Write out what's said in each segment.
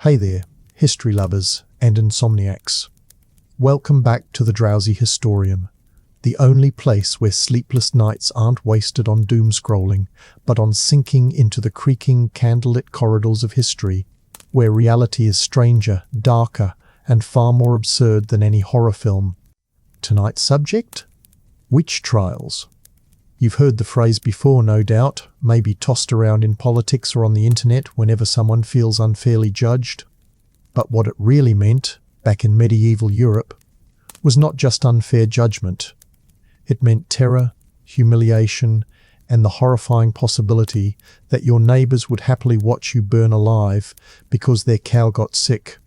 Hey there, history lovers and insomniacs. Welcome back to the Drowsy Historian, the only place where sleepless nights aren't wasted on doom scrolling, but on sinking into the creaking candlelit corridors of history, where reality is stranger, darker, and far more absurd than any horror film. Tonight's subject? Witch trials. You've heard the phrase before, no doubt, maybe tossed around in politics or on the internet whenever someone feels unfairly judged. But what it really meant, back in medieval Europe, was not just unfair judgment. It meant terror, humiliation, and the horrifying possibility that your neighbours would happily watch you burn alive because their cow got sick.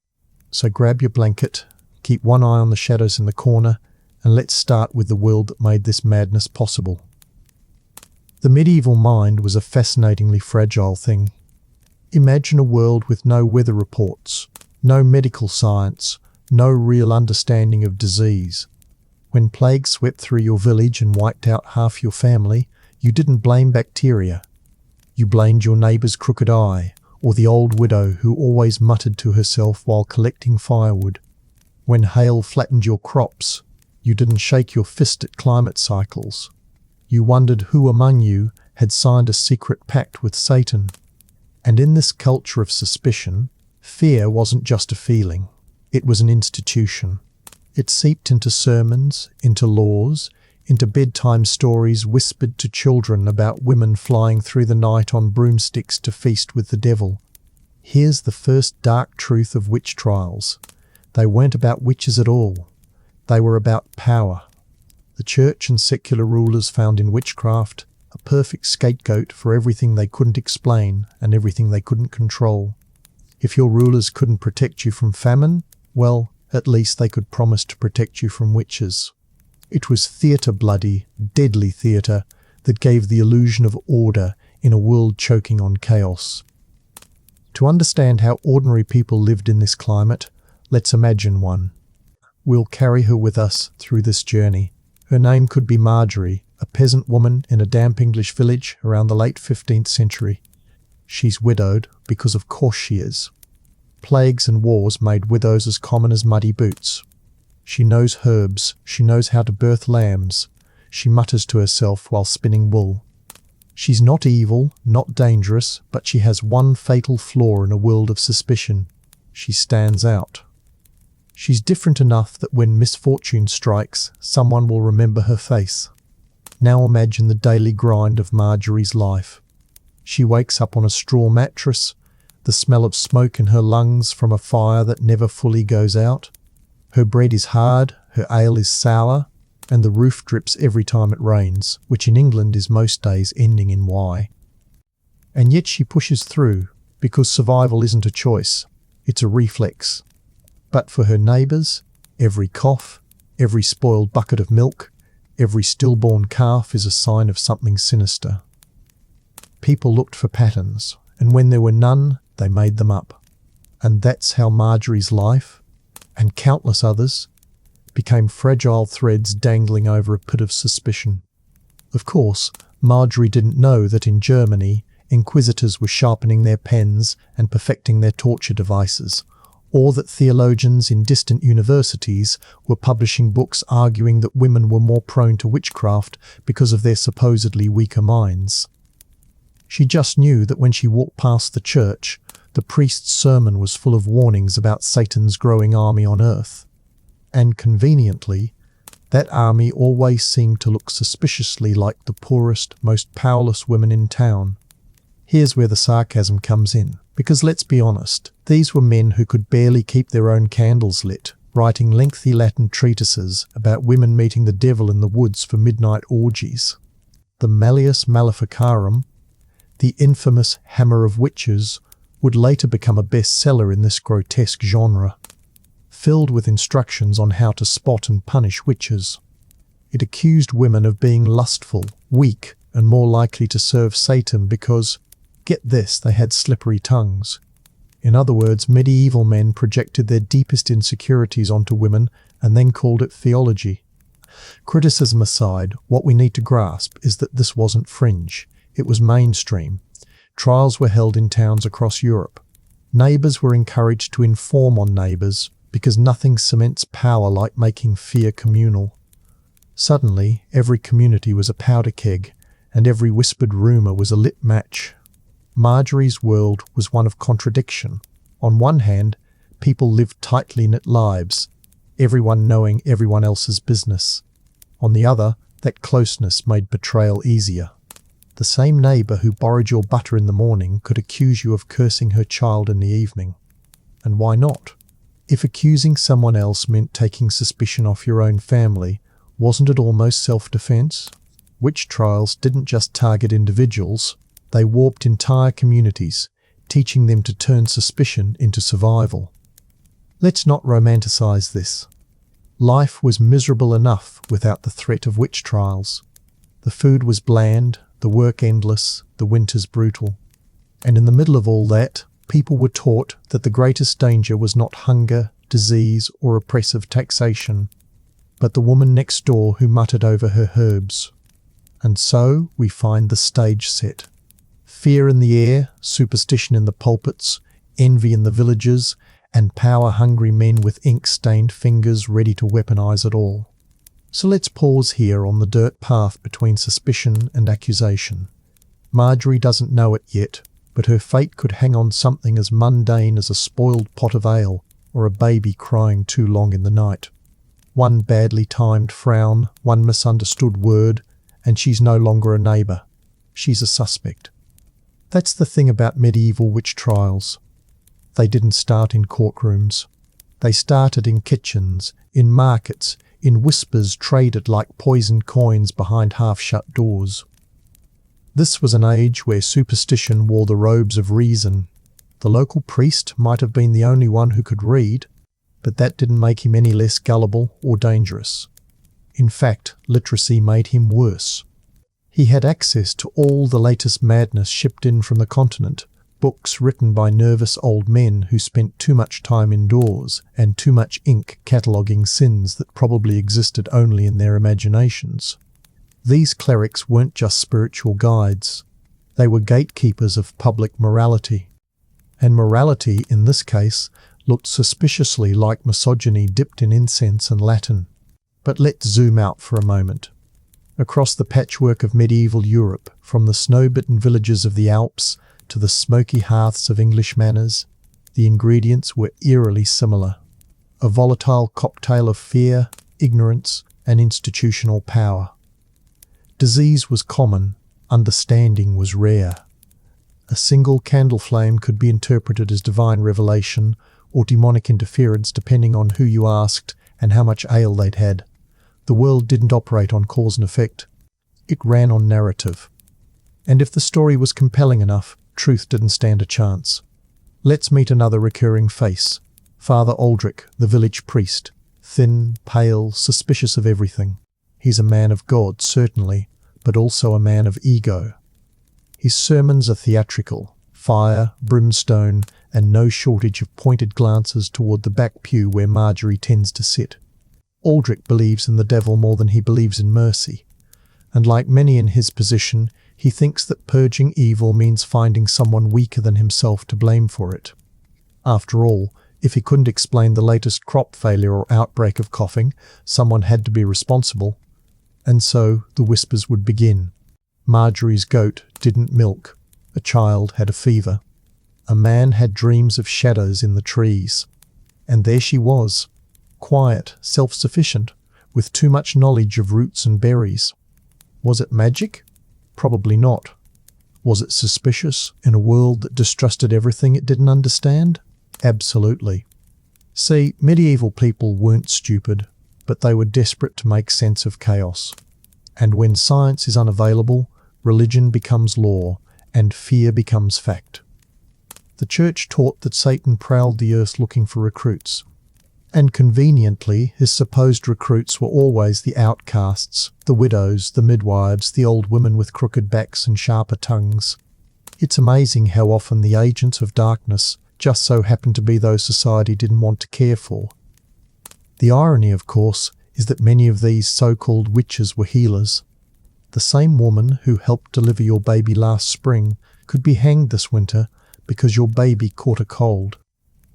So grab your blanket, keep one eye on the shadows in the corner, and let's start with the world that made this madness possible. The medieval mind was a fascinatingly fragile thing. Imagine a world with no weather reports, no medical science, no real understanding of disease. When plague swept through your village and wiped out half your family, you didn't blame bacteria. You blamed your neighbour's crooked eye, or the old widow who always muttered to herself while collecting firewood. When hail flattened your crops, you didn't shake your fist at climate cycles. You wondered who among you had signed a secret pact with Satan. And in this culture of suspicion, fear wasn't just a feeling, it was an institution. It seeped into sermons, into laws, into bedtime stories whispered to children about women flying through the night on broomsticks to feast with the devil. Here's the first dark truth of witch trials. They weren't about witches at all. They were about power. The church and secular rulers found in witchcraft a perfect scapegoat for everything they couldn't explain and everything they couldn't control. If your rulers couldn't protect you from famine, well, at least they could promise to protect you from witches. It was theatre, bloody, deadly theatre, that gave the illusion of order in a world choking on chaos. To understand how ordinary people lived in this climate, let's imagine one. We'll carry her with us through this journey. Her name could be Marjorie, a peasant woman in a damp English village around the late 15th century. She's widowed because of course she is. Plagues and wars made widows as common as muddy boots. She knows herbs, she knows how to birth lambs. She mutters to herself while spinning wool. She's not evil, not dangerous, but she has one fatal flaw in a world of suspicion. She stands out. She's different enough that when misfortune strikes, someone will remember her face. Now imagine the daily grind of Marjorie's life. She wakes up on a straw mattress, the smell of smoke in her lungs from a fire that never fully goes out. Her bread is hard, her ale is sour, and the roof drips every time it rains, which in England is most days ending in Y. And yet she pushes through, because survival isn't a choice, it's a reflex. But for her neighbours, every cough, every spoiled bucket of milk, every stillborn calf is a sign of something sinister. People looked for patterns, and when there were none, they made them up. And that's how Marjorie's life, and countless others, became fragile threads dangling over a pit of suspicion. Of course, Marjorie didn't know that in Germany, inquisitors were sharpening their pens and perfecting their torture devices, or that theologians in distant universities were publishing books arguing that women were more prone to witchcraft because of their supposedly weaker minds. She just knew that when she walked past the church, the priest's sermon was full of warnings about Satan's growing army on earth. And conveniently, that army always seemed to look suspiciously like the poorest, most powerless women in town. Here's where the sarcasm comes in. Because let's be honest, these were men who could barely keep their own candles lit, writing lengthy Latin treatises about women meeting the devil in the woods for midnight orgies. The Malleus Maleficarum, the infamous Hammer of Witches, would later become a bestseller in this grotesque genre, filled with instructions on how to spot and punish witches. It accused women of being lustful, weak, and more likely to serve Satan because, get this, they had slippery tongues. In other words, medieval men projected their deepest insecurities onto women and then called it theology. Criticism aside, what we need to grasp is that this wasn't fringe. It was mainstream. Trials were held in towns across Europe. Neighbours were encouraged to inform on neighbours because nothing cements power like making fear communal. Suddenly, every community was a powder keg, and every whispered rumour was a lit match. Marjorie's world was one of contradiction. On one hand, people lived tightly knit lives, everyone knowing everyone else's business. On the other, that closeness made betrayal easier. The same neighbour who borrowed your butter in the morning could accuse you of cursing her child in the evening. And why not? If accusing someone else meant taking suspicion off your own family, wasn't it almost self-defence? Witch trials didn't just target individuals, they warped entire communities, teaching them to turn suspicion into survival. Let's not romanticize this. Life was miserable enough without the threat of witch trials. The food was bland, the work endless, the winters brutal. And in the middle of all that, people were taught that the greatest danger was not hunger, disease, or oppressive taxation, but the woman next door who muttered over her herbs. And so we find the stage set. Fear in the air, superstition in the pulpits, envy in the villages, and power-hungry men with ink-stained fingers ready to weaponize it all. So let's pause here on the dirt path between suspicion and accusation. Marjorie doesn't know it yet, but her fate could hang on something as mundane as a spoiled pot of ale or a baby crying too long in the night. One badly timed frown, one misunderstood word, and she's no longer a neighbour. She's a suspect. That's the thing about medieval witch trials. They didn't start in courtrooms. They started in kitchens, in markets, in whispers traded like poisoned coins behind half-shut doors. This was an age where superstition wore the robes of reason. The local priest might have been the only one who could read, but that didn't make him any less gullible or dangerous. In fact, literacy made him worse. He had access to all the latest madness shipped in from the continent, books written by nervous old men who spent too much time indoors and too much ink cataloguing sins that probably existed only in their imaginations. These clerics weren't just spiritual guides. They were gatekeepers of public morality. And morality, in this case, looked suspiciously like misogyny dipped in incense and Latin. But let's zoom out for a moment. Across the patchwork of medieval Europe, from the snow-bitten villages of the Alps to the smoky hearths of English manors, the ingredients were eerily similar. A volatile cocktail of fear, ignorance, and institutional power. Disease was common, understanding was rare. A single candle flame could be interpreted as divine revelation or demonic interference depending on who you asked and how much ale they'd had. The world didn't operate on cause and effect. It ran on narrative. And if the story was compelling enough, truth didn't stand a chance. Let's meet another recurring face. Father Aldrich, the village priest. Thin, pale, suspicious of everything. He's a man of God, certainly, but also a man of ego. His sermons are theatrical, fire, brimstone, and no shortage of pointed glances toward the back pew where Marjorie tends to sit. Aldrich believes in the devil more than he believes in mercy, and like many in his position, he thinks that purging evil means finding someone weaker than himself to blame for it. After all, if he couldn't explain the latest crop failure or outbreak of coughing, someone had to be responsible. And so the whispers would begin. Marjorie's goat didn't milk. A child had a fever. A man had dreams of shadows in the trees. And there she was, quiet, self-sufficient, with too much knowledge of roots and berries. Was it magic? Probably not. Was it suspicious in a world that distrusted everything it didn't understand? Absolutely. See, medieval people weren't stupid, but they were desperate to make sense of chaos. And when science is unavailable, religion becomes law, and fear becomes fact. The church taught that Satan prowled the earth looking for recruits. And conveniently, his supposed recruits were always the outcasts, the widows, the midwives, the old women with crooked backs and sharper tongues. It's amazing how often the agents of darkness just so happened to be those society didn't want to care for. The irony, of course, is that many of these so-called witches were healers. The same woman who helped deliver your baby last spring could be hanged this winter because your baby caught a cold.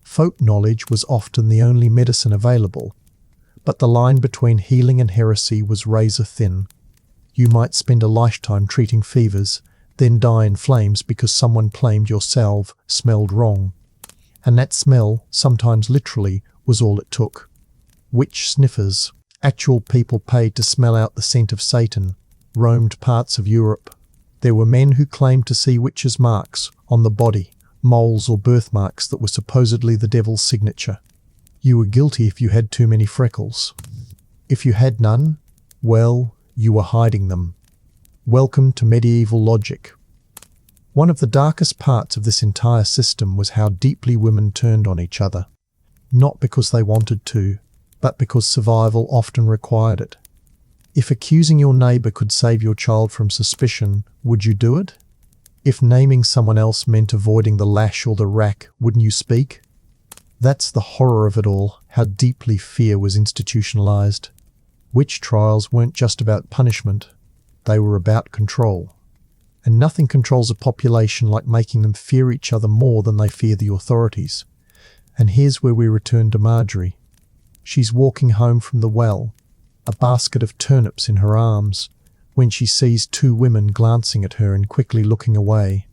Folk knowledge was often the only medicine available, but the line between healing and heresy was razor thin. You might spend a lifetime treating fevers, then die in flames because someone claimed your salve smelled wrong. And that smell, sometimes literally, was all it took. Witch sniffers, actual people paid to smell out the scent of Satan, roamed parts of Europe. There were men who claimed to see witches' marks on the body, moles or birthmarks that were supposedly the devil's signature. You were guilty if you had too many freckles. If you had none, well, you were hiding them. Welcome to medieval logic. One of the darkest parts of this entire system was how deeply women turned on each other. Not because they wanted to, but because survival often required it. If accusing your neighbour could save your child from suspicion, would you do it? If naming someone else meant avoiding the lash or the rack, wouldn't you speak? That's the horror of it all, how deeply fear was institutionalized. Witch trials weren't just about punishment, they were about control. And nothing controls a population like making them fear each other more than they fear the authorities. And here's where we return to Marjorie. She's walking home from the well, a basket of turnips in her arms, when she sees two women glancing at her and quickly looking away.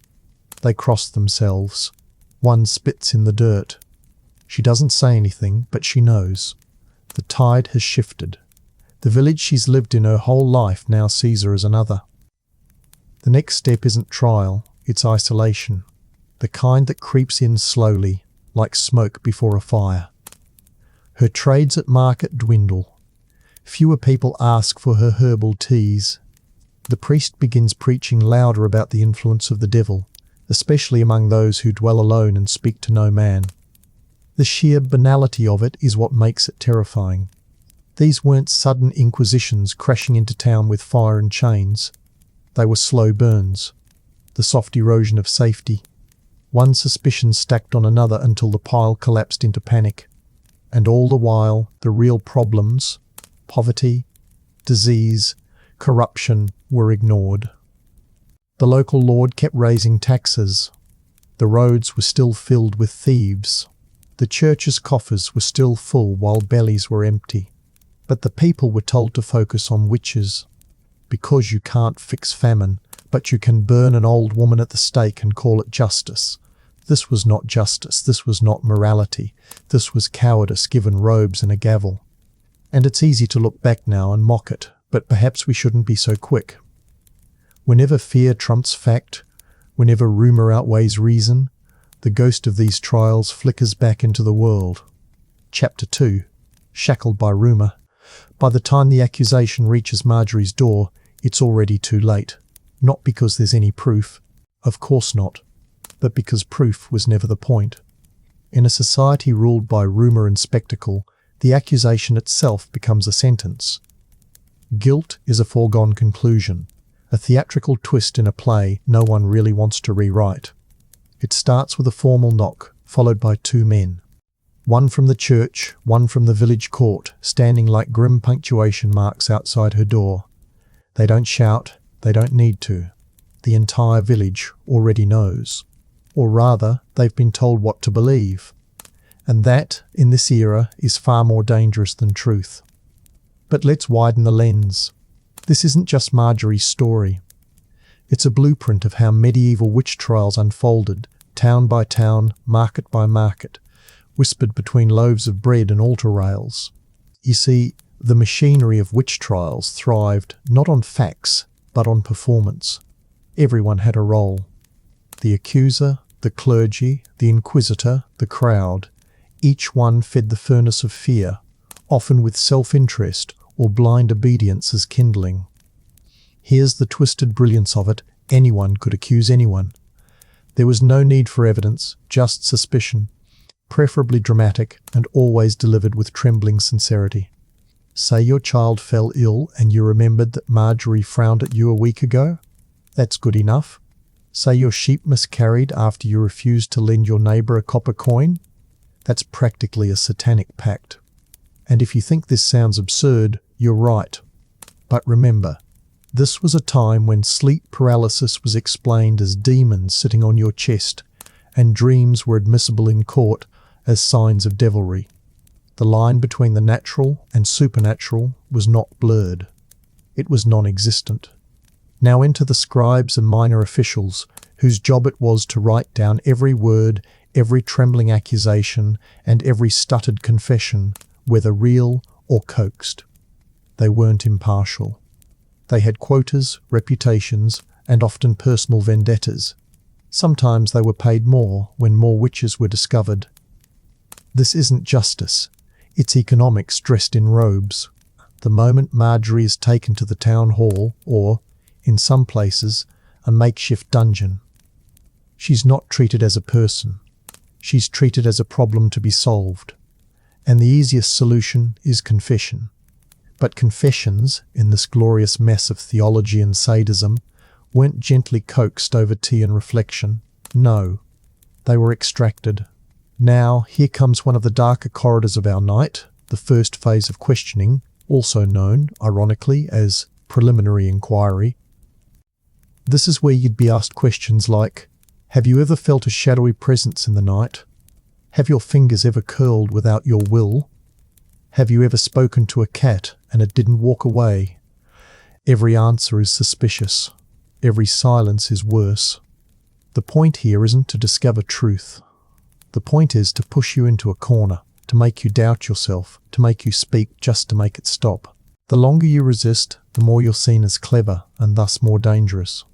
They cross themselves. One spits in the dirt. She doesn't say anything, but she knows. The tide has shifted. The village she's lived in her whole life now sees her as another. The next step isn't trial, it's isolation. The kind that creeps in slowly, like smoke before a fire. Her trades at market dwindle. Fewer people ask for her herbal teas. The priest begins preaching louder about the influence of the devil, especially among those who dwell alone and speak to no man. The sheer banality of it is what makes it terrifying. These weren't sudden inquisitions crashing into town with fire and chains. They were slow burns, the soft erosion of safety. One suspicion stacked on another until the pile collapsed into panic. And all the while, the real problems, poverty, disease, corruption, were ignored. The local lord kept raising taxes. The roads were still filled with thieves. The church's coffers were still full while bellies were empty. But the people were told to focus on witches. Because you can't fix famine, but you can burn an old woman at the stake and call it justice. This was not justice, this was not morality, this was cowardice given robes and a gavel. And it's easy to look back now and mock it, but perhaps we shouldn't be so quick. Whenever fear trumps fact, whenever rumour outweighs reason, the ghost of these trials flickers back into the world. Chapter 2. Shackled by rumour. By the time the accusation reaches Marjorie's door, it's already too late. Not because there's any proof, of course not, but because proof was never the point. In a society ruled by rumour and spectacle, the accusation itself becomes a sentence. Guilt is a foregone conclusion, a theatrical twist in a play no one really wants to rewrite. It starts with a formal knock, followed by two men. One from the church, one from the village court, standing like grim punctuation marks outside her door. They don't shout, they don't need to. The entire village already knows. Or rather, they've been told what to believe. And that, in this era, is far more dangerous than truth. But let's widen the lens. This isn't just Marjorie's story. It's a blueprint of how medieval witch trials unfolded, town by town, market by market, whispered between loaves of bread and altar rails. You see, the machinery of witch trials thrived not on facts, but on performance. Everyone had a role. The accuser, the clergy, the inquisitor, the crowd. Each one fed the furnace of fear, often with self-interest or blind obedience as kindling. Here's the twisted brilliance of it: anyone could accuse anyone. There was no need for evidence, just suspicion, preferably dramatic and always delivered with trembling sincerity. Say your child fell ill and you remembered that Marjorie frowned at you a week ago? That's good enough. Say your sheep miscarried after you refused to lend your neighbour a copper coin? That's practically a satanic pact. And if you think this sounds absurd, you're right. But remember, this was a time when sleep paralysis was explained as demons sitting on your chest, and dreams were admissible in court as signs of devilry. The line between the natural and supernatural was not blurred. It was non-existent. Now enter the scribes and minor officials, whose job it was to write down every word, every trembling accusation, and every stuttered confession, whether real or coaxed. They weren't impartial. They had quotas, reputations, and often personal vendettas. Sometimes they were paid more when more witches were discovered. This isn't justice. It's economics dressed in robes. The moment Marjorie is taken to the town hall, or, in some places, a makeshift dungeon, she's not treated as a person. She's treated as a problem to be solved. And the easiest solution is confession. But confessions, in this glorious mess of theology and sadism, weren't gently coaxed over tea and reflection. No, they were extracted. Now, here comes one of the darker corridors of our night, the first phase of questioning, also known, ironically, as preliminary inquiry. This is where you'd be asked questions like, have you ever felt a shadowy presence in the night? Have your fingers ever curled without your will? Have you ever spoken to a cat and it didn't walk away? Every answer is suspicious. Every silence is worse. The point here isn't to discover truth. The point is to push you into a corner, to make you doubt yourself, to make you speak just to make it stop. The longer you resist, the more you're seen as clever and thus more dangerous.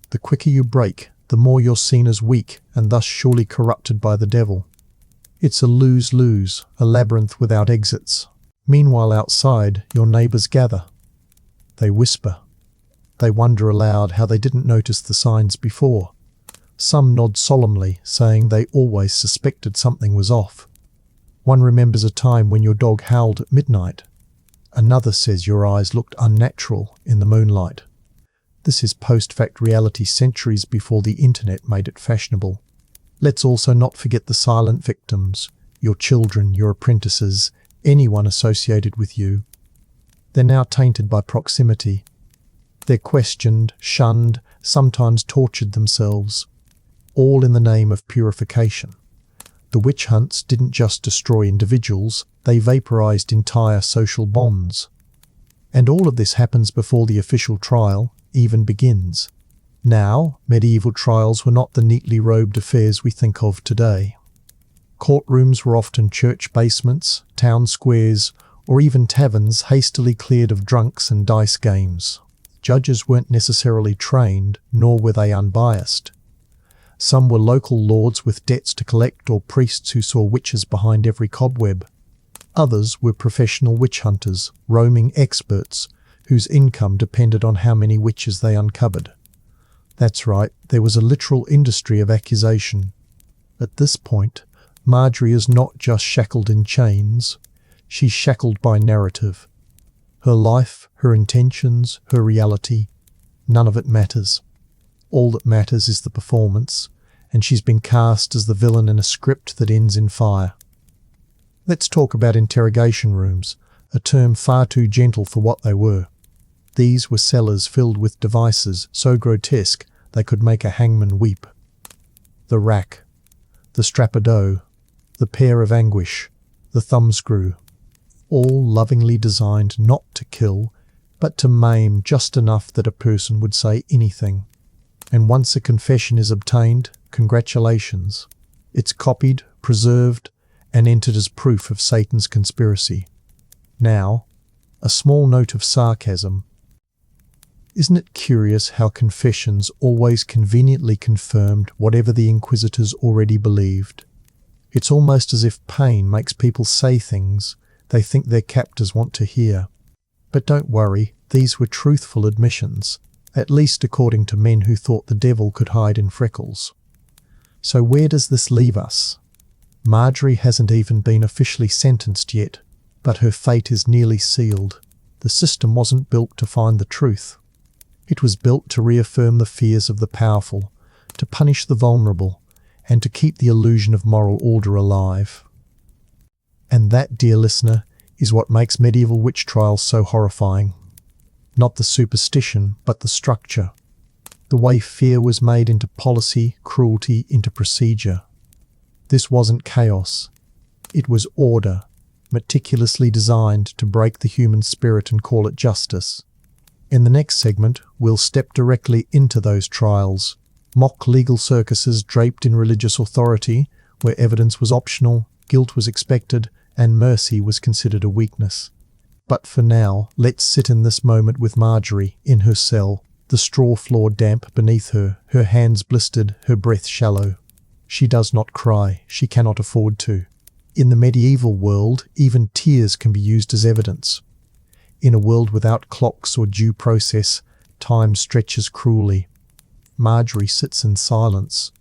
The quicker you break, the more you're seen as weak and thus surely corrupted by the devil. It's a lose-lose, a labyrinth without exits. Meanwhile outside, your neighbours gather. They whisper. They wonder aloud how they didn't notice the signs before. Some nod solemnly, saying they always suspected something was off. One remembers a time when your dog howled at midnight. Another says your eyes looked unnatural in the moonlight. This is post-fact reality centuries before the internet made it fashionable. Let's also not forget the silent victims, your children, your apprentices, anyone associated with you. They're now tainted by proximity. They're questioned, shunned, sometimes tortured themselves, all in the name of purification. The witch hunts didn't just destroy individuals, they vaporized entire social bonds. And all of this happens before the official trial even begins. Now, medieval trials were not the neatly robed affairs we think of today. Courtrooms were often church basements, town squares, or even taverns hastily cleared of drunks and dice games. Judges weren't necessarily trained, nor were they unbiased. Some were local lords with debts to collect or priests who saw witches behind every cobweb. Others were professional witch hunters, roaming experts, whose income depended on how many witches they uncovered. That's right, there was a literal industry of accusation. At this point, Marjorie is not just shackled in chains, she's shackled by narrative. Her life, her intentions, her reality, none of it matters. All that matters is the performance, and she's been cast as the villain in a script that ends in fire. Let's talk about interrogation rooms, a term far too gentle for what they were. These were cellars filled with devices so grotesque they could make a hangman weep. The rack, the strapado, the pair of anguish, the thumbscrew, all lovingly designed not to kill, but to maim just enough that a person would say anything. And once a confession is obtained, congratulations. It's copied, preserved, and entered as proof of Satan's conspiracy. Now, a small note of sarcasm. Isn't it curious how confessions always conveniently confirmed whatever the inquisitors already believed? It's almost as if pain makes people say things they think their captors want to hear. But don't worry, these were truthful admissions, at least according to men who thought the devil could hide in freckles. So where does this leave us? Marjorie hasn't even been officially sentenced yet, but her fate is nearly sealed. The system wasn't built to find the truth. It was built to reaffirm the fears of the powerful, to punish the vulnerable, and to keep the illusion of moral order alive. And that, dear listener, is what makes medieval witch trials so horrifying. Not the superstition, but the structure. The way fear was made into policy, cruelty into procedure. This wasn't chaos. It was order, meticulously designed to break the human spirit and call it justice. In the next segment, we'll step directly into those trials. Mock legal circuses draped in religious authority, where evidence was optional, guilt was expected, and mercy was considered a weakness. But for now, let's sit in this moment with Marjorie in her cell, the straw floor damp beneath her hands blistered, her breath shallow. She does not cry, she cannot afford to. In the medieval world, even tears can be used as evidence. In a world without clocks or due process, time stretches cruelly. Marjorie sits in silence,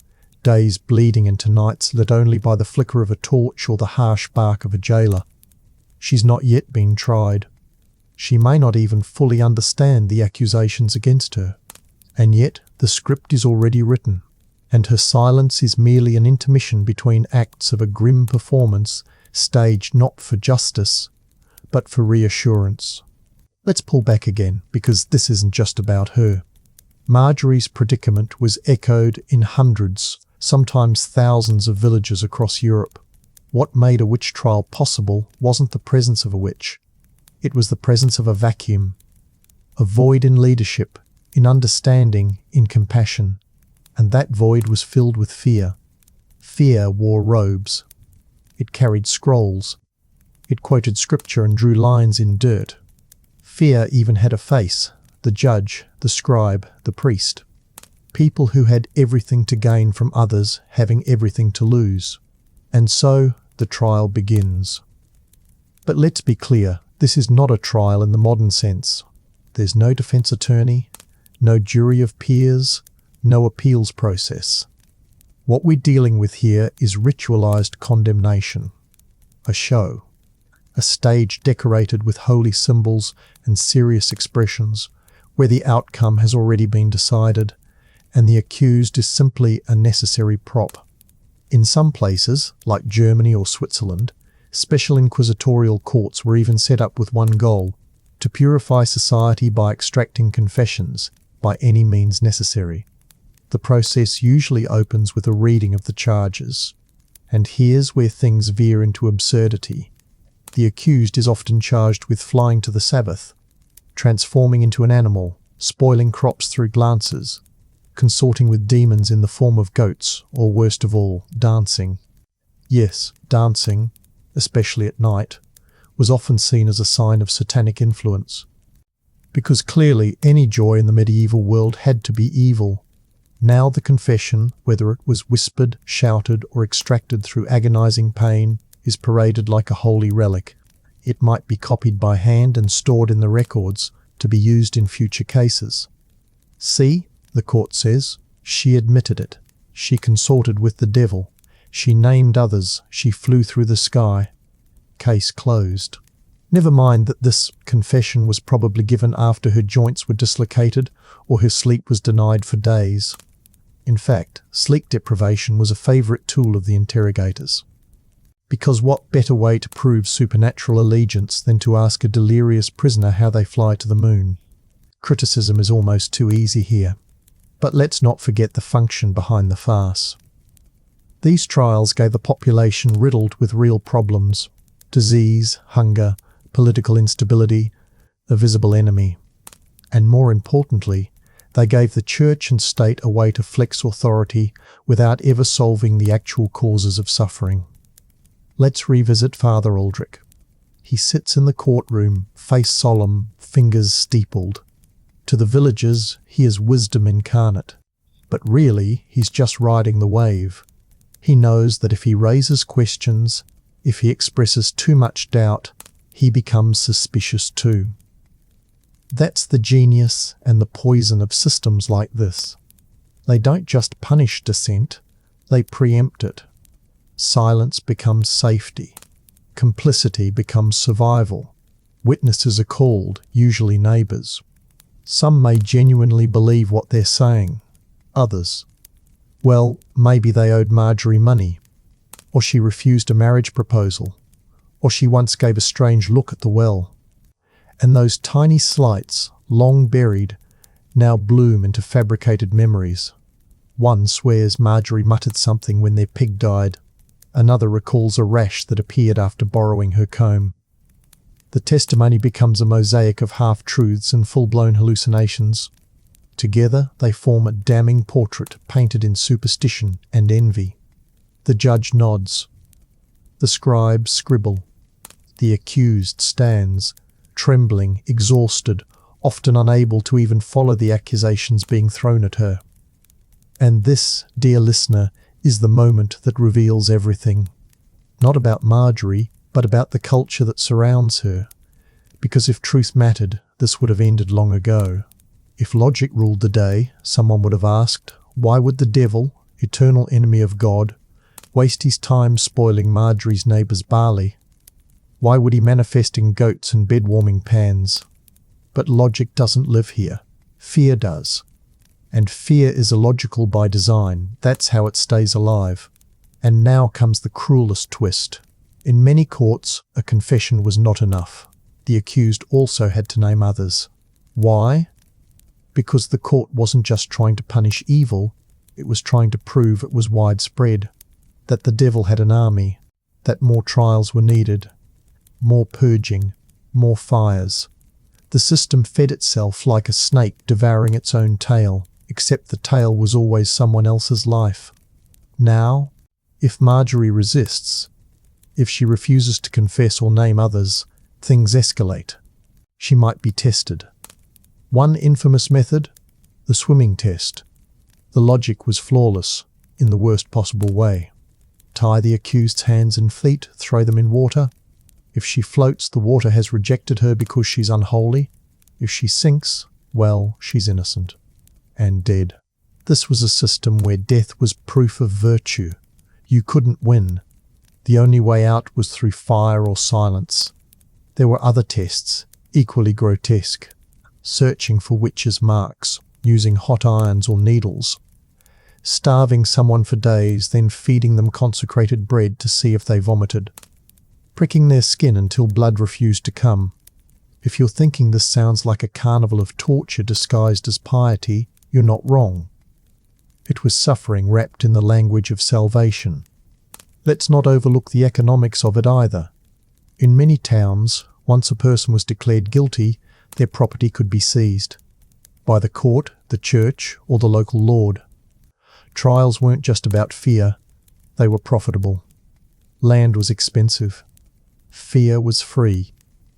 days bleeding into nights lit only by the flicker of a torch or the harsh bark of a jailer. She's not yet been tried. She may not even fully understand the accusations against her. And yet the script is already written, and her silence is merely an intermission between acts of a grim performance staged not for justice, but for reassurance. Let's pull back again, because this isn't just about her. Marjorie's predicament was echoed in hundreds, sometimes thousands of villages across Europe. What made a witch trial possible wasn't the presence of a witch. It was the presence of a vacuum, a void in leadership, in understanding, in compassion. And that void was filled with fear. Fear wore robes. It carried scrolls. It quoted scripture and drew lines in dirt. Fear even had a face, the judge, the scribe, the priest. People who had everything to gain from others having everything to lose. And so the trial begins. But let's be clear, this is not a trial in the modern sense. There's no defense attorney, no jury of peers, no appeals process. What we're dealing with here is ritualized condemnation. A show. A stage decorated with holy symbols and serious expressions, where the outcome has already been decided, and the accused is simply a necessary prop. In some places, like Germany or Switzerland, special inquisitorial courts were even set up with one goal: to purify society by extracting confessions by any means necessary. The process usually opens with a reading of the charges. And here's where things veer into absurdity. The accused is often charged with flying to the Sabbath, transforming into an animal, spoiling crops through glances, consorting with demons in the form of goats, or worst of all, dancing. Yes, dancing, especially at night, was often seen as a sign of satanic influence. Because clearly any joy in the medieval world had to be evil. Now the confession, whether it was whispered, shouted, or extracted through agonizing pain, is paraded like a holy relic. It might be copied by hand and stored in the records to be used in future cases. See, the court says, she admitted it. She consorted with the devil. She named others. She flew through the sky. Case closed. Never mind that this confession was probably given after her joints were dislocated or her sleep was denied for days. In fact, sleep deprivation was a favourite tool of the interrogators. Because what better way to prove supernatural allegiance than to ask a delirious prisoner how they fly to the moon? Criticism is almost too easy here. But let's not forget the function behind the farce. These trials gave a population riddled with real problems: disease, hunger, political instability, a visible enemy. And more importantly, they gave the church and state a way to flex authority without ever solving the actual causes of suffering. Let's revisit Father Aldrich. He sits in the courtroom, face solemn, fingers steepled. To the villagers, he is wisdom incarnate. But really, he's just riding the wave. He knows that if he raises questions, if he expresses too much doubt, he becomes suspicious too. That's the genius and the poison of systems like this. They don't just punish dissent, they preempt it. Silence becomes safety. Complicity becomes survival. Witnesses are called, usually neighbours. Some may genuinely believe what they're saying. Others, well, maybe they owed Marjorie money, or she refused a marriage proposal, or she once gave a strange look at the well. And those tiny slights, long buried, now bloom into fabricated memories. One swears Marjorie muttered something when their pig died. Another recalls a rash that appeared after borrowing her comb. The testimony becomes a mosaic of half-truths and full-blown hallucinations. Together, they form a damning portrait painted in superstition and envy. The judge nods. The scribes scribble. The accused stands, trembling, exhausted, often unable to even follow the accusations being thrown at her. And this, dear listener, is the moment that reveals everything. Not about Marjorie, but about the culture that surrounds her. Because if truth mattered, this would have ended long ago. If logic ruled the day, someone would have asked, why would the devil, eternal enemy of God, waste his time spoiling Marjorie's neighbour's barley? Why would he manifest in goats and bed-warming pans? But logic doesn't live here. Fear does. And fear is illogical by design. That's how it stays alive. And now comes the cruelest twist. In many courts, a confession was not enough. The accused also had to name others. Why? Because the court wasn't just trying to punish evil, it was trying to prove it was widespread, that the devil had an army, that more trials were needed, more purging, more fires. The system fed itself like a snake devouring its own tail, except the tail was always someone else's life. Now, if Marjorie resists, if she refuses to confess or name others, things escalate. She might be tested. One infamous method, the swimming test. The logic was flawless, in the worst possible way. Tie the accused's hands and feet, throw them in water. If she floats, the water has rejected her because she's unholy. If she sinks, well, she's innocent. And dead. This was a system where death was proof of virtue. You couldn't win. The only way out was through fire or silence. There were other tests, equally grotesque. Searching for witches' marks, using hot irons or needles. Starving someone for days, then feeding them consecrated bread to see if they vomited. Pricking their skin until blood refused to come. If you're thinking this sounds like a carnival of torture disguised as piety, you're not wrong. It was suffering wrapped in the language of salvation. Let's not overlook the economics of it either. In many towns, once a person was declared guilty, their property could be seized. By the court, the church, or the local lord. Trials weren't just about fear, they were profitable. Land was expensive. Fear was free.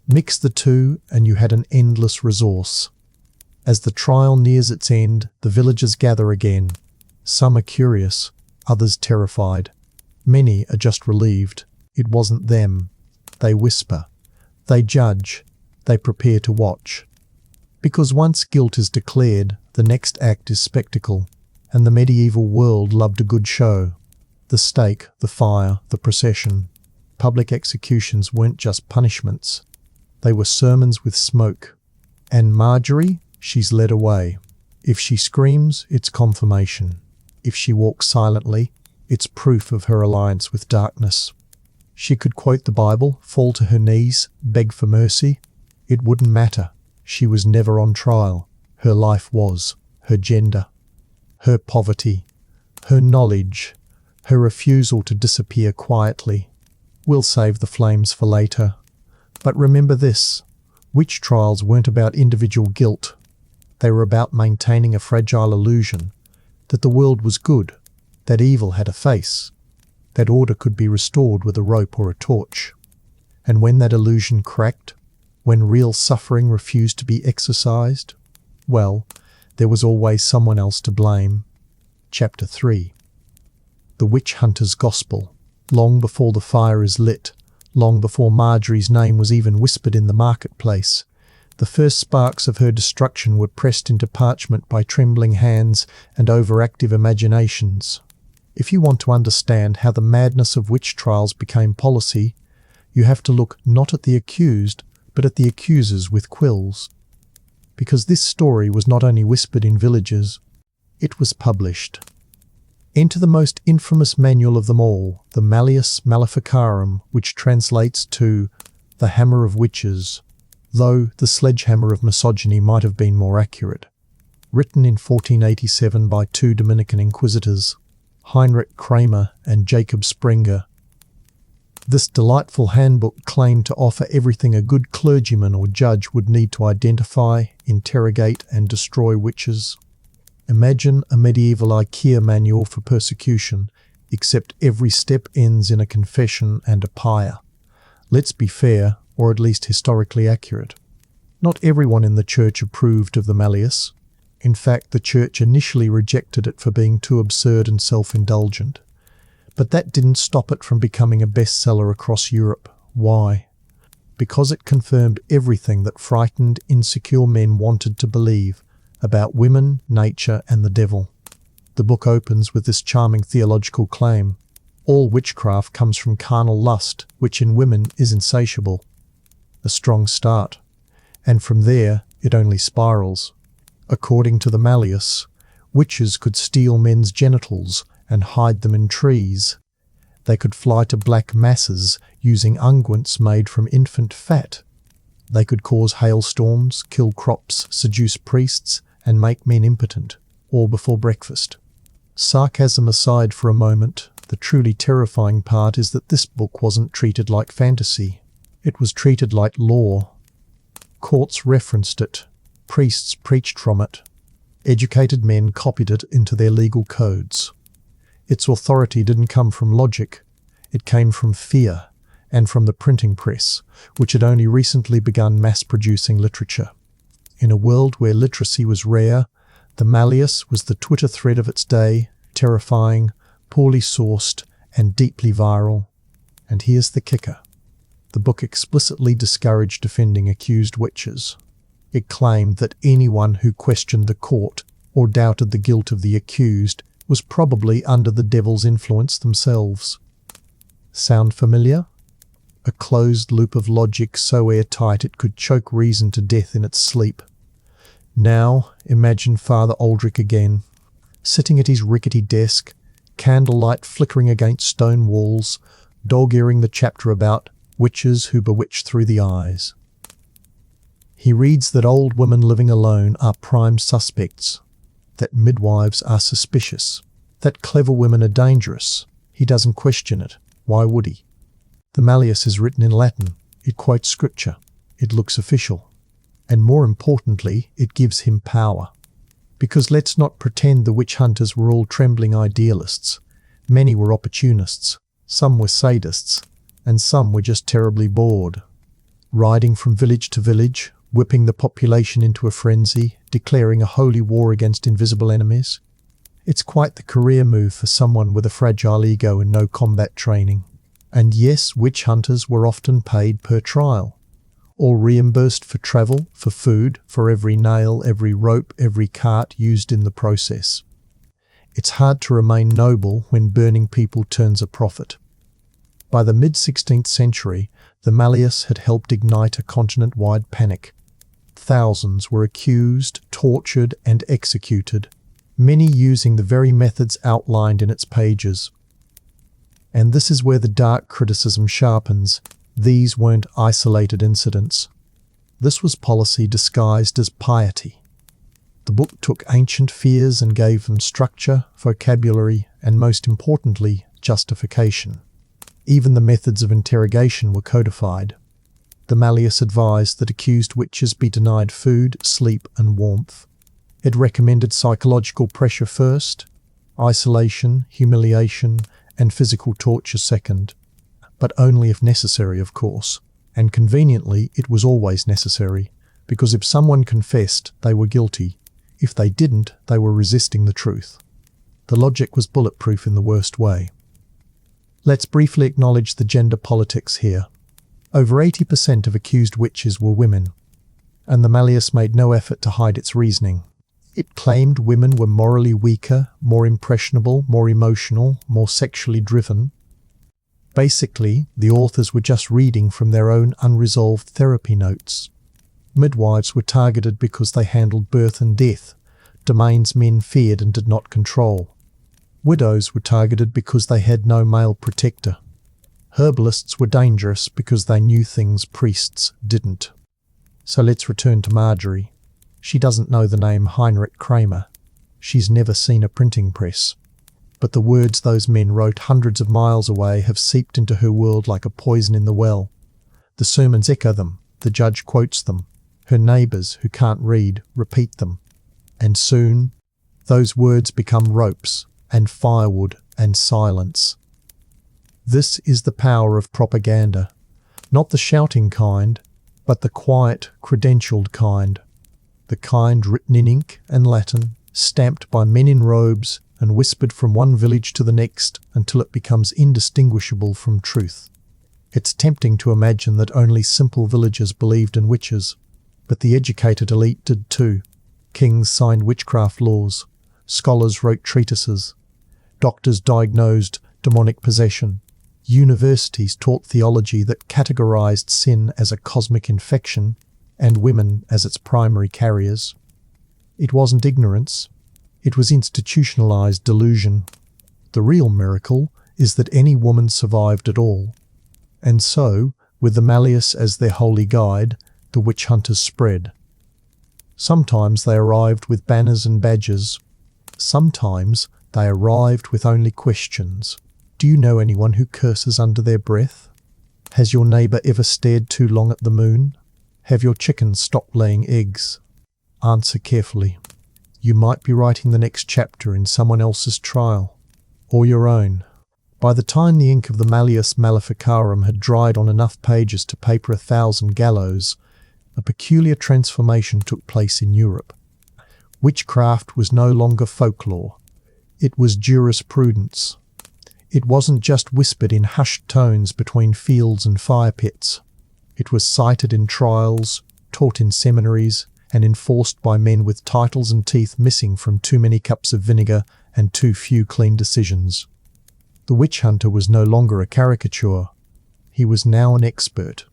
Mix the two and you had an endless resource. As the trial nears its end, the villagers gather again. Some are curious, others terrified. Many are just relieved. It wasn't them. They whisper. They judge. They prepare to watch. Because once guilt is declared, the next act is spectacle, and the medieval world loved a good show. The stake, the fire, the procession. Public executions weren't just punishments. They were sermons with smoke. And Marjorie, she's led away. If she screams, it's confirmation. If she walks silently, it's proof of her alliance with darkness. She could quote the Bible, fall to her knees, beg for mercy. It wouldn't matter. She was never on trial. Her life was. Her gender. Her poverty. Her knowledge. Her refusal to disappear quietly. We'll save the flames for later. But remember this. Witch trials weren't about individual guilt. They were about maintaining a fragile illusion that the world was good, that evil had a face, that order could be restored with a rope or a torch. And when that illusion cracked, when real suffering refused to be exorcised, well, there was always someone else to blame. Chapter 3. The Witch Hunter's Gospel. Long before the fire is lit, long before Marjorie's name was even whispered in the marketplace, the first sparks of her destruction were pressed into parchment by trembling hands and overactive imaginations. If you want to understand how the madness of witch trials became policy, you have to look not at the accused, but at the accusers with quills. Because this story was not only whispered in villages, it was published. Enter the most infamous manual of them all, the Malleus Maleficarum, which translates to the Hammer of Witches, though the sledgehammer of misogyny might have been more accurate. Written in 1487 by two Dominican inquisitors, Heinrich Kramer and Jacob Sprenger, This delightful handbook claimed to offer everything a good clergyman or judge would need to identify, interrogate, and destroy witches. Imagine a medieval IKEA manual for persecution, except every step ends in a confession and a pyre. Let's be fair, or at least historically accurate. Not everyone in the church approved of the Malleus. In fact, the church initially rejected it for being too absurd and self-indulgent. But that didn't stop it from becoming a bestseller across Europe. Why? Because it confirmed everything that frightened, insecure men wanted to believe about women, nature, and the devil. The book opens with this charming theological claim: all witchcraft comes from carnal lust, which in women is insatiable. A strong start. And from there, it only spirals. According to the Malleus, witches could steal men's genitals and hide them in trees. They could fly to black masses using unguents made from infant fat. They could cause hailstorms, kill crops, seduce priests, and make men impotent, all before breakfast. Sarcasm aside for a moment, the truly terrifying part is that this book wasn't treated like fantasy. It was treated like law. Courts referenced it. Priests preached from it. Educated men copied it into their legal codes. Its authority didn't come from logic. It came from fear, and from the printing press, which had only recently begun mass-producing literature. In a world where literacy was rare, the Malleus was the Twitter thread of its day, terrifying, poorly sourced, and deeply viral. And here's the kicker. The book explicitly discouraged defending accused witches. It claimed that anyone who questioned the court or doubted the guilt of the accused was probably under the devil's influence themselves. Sound familiar? A closed loop of logic so airtight it could choke reason to death in its sleep. Now, imagine Father Aldrich again, sitting at his rickety desk, candlelight flickering against stone walls, dog-earing the chapter about witches who bewitch through the eyes. He reads that old women living alone are prime suspects, that midwives are suspicious, that clever women are dangerous. He doesn't question it. Why would he? The Malleus is written in Latin. It quotes scripture. It looks official. And more importantly, it gives him power. Because let's not pretend the witch hunters were all trembling idealists. Many were opportunists, some were sadists, and some were just terribly bored. Riding from village to village, whipping the population into a frenzy, declaring a holy war against invisible enemies. It's quite the career move for someone with a fragile ego and no combat training. And yes, witch hunters were often paid per trial, or reimbursed for travel, for food, for every nail, every rope, every cart used in the process. It's hard to remain noble when burning people turns a profit. By the mid-16th century, the Malleus had helped ignite a continent-wide panic. Thousands were accused, tortured, and executed, many using the very methods outlined in its pages. And this is where the dark criticism sharpens. These weren't isolated incidents. This was policy disguised as piety. The book took ancient fears and gave them structure, vocabulary, and most importantly, justification. Even the methods of interrogation were codified. The Malleus advised that accused witches be denied food, sleep, and warmth. It recommended psychological pressure first, isolation, humiliation, and physical torture second. But only if necessary, of course. And conveniently, it was always necessary, because if someone confessed, they were guilty. If they didn't, they were resisting the truth. The logic was bulletproof in the worst way. Let's briefly acknowledge the gender politics here. Over 80% of accused witches were women, and the Malleus made no effort to hide its reasoning. It claimed women were morally weaker, more impressionable, more emotional, more sexually driven. Basically, the authors were just reading from their own unresolved therapy notes. Midwives were targeted because they handled birth and death, domains men feared and did not control. Widows were targeted because they had no male protector. Herbalists were dangerous because they knew things priests didn't. So let's return to Marjorie. She doesn't know the name Heinrich Kramer. She's never seen a printing press. but the words those men wrote hundreds of miles away have seeped into her world like a poison in the well. The sermons echo them, the judge quotes them, her neighbours who can't read repeat them. And soon, those words become ropes and firewood and silence. This is the power of propaganda, not the shouting kind, but the quiet, credentialed kind, the kind written in ink and Latin, stamped by men in robes and whispered from one village to the next until it becomes indistinguishable from truth. It's tempting to imagine that only simple villagers believed in witches, but the educated elite did too. Kings signed witchcraft laws, scholars wrote treatises, doctors diagnosed demonic possession, universities taught theology that categorized sin as a cosmic infection and women as its primary carriers. It wasn't ignorance, it was institutionalized delusion. The real miracle is that any woman survived at all. And so, with the Malleus as their holy guide, the witch hunters spread. Sometimes they arrived with banners and badges. Sometimes they arrived with only questions. Do you know anyone who curses under their breath? Has your neighbour ever stared too long at the moon? Have your chickens stopped laying eggs? Answer carefully. You might be writing the next chapter in someone else's trial, or your own. By the time the ink of the Malleus Maleficarum had dried on enough pages to paper 1,000 gallows, a peculiar transformation took place in Europe. Witchcraft was no longer folklore. It was jurisprudence. It wasn't just whispered in hushed tones between fields and fire pits. It was cited in trials, taught in seminaries, and enforced by men with titles and teeth missing from too many cups of vinegar and too few clean decisions. The witch hunter was no longer a caricature. He was now an expert.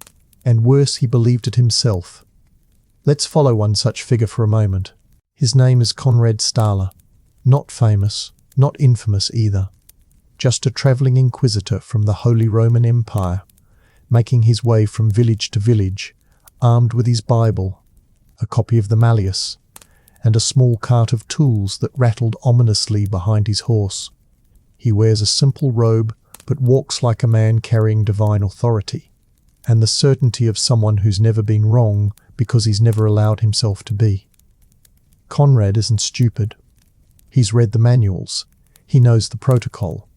And worse, he believed it himself. Let's follow one such figure for a moment. His name is Conrad Stahler. Not famous, not infamous either. Just a travelling inquisitor from the Holy Roman Empire, making his way from village to village, armed with his Bible, a copy of the Malleus, and a small cart of tools that rattled ominously behind his horse. He wears a simple robe, but walks like a man carrying divine authority, and the certainty of someone who's never been wrong because he's never allowed himself to be. Conrad isn't stupid. He's read the manuals. He knows the protocol.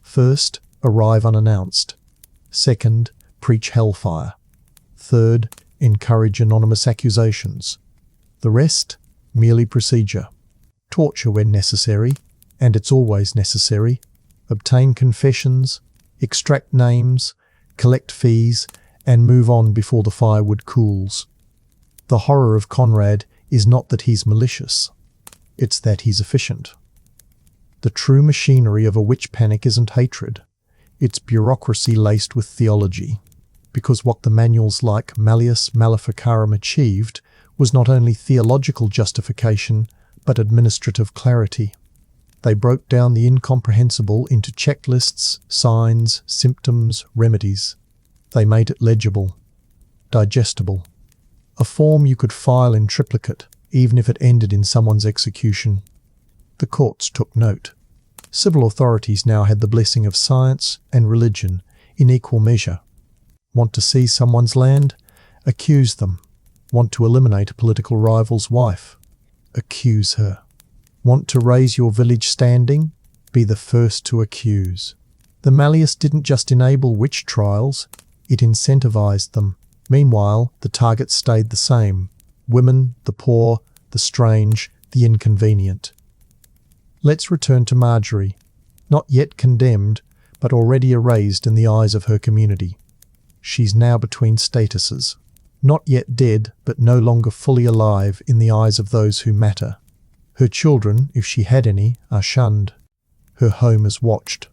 First, arrive unannounced. Second, preach hellfire. Third, encourage anonymous accusations. The rest, merely procedure. Torture when necessary, and it's always necessary. Obtain confessions, extract names, collect fees, and move on before the firewood cools. The horror of Conrad is not that he's malicious. It's that he's efficient. The true machinery of a witch panic isn't hatred. It's bureaucracy laced with theology. Because what the manuals like Malleus Maleficarum achieved was not only theological justification, but administrative clarity. They broke down the incomprehensible into checklists, signs, symptoms, remedies. They made it legible, digestible, a form you could file in triplicate, even if it ended in someone's execution. The courts took note. Civil authorities now had the blessing of science and religion in equal measure. Want to seize someone's land? Accuse them. Want to eliminate a political rival's wife? Accuse her. Want to raise your village standing? Be the first to accuse. The Malleus didn't just enable witch trials, it incentivized them. Meanwhile, the targets stayed the same: women, the poor, the strange, the inconvenient. Let's return to Marjorie, not yet condemned, but already erased in the eyes of her community. She's now between statuses, not yet dead, but no longer fully alive in the eyes of those who matter. Her children, if she had any, are shunned. Her home is watched.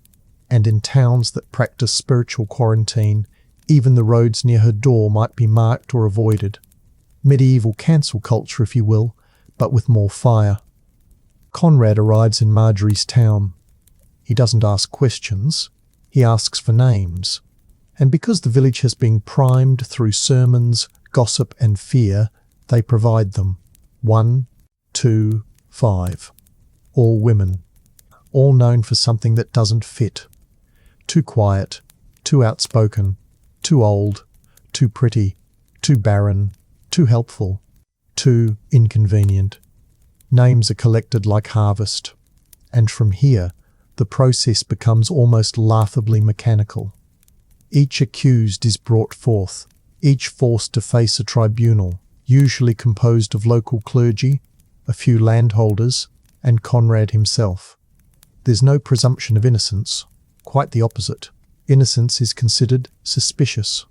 And in towns that practice spiritual quarantine, even the roads near her door might be marked or avoided. Medieval cancel culture, if you will, but with more fire. Conrad arrives in Marjorie's town. He doesn't ask questions, he asks for names. And because the village has been primed through sermons, gossip and fear, they provide them. 1, 2, 5. All women. all known for something that doesn't fit. Too quiet, too outspoken, too old, too pretty, too barren, too helpful, too inconvenient. Names are collected like harvest, and from here, the process becomes almost laughably mechanical. Each accused is brought forth, each forced to face a tribunal, usually composed of local clergy, a few landholders, and Conrad himself. There's no presumption of innocence, quite the opposite. Innocence is considered suspicious.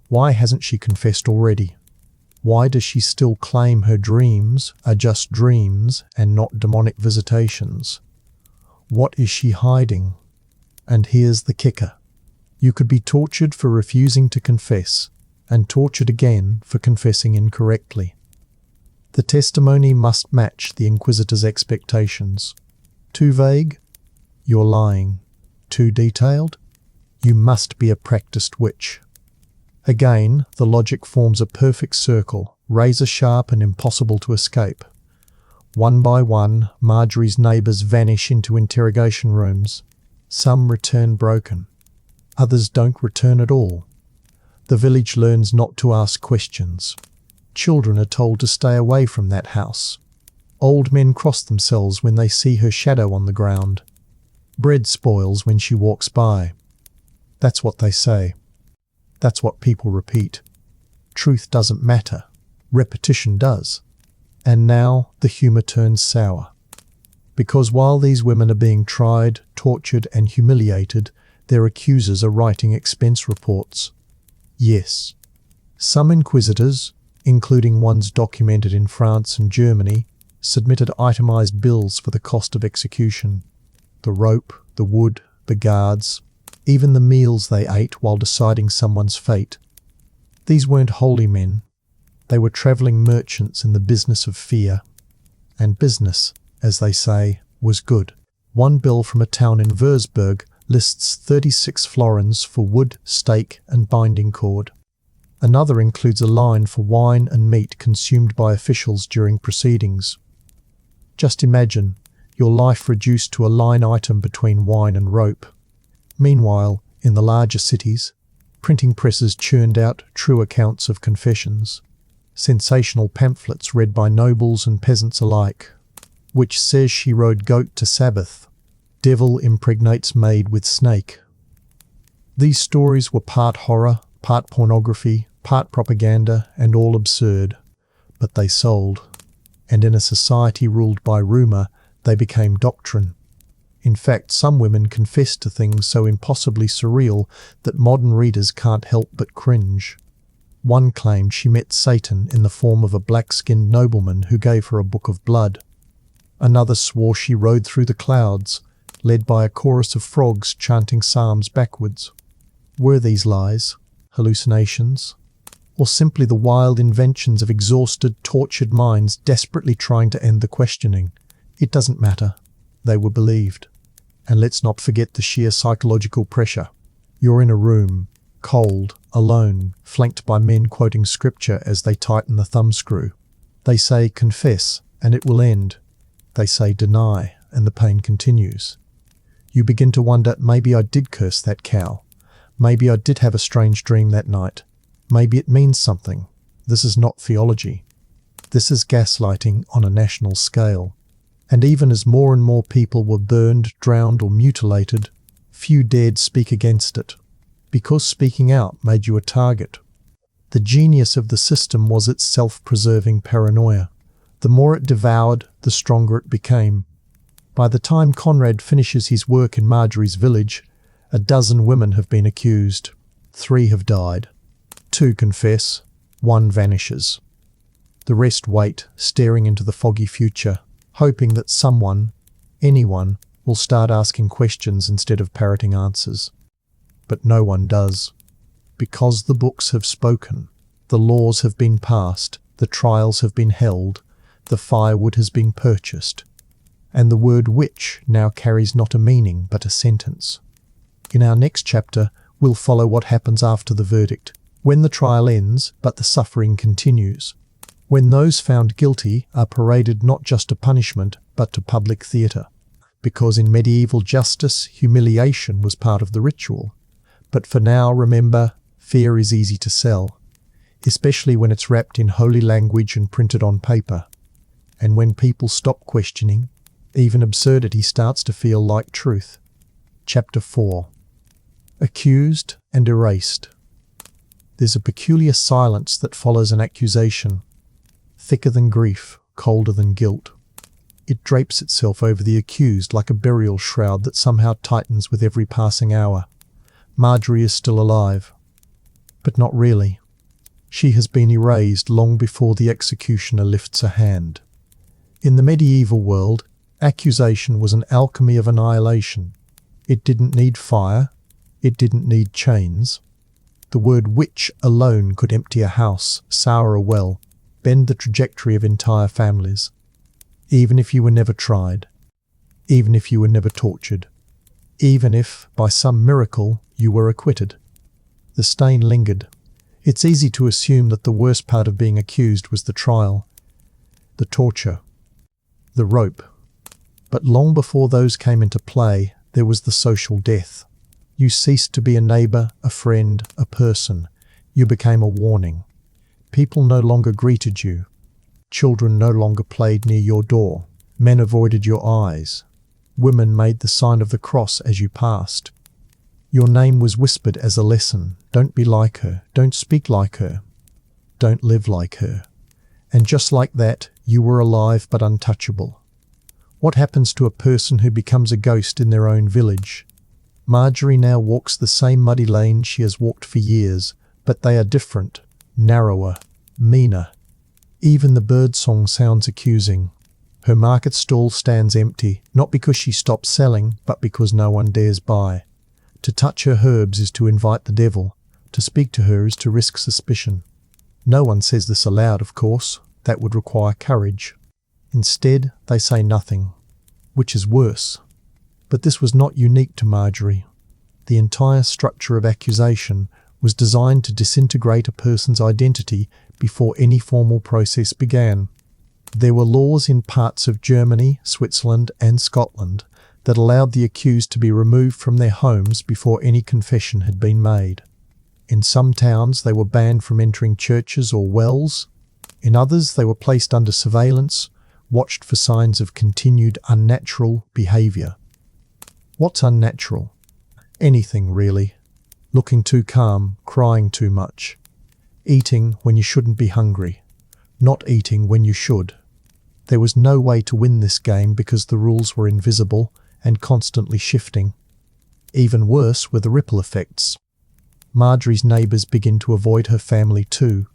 Why hasn't she confessed already? Why does she still claim her dreams are just dreams and not demonic visitations? What is she hiding? And here's the kicker. You could be tortured for refusing to confess, and tortured again for confessing incorrectly. The testimony must match the inquisitor's expectations. Too vague? You're lying. Too detailed? You must be a practiced witch. Again, the logic forms a perfect circle, razor-sharp and impossible to escape. One by one, Marjorie's neighbours vanish into interrogation rooms. Some return broken. Others don't return at all. The village learns not to ask questions. Children are told to stay away from that house. Old men cross themselves when they see her shadow on the ground. Bread spoils when she walks by. That's what they say. That's what people repeat. Truth doesn't matter. Repetition does. And now the humour turns sour. Because while these women are being tried, tortured and humiliated, their accusers are writing expense reports. Yes. Some inquisitors, including ones documented in France and Germany, submitted itemised bills for the cost of execution. The rope, the wood, the guards, even the meals they ate while deciding someone's fate. These weren't holy men. They were travelling merchants in the business of fear. And business, as they say, was good. One bill from a town in Würzburg lists 36 florins for wood, stake and binding cord. Another includes a line for wine and meat consumed by officials during proceedings. Just imagine your life reduced to a line item between wine and rope. Meanwhile, in the larger cities, printing presses churned out true accounts of confessions. Sensational pamphlets read by nobles and peasants alike. Which says she rode goat to Sabbath. Devil impregnates maid with snake. These stories were part horror, part pornography, part propaganda, and all absurd. But they sold. And in a society ruled by rumour, they became doctrine. In fact, some women confessed to things so impossibly surreal that modern readers can't help but cringe. One claimed she met Satan in the form of a black-skinned nobleman who gave her a book of blood. Another swore she rode through the clouds, led by a chorus of frogs chanting psalms backwards. Were these lies, hallucinations, or simply the wild inventions of exhausted, tortured minds desperately trying to end the questioning? It doesn't matter. They were believed. And let's not forget the sheer psychological pressure. You're in a room, cold, alone, flanked by men quoting scripture as they tighten the thumbscrew. They say, confess, and it will end. They say, deny, and the pain continues. You begin to wonder, maybe I did curse that cow. Maybe I did have a strange dream that night. Maybe it means something. This is not theology. This is gaslighting on a national scale. And even as more and more people were burned, drowned, or mutilated, few dared speak against it, because speaking out made you a target. The genius of the system was its self-preserving paranoia. The more it devoured, the stronger it became. By the time Conrad finishes his work in Marjorie's village, 12 women have been accused. 3 have died. 2 confess. 1 vanishes. The rest wait, staring into the foggy future, hoping that someone, anyone, will start asking questions instead of parroting answers. But no one does. Because the books have spoken, the laws have been passed, the trials have been held, the firewood has been purchased, and the word witch now carries not a meaning but a sentence. In our next chapter, we'll follow what happens after the verdict, when the trial ends but the suffering continues, when those found guilty are paraded not just to punishment but to public theatre. because in medieval justice, humiliation was part of the ritual. But for now, remember, fear is easy to sell, especially when it's wrapped in holy language and printed on paper. And when people stop questioning, even absurdity starts to feel like truth. Chapter 4. Accused and erased. There's a peculiar silence that follows an accusation, thicker than grief, colder than guilt. It drapes itself over the accused like a burial shroud that somehow tightens with every passing hour. Marjorie is still alive, but not really. She has been erased long before the executioner lifts a hand. In the medieval world, accusation was an alchemy of annihilation. It didn't need fire. It didn't need chains. The word witch alone could empty a house, sour a well, bend the trajectory of entire families. Even if you were never tried. Even if you were never tortured. Even if, by some miracle, you were acquitted. The stain lingered. It's easy to assume that the worst part of being accused was the trial, the torture, the rope. But long before those came into play, there was the social death. You ceased to be a neighbour, a friend, a person. You became a warning. People no longer greeted you. Children no longer played near your door. Men avoided your eyes. Women made the sign of the cross as you passed. Your name was whispered as a lesson. Don't be like her. Don't speak like her. Don't live like her. And just like that, you were alive but untouchable. What happens to a person who becomes a ghost in their own village? Marjorie now walks the same muddy lane she has walked for years, but they are different, narrower, meaner. Even the birdsong sounds accusing. Her market stall stands empty, not because she stopped selling, but because no one dares buy. To touch her herbs is to invite the devil. To speak to her is to risk suspicion. No one says this aloud, of course. That would require courage. Instead, they say nothing, which is worse. But this was not unique to Marjorie. The entire structure of accusation was designed to disintegrate a person's identity before any formal process began. There were laws in parts of Germany, Switzerland, and Scotland that allowed the accused to be removed from their homes before any confession had been made. In some towns, they were banned from entering churches or wells. In others, they were placed under surveillance, watched for signs of continued unnatural behaviour. What's unnatural? Anything, really. Looking too calm, crying too much. Eating when you shouldn't be hungry. Not eating when you should. There was no way to win this game because the rules were invisible and constantly shifting. Even worse were the ripple effects. Marjorie's neighbours begin to avoid her family too.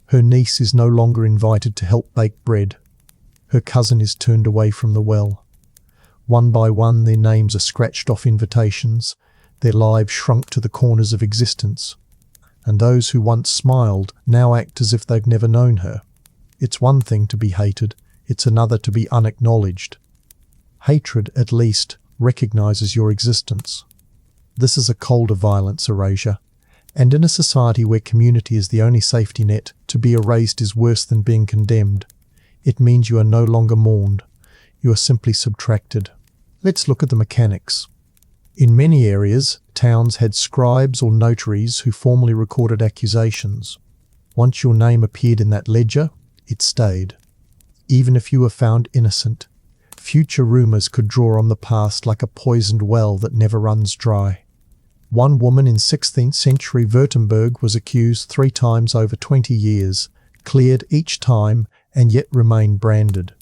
Her niece is no longer invited to help bake bread. Her cousin is turned away from the well. One by one their names are scratched off invitations, their lives shrunk to the corners of existence. And those who once smiled now act as if they've never known her. It's one thing to be hated, it's another to be unacknowledged. Hatred, at least, recognises your existence. This is a colder violence erasure, and in a society where community is the only safety net, to be erased is worse than being condemned. It means you are no longer mourned, you are simply subtracted. Let's look at the mechanics. In many areas, towns had scribes or notaries who formally recorded accusations. Once your name appeared in that ledger, it stayed. Even if you were found innocent, future rumours could draw on the past like a poisoned well that never runs dry. One woman in 16th century Württemberg was accused 3 times over 20 years, cleared each time, and yet remained branded.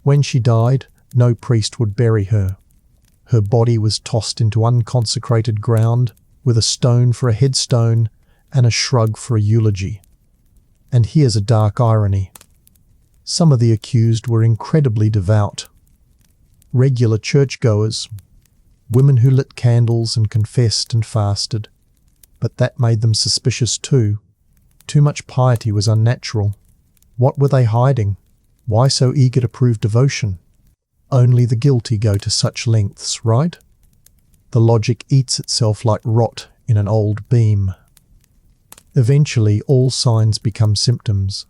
When she died, no priest would bury her. Her body was tossed into unconsecrated ground, with a stone for a headstone and a shrug for a eulogy. And here's a dark irony. Some of the accused were incredibly devout. Regular churchgoers, women who lit candles and confessed and fasted. But that made them suspicious too. Too much piety was unnatural. What were they hiding? Why so eager to prove devotion? Only the guilty go to such lengths, right? The logic eats itself like rot in an old beam. Eventually, all signs become symptoms.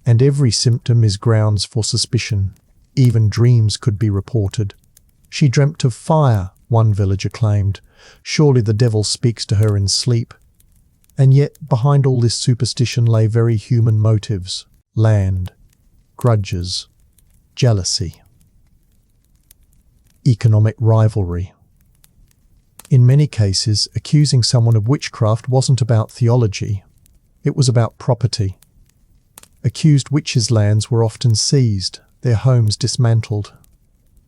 And every symptom is grounds for suspicion. Even dreams could be reported. She dreamt of fire, one villager claimed. Surely the devil speaks to her in sleep. And yet, behind all this superstition lay very human motives: land, grudges, jealousy, economic rivalry. In many cases, accusing someone of witchcraft wasn't about theology. It was about property. Accused witches' lands were often seized, their homes dismantled,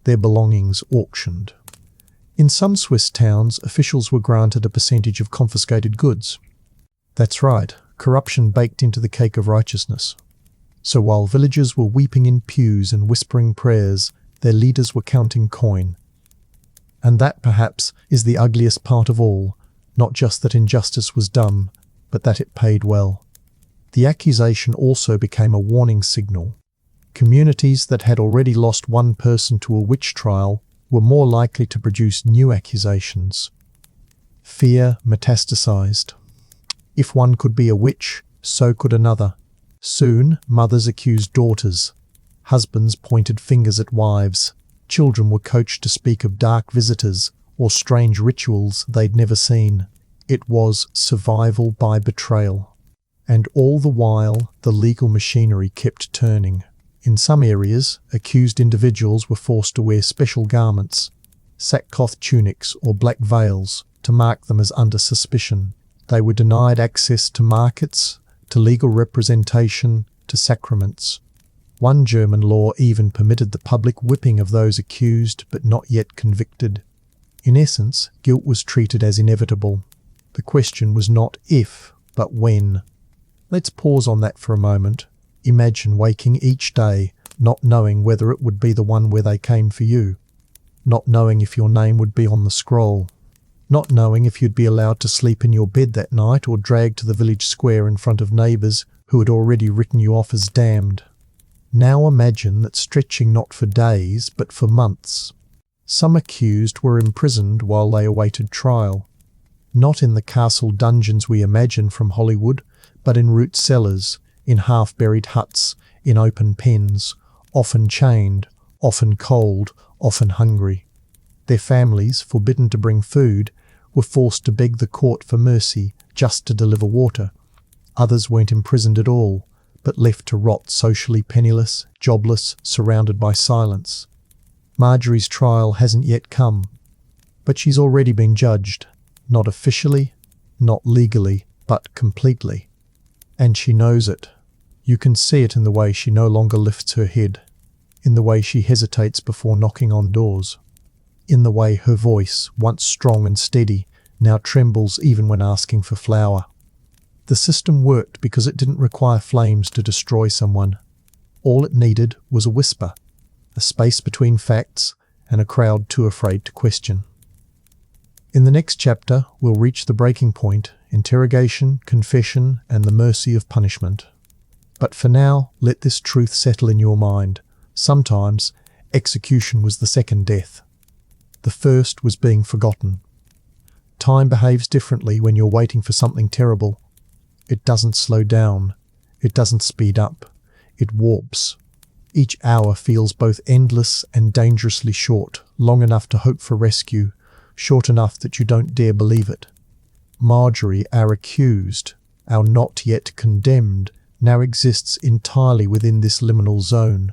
their belongings auctioned. In some Swiss towns, officials were granted a percentage of confiscated goods. That's right, corruption baked into the cake of righteousness. So while villagers were weeping in pews and whispering prayers, their leaders were counting coin. And that, perhaps, is the ugliest part of all, not just that injustice was done, but that it paid well. The accusation also became a warning signal. Communities that had already lost one person to a witch trial were more likely to produce new accusations. Fear metastasized. If one could be a witch, so could another. Soon, mothers accused daughters. Husbands pointed fingers at wives. Children were coached to speak of dark visitors or strange rituals they'd never seen. It was survival by betrayal. And all the while, the legal machinery kept turning. In some areas, accused individuals were forced to wear special garments, sackcloth tunics or black veils, to mark them as under suspicion. They were denied access to markets, to legal representation, to sacraments. One German law even permitted the public whipping of those accused but not yet convicted. In essence, guilt was treated as inevitable. The question was not if, but when. Let's pause on that for a moment. Imagine waking each day, not knowing whether it would be the one where they came for you, not knowing if your name would be on the scroll, not knowing if you'd be allowed to sleep in your bed that night or dragged to the village square in front of neighbours who had already written you off as damned. Now imagine that stretching not for days, but for months. Some accused were imprisoned while they awaited trial, not in the castle dungeons we imagine from Hollywood, but in root cellars, in half-buried huts, in open pens, often chained, often cold, often hungry. Their families, forbidden to bring food, were forced to beg the court for mercy just to deliver water. Others weren't imprisoned at all, but left to rot socially penniless, jobless, surrounded by silence. Marjorie's trial hasn't yet come, but she's already been judged, not officially, not legally, but completely. And she knows it. You can see it in the way she no longer lifts her head, in the way she hesitates before knocking on doors, in the way her voice, once strong and steady, now trembles even when asking for flour. The system worked because it didn't require flames to destroy someone. All it needed was a whisper, a space between facts, and a crowd too afraid to question. In the next chapter, we'll reach the breaking point: interrogation, confession, and the mercy of punishment. But for now, let this truth settle in your mind. Sometimes, execution was the second death. The first was being forgotten. Time behaves differently when you're waiting for something terrible. It doesn't slow down. It doesn't speed up. It warps. Each hour feels both endless and dangerously short, long enough to hope for rescue, short enough that you don't dare believe it. Marjorie, our accused, our not yet condemned, now exists entirely within this liminal zone.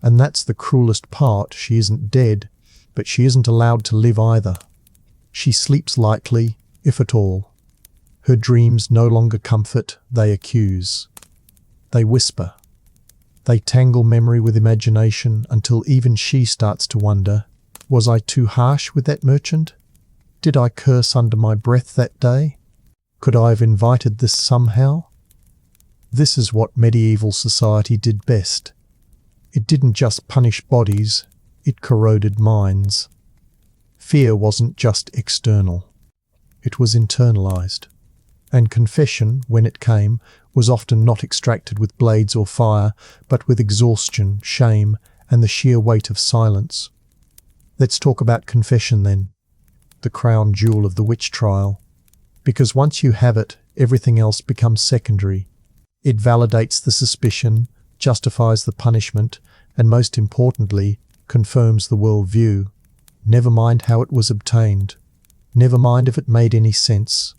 And that's the cruelest part. She isn't dead, but she isn't allowed to live either. She sleeps lightly, if at all. Her dreams no longer comfort, they accuse. They whisper. They tangle memory with imagination until even she starts to wonder, was I too harsh with that merchant? Did I curse under my breath that day? Could I have invited this somehow? This is what medieval society did best. It didn't just punish bodies, it corroded minds. Fear wasn't just external. It was internalized. And confession, when it came, was often not extracted with blades or fire, but with exhaustion, shame, and the sheer weight of silence. Let's talk about confession then, the crown jewel of the witch trial. Because once you have it, everything else becomes secondary. It validates the suspicion, justifies the punishment, and most importantly, confirms the worldview. Never mind how it was obtained. Never mind if it made any sense.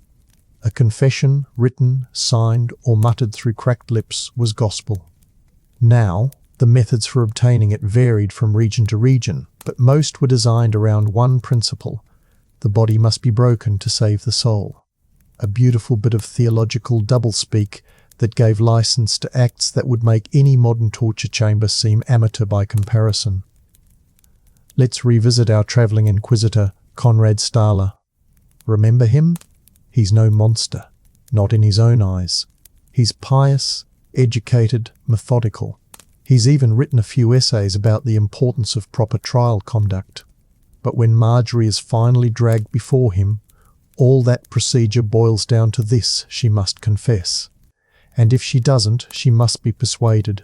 A confession, written, signed, or muttered through cracked lips, was gospel. Now, the methods for obtaining it varied from region to region, but most were designed around one principle: the body must be broken to save the soul. A beautiful bit of theological doublespeak that gave license to acts that would make any modern torture chamber seem amateur by comparison. Let's revisit our travelling inquisitor, Conrad Stahler. Remember him? He's no monster, not in his own eyes. He's pious, educated, methodical. He's even written a few essays about the importance of proper trial conduct. But when Marjorie is finally dragged before him, all that procedure boils down to this: she must confess. And if she doesn't, she must be persuaded.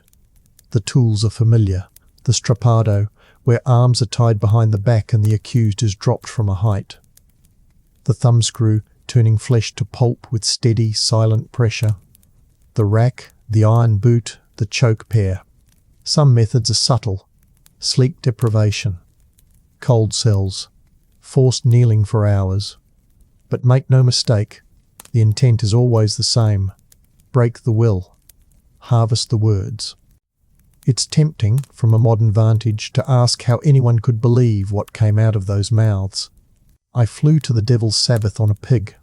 The tools are familiar. The strappado, where arms are tied behind the back and the accused is dropped from a height. The thumbscrew, turning flesh to pulp with steady, silent pressure. The rack, the iron boot, the choke pear. Some methods are subtle: sleep deprivation, cold cells, forced kneeling for hours. But make no mistake, the intent is always the same: break the will, harvest the words. It's tempting, from a modern vantage, to ask how anyone could believe what came out of those mouths. I flew to the devil's Sabbath on a pig.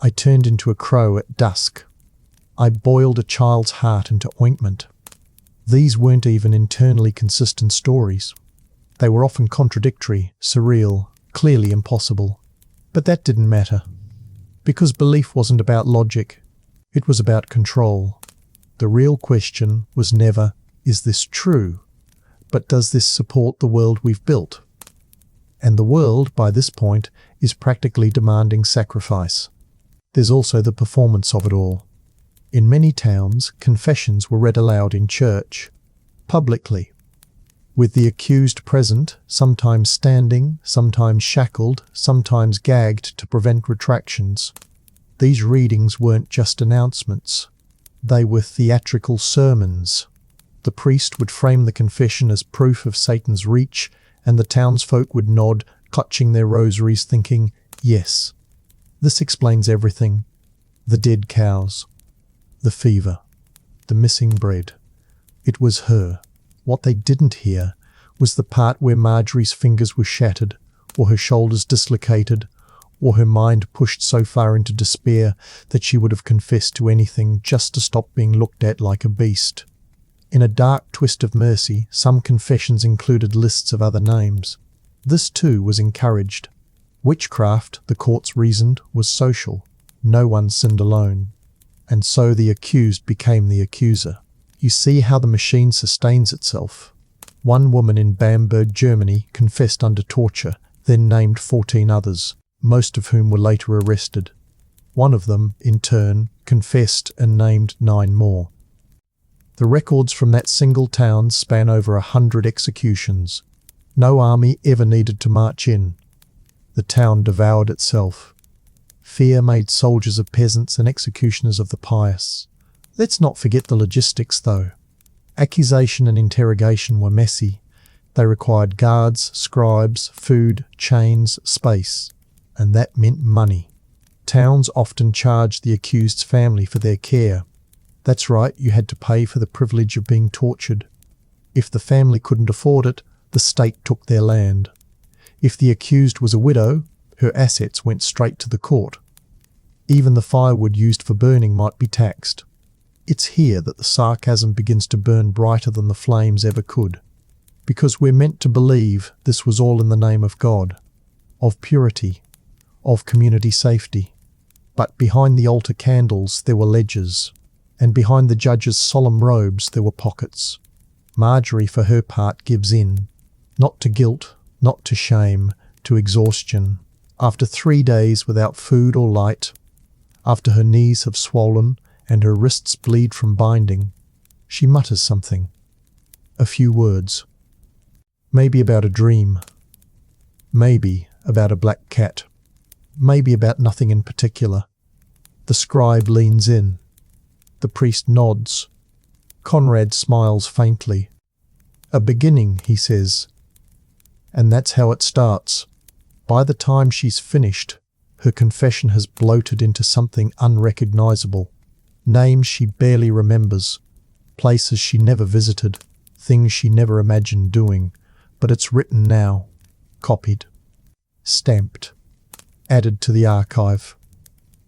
I turned into a crow at dusk. I boiled a child's heart into ointment. These weren't even internally consistent stories. They were often contradictory, surreal, clearly impossible. But that didn't matter, because belief wasn't about logic. It was about control. The real question was never, is this true? But does this support the world we've built? And the world, by this point, is practically demanding sacrifice. There's also the performance of it all. In many towns, confessions were read aloud in church, publicly, with the accused present, sometimes standing, sometimes shackled, sometimes gagged to prevent retractions. These readings weren't just announcements. They were theatrical sermons. The priest would frame the confession as proof of Satan's reach, and the townsfolk would nod, clutching their rosaries, thinking, yes, this explains everything. The dead cows, the fever, the missing bread. It was her. What they didn't hear was the part where Marjorie's fingers were shattered, or her shoulders dislocated, or her mind pushed so far into despair that she would have confessed to anything just to stop being looked at like a beast. In a dark twist of mercy, some confessions included lists of other names. This too was encouraged. Witchcraft, the courts reasoned, was social. No one sinned alone. And so the accused became the accuser. You see how the machine sustains itself. One woman in Bamberg, Germany, confessed under torture, then named 14 others, most of whom were later arrested. One of them, in turn, confessed and named 9 more. The records from that single town span over 100 executions. No army ever needed to march in. The town devoured itself. Fear made soldiers of peasants and executioners of the pious. Let's not forget the logistics, though. Accusation and interrogation were messy. They required guards, scribes, food, chains, space. And that meant money. Towns often charged the accused's family for their care. That's right, you had to pay for the privilege of being tortured. If the family couldn't afford it, the state took their land. If the accused was a widow, her assets went straight to the court. Even the firewood used for burning might be taxed. It's here that the sarcasm begins to burn brighter than the flames ever could. Because we're meant to believe this was all in the name of God, of purity, of community safety. But behind the altar candles there were ledgers, and behind the judge's solemn robes there were pockets. Marjorie, for her part, gives in, not to guilt, not to shame, to exhaustion. After 3 days without food or light, after her knees have swollen and her wrists bleed from binding, she mutters something. A few words. Maybe about a dream. Maybe about a black cat. Maybe about nothing in particular. The scribe leans in. The priest nods. Conrad smiles faintly. A beginning, he says. And that's how it starts. By the time she's finished, her confession has bloated into something unrecognizable. Names she barely remembers, places she never visited, things she never imagined doing. But it's written now, copied, stamped, added to the archive.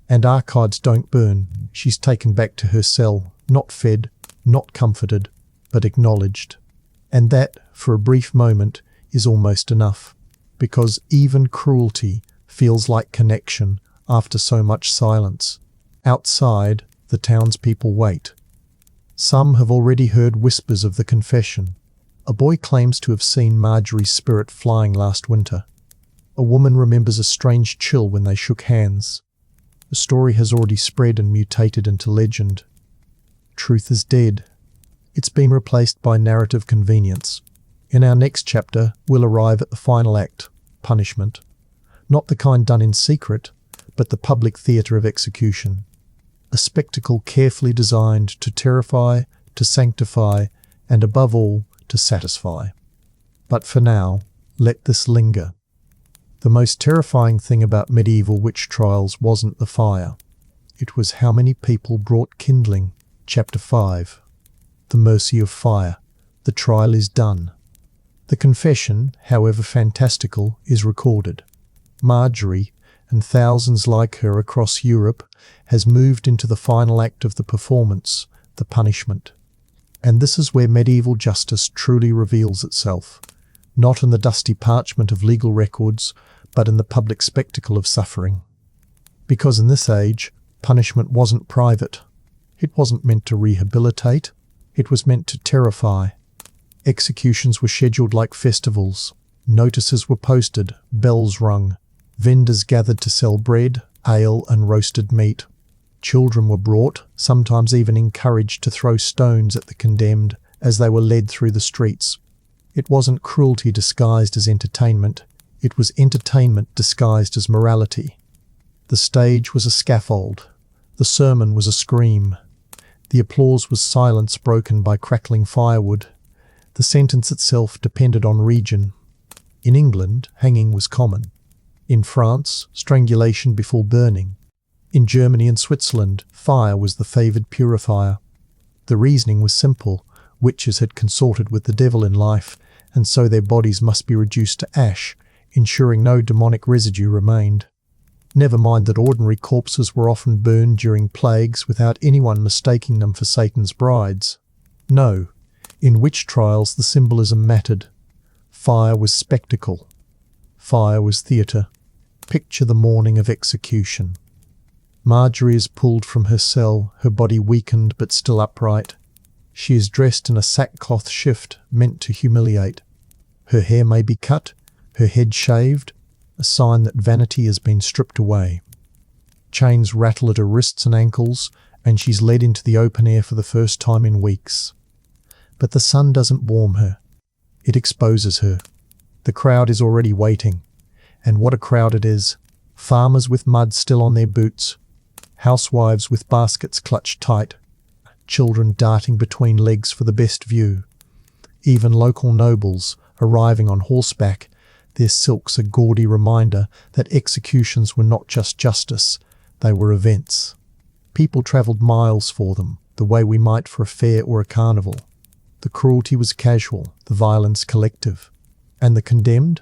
And archives don't burn. She's taken back to her cell, not fed, not comforted, but acknowledged. And that, for a brief moment, is almost enough, because even cruelty feels like connection after so much silence. Outside, the townspeople wait. Some have already heard whispers of the confession. A boy claims to have seen Marjorie's spirit flying last winter. A woman remembers a strange chill when they shook hands. The story has already spread and mutated into legend. Truth is dead. It's been replaced by narrative convenience. In our next chapter, we'll arrive at the final act, punishment. Not the kind done in secret, but the public theatre of execution. A spectacle carefully designed to terrify, to sanctify, and above all, to satisfy. But for now, let this linger. The most terrifying thing about medieval witch trials wasn't the fire. It was how many people brought kindling. Chapter 5. The mercy of fire. The trial is done. The confession, however fantastical, is recorded. Marjorie, and thousands like her across Europe, has moved into the final act of the performance, the punishment. And this is where medieval justice truly reveals itself, not in the dusty parchment of legal records, but in the public spectacle of suffering. Because in this age, punishment wasn't private. It wasn't meant to rehabilitate. It was meant to terrify. Executions were scheduled like festivals. Notices were posted, bells rung. Vendors gathered to sell bread, ale, and roasted meat. Children were brought, sometimes even encouraged to throw stones at the condemned as they were led through the streets. It wasn't cruelty disguised as entertainment. It was entertainment disguised as morality. The stage was a scaffold. The sermon was a scream. The applause was silence broken by crackling firewood. The sentence itself depended on region. In England, hanging was common. In France, strangulation before burning. In Germany and Switzerland, fire was the favoured purifier. The reasoning was simple. Witches had consorted with the devil in life, and so their bodies must be reduced to ash, ensuring no demonic residue remained. Never mind that ordinary corpses were often burned during plagues without anyone mistaking them for Satan's brides. No, in witch trials the symbolism mattered. Fire was spectacle. Fire was theatre. Picture the morning of execution. Marjorie is pulled from her cell, her body weakened but still upright. She is dressed in a sackcloth shift meant to humiliate. Her hair may be cut, her head shaved, a sign that vanity has been stripped away. Chains rattle at her wrists and ankles, and she's led into the open air for the first time in weeks. But the sun doesn't warm her. It exposes her. The crowd is already waiting. And what a crowd it is. Farmers with mud still on their boots. Housewives with baskets clutched tight. Children darting between legs for the best view. Even local nobles, arriving on horseback, their silks a gaudy reminder that executions were not just justice, they were events. People travelled miles for them, the way we might for a fair or a carnival. The cruelty was casual, the violence collective. And the condemned?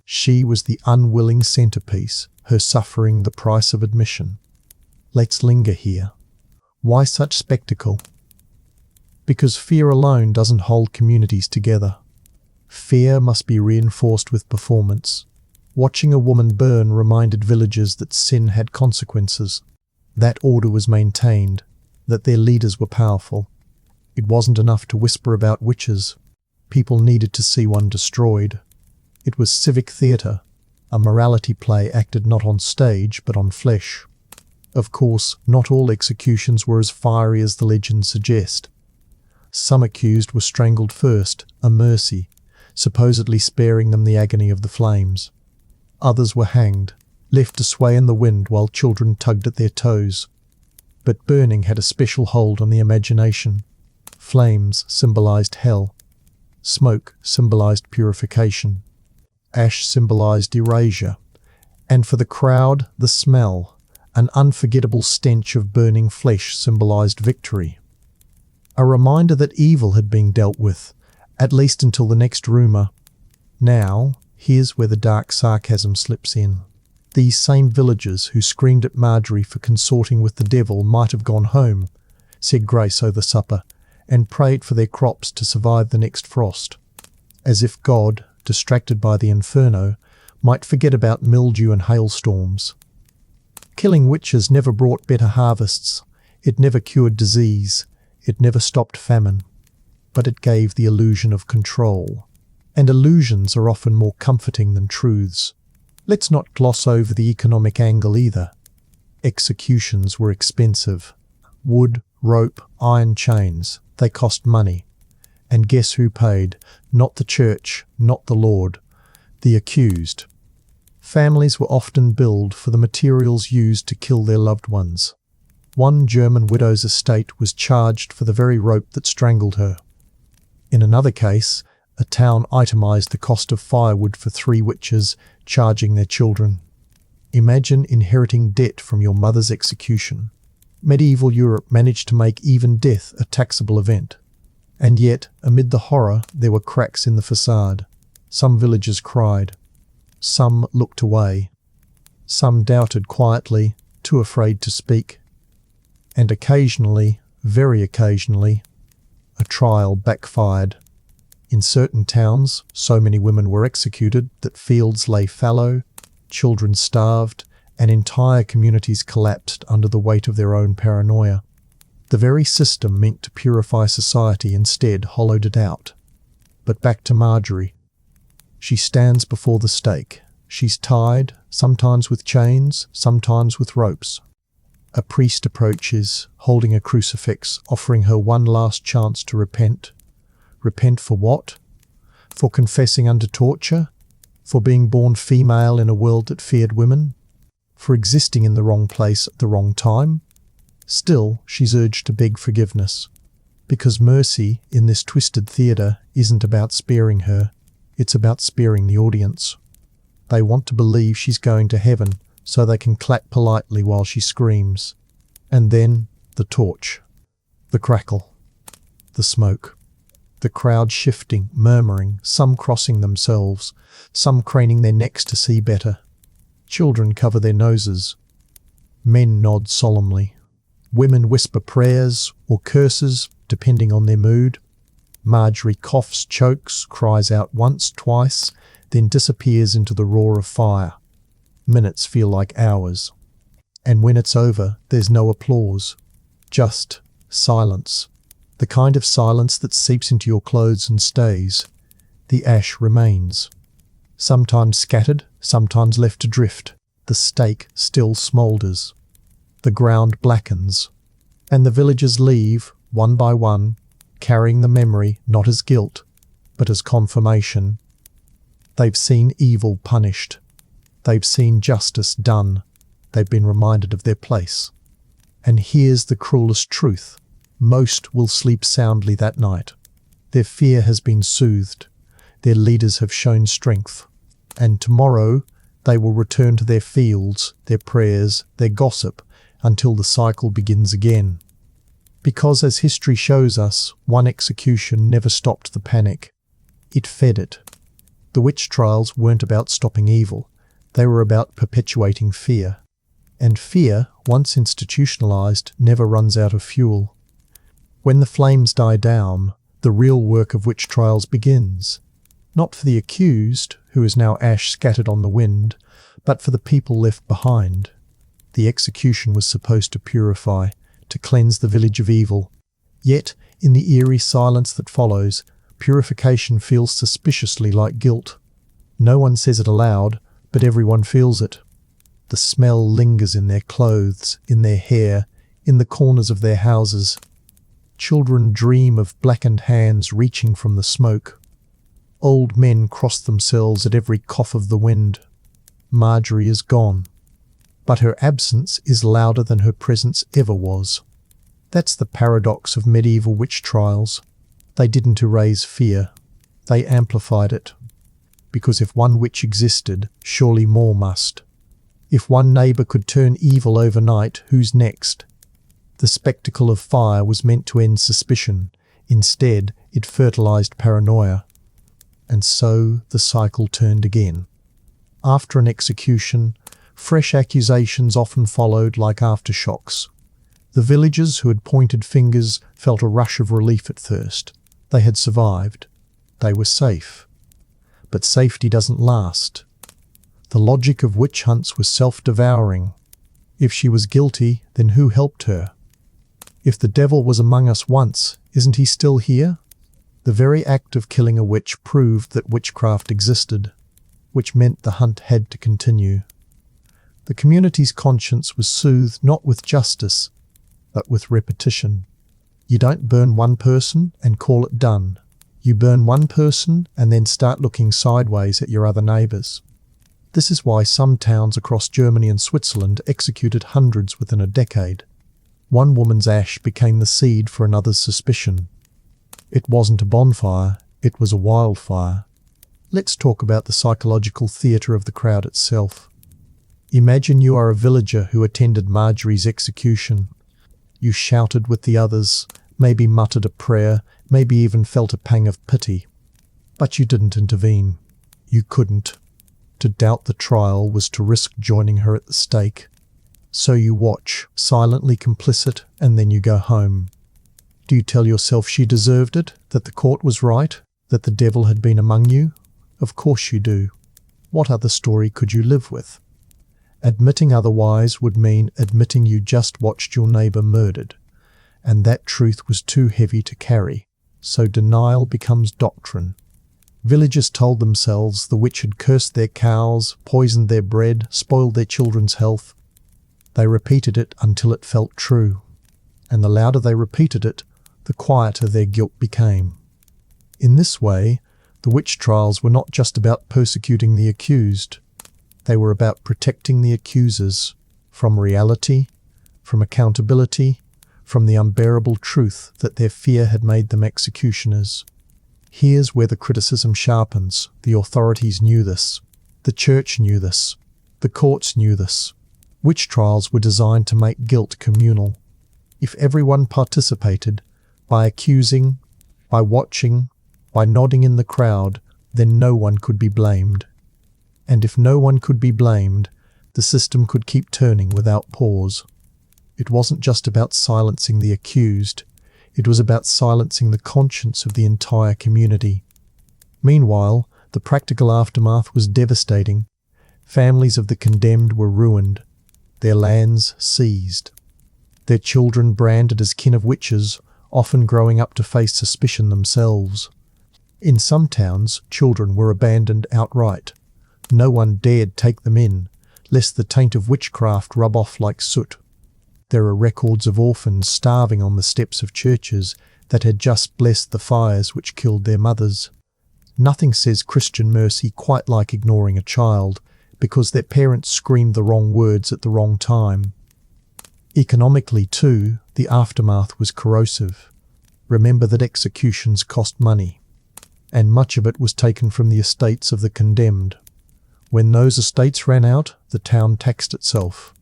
She was the unwilling centrepiece, her suffering the price of admission. Let's linger here. Why such spectacle? Because fear alone doesn't hold communities together. Fear must be reinforced with performance. Watching a woman burn reminded villagers that sin had consequences, that order was maintained, that their leaders were powerful. It wasn't enough to whisper about witches. People needed to see one destroyed. It was civic theatre, a morality play acted not on stage but on flesh. Of course, not all executions were as fiery as the legends suggest. Some accused were strangled first, a mercy, supposedly sparing them the agony of the flames. Others were hanged, left to sway in the wind while children tugged at their toes. But burning had a special hold on the imagination. Flames symbolized hell. Smoke symbolized purification. ash symbolized erasure, and for the crowd, the smell, an unforgettable stench of burning flesh symbolized victory. A reminder that evil had been dealt with, at least until the next rumour. Now, here's where the dark sarcasm slips in. These same villagers who screamed at Marjorie for consorting with the devil might have gone home, said grace over supper, and prayed for their crops to survive the next frost, as if God, distracted by the inferno, might forget about mildew and hailstorms. Killing witches never brought better harvests, it never cured disease, it never stopped famine, but it gave the illusion of control. And illusions are often more comforting than truths. Let's not gloss over the economic angle either. Executions were expensive. Wood, rope, iron chains, they cost money. And guess who paid? Not the church, not the Lord, the accused. Families were often billed for the materials used to kill their loved ones. One German widow's estate was charged for the very rope that strangled her. In another case, a town itemized the cost of firewood for 3 witches, charging their children. Imagine inheriting debt from your mother's execution. Medieval Europe managed to make even death a taxable event. And yet, amid the horror, there were cracks in the facade. Some villagers cried. Some looked away. Some doubted quietly, too afraid to speak. And occasionally, very occasionally, a trial backfired. In certain towns, so many women were executed that fields lay fallow, children starved, and entire communities collapsed under the weight of their own paranoia. The very system meant to purify society instead hollowed it out. But back to Marjorie. She stands before the stake. She's tied, sometimes with chains, sometimes with ropes. A priest approaches, holding a crucifix, offering her one last chance to repent. Repent for what? For confessing under torture? For being born female in a world that feared women? For existing in the wrong place at the wrong time? Still, she's urged to beg forgiveness. Because mercy, in this twisted theatre, isn't about sparing her, it's about sparing the audience. They want to believe she's going to heaven, so they can clap politely while she screams. And then, the torch. The crackle. The smoke. The crowd shifting, murmuring, some crossing themselves, some craning their necks to see better. Children cover their noses. Men nod solemnly. Women whisper prayers or curses, depending on their mood. Marjorie coughs, chokes, cries out once, twice, then disappears into the roar of fire. Minutes feel like hours. And when it's over, there's no applause. Just silence. The kind of silence that seeps into your clothes and stays. The ash remains. Sometimes scattered, sometimes left to drift. The stake still smoulders. The ground blackens. And the villagers leave, one by one, carrying the memory not as guilt, but as confirmation. They've seen evil punished. They've seen justice done. They've been reminded of their place. And here's the cruelest truth. Most will sleep soundly that night. Their fear has been soothed. Their leaders have shown strength. And tomorrow they will return to their fields, their prayers, their gossip, until the cycle begins again. Because as history shows us, one execution never stopped the panic. It fed it. The witch trials weren't about stopping evil. They were about perpetuating fear. And fear, once institutionalized, never runs out of fuel. When the flames die down, the real work of witch trials begins. Not for the accused, who is now ash scattered on the wind, but for the people left behind. The execution was supposed to purify, to cleanse the village of evil. Yet, in the eerie silence that follows, purification feels suspiciously like guilt. No one says it aloud, but everyone feels it. The smell lingers in their clothes, in their hair, in the corners of their houses. Children dream of blackened hands reaching from the smoke. Old men cross themselves at every cough of the wind. Marjorie is gone. But her absence is louder than her presence ever was. That's the paradox of medieval witch trials. They didn't erase fear. They amplified it. because if one witch existed, surely more must. If one neighbour could turn evil overnight, who's next? The spectacle of fire was meant to end suspicion. Instead, it fertilised paranoia. And so the cycle turned again. After an execution, fresh accusations often followed like aftershocks. The villagers who had pointed fingers felt a rush of relief at first. They had survived. They were safe. But safety doesn't last. The logic of witch hunts was self-devouring. If she was guilty, then who helped her? If the devil was among us once, isn't he still here? The very act of killing a witch proved that witchcraft existed, which meant the hunt had to continue. The community's conscience was soothed not with justice, but with repetition. You don't burn one person and call it done. You burn one person and then start looking sideways at your other neighbours. This is why some towns across Germany and Switzerland executed hundreds within a decade. One woman's ash became the seed for another's suspicion. It wasn't a bonfire, it was a wildfire. Let's talk about the psychological theatre of the crowd itself. Imagine you are a villager who attended Marjorie's execution. You shouted with the others, maybe muttered a prayer, maybe even felt a pang of pity. But you didn't intervene. You couldn't. To doubt the trial was to risk joining her at the stake. So you watch, silently complicit, and then you go home. Do you tell yourself she deserved it, that the court was right, that the devil had been among you? Of course you do. What other story could you live with? Admitting otherwise would mean admitting you just watched your neighbour murdered, and that truth was too heavy to carry, so denial becomes doctrine. Villagers told themselves the witch had cursed their cows, poisoned their bread, spoiled their children's health. They repeated it until it felt true, and the louder they repeated it, the quieter their guilt became. In this way, the witch trials were not just about persecuting the accused. They were about protecting the accusers from reality, from accountability, from the unbearable truth that their fear had made them executioners. Here's where the criticism sharpens. The authorities knew this. The church knew this. The courts knew this. Witch trials were designed to make guilt communal. If everyone participated, by accusing, by watching, by nodding in the crowd, then no one could be blamed. And if no one could be blamed, the system could keep turning without pause. It wasn't just about silencing the accused, it was about silencing the conscience of the entire community. Meanwhile, the practical aftermath was devastating. Families of the condemned were ruined, their lands seized, their children branded as kin of witches, often growing up to face suspicion themselves. In some towns, children were abandoned outright. No one dared take them in, lest the taint of witchcraft rub off like soot. There are records of orphans starving on the steps of churches that had just blessed the fires which killed their mothers. Nothing says Christian mercy quite like ignoring a child, because their parents screamed the wrong words at the wrong time. Economically, too, the aftermath was corrosive. Remember that executions cost money, and much of it was taken from the estates of the condemned. When those estates ran out, the town taxed itself.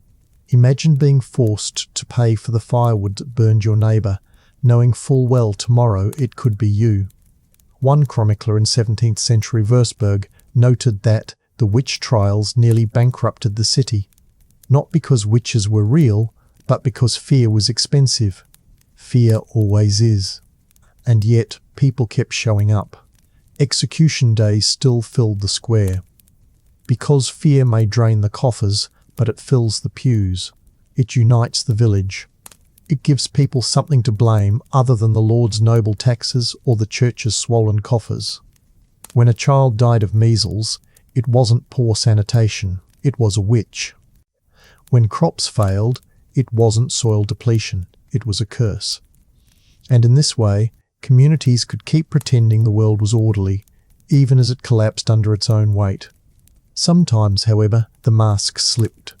Imagine being forced to pay for the firewood that burned your neighbour, knowing full well tomorrow it could be you. One chronicler in 17th century Würzburg noted that the witch trials nearly bankrupted the city, not because witches were real, but because fear was expensive. Fear always is. And yet, people kept showing up. Execution days still filled the square. Because fear may drain the coffers, but it fills the pews. It unites the village. It gives people something to blame other than the Lord's noble taxes or the church's swollen coffers. When a child died of measles, it wasn't poor sanitation, it was a witch. When crops failed, it wasn't soil depletion, it was a curse. And in this way, communities could keep pretending the world was orderly, even as it collapsed under its own weight. Sometimes, however, the mask slipped.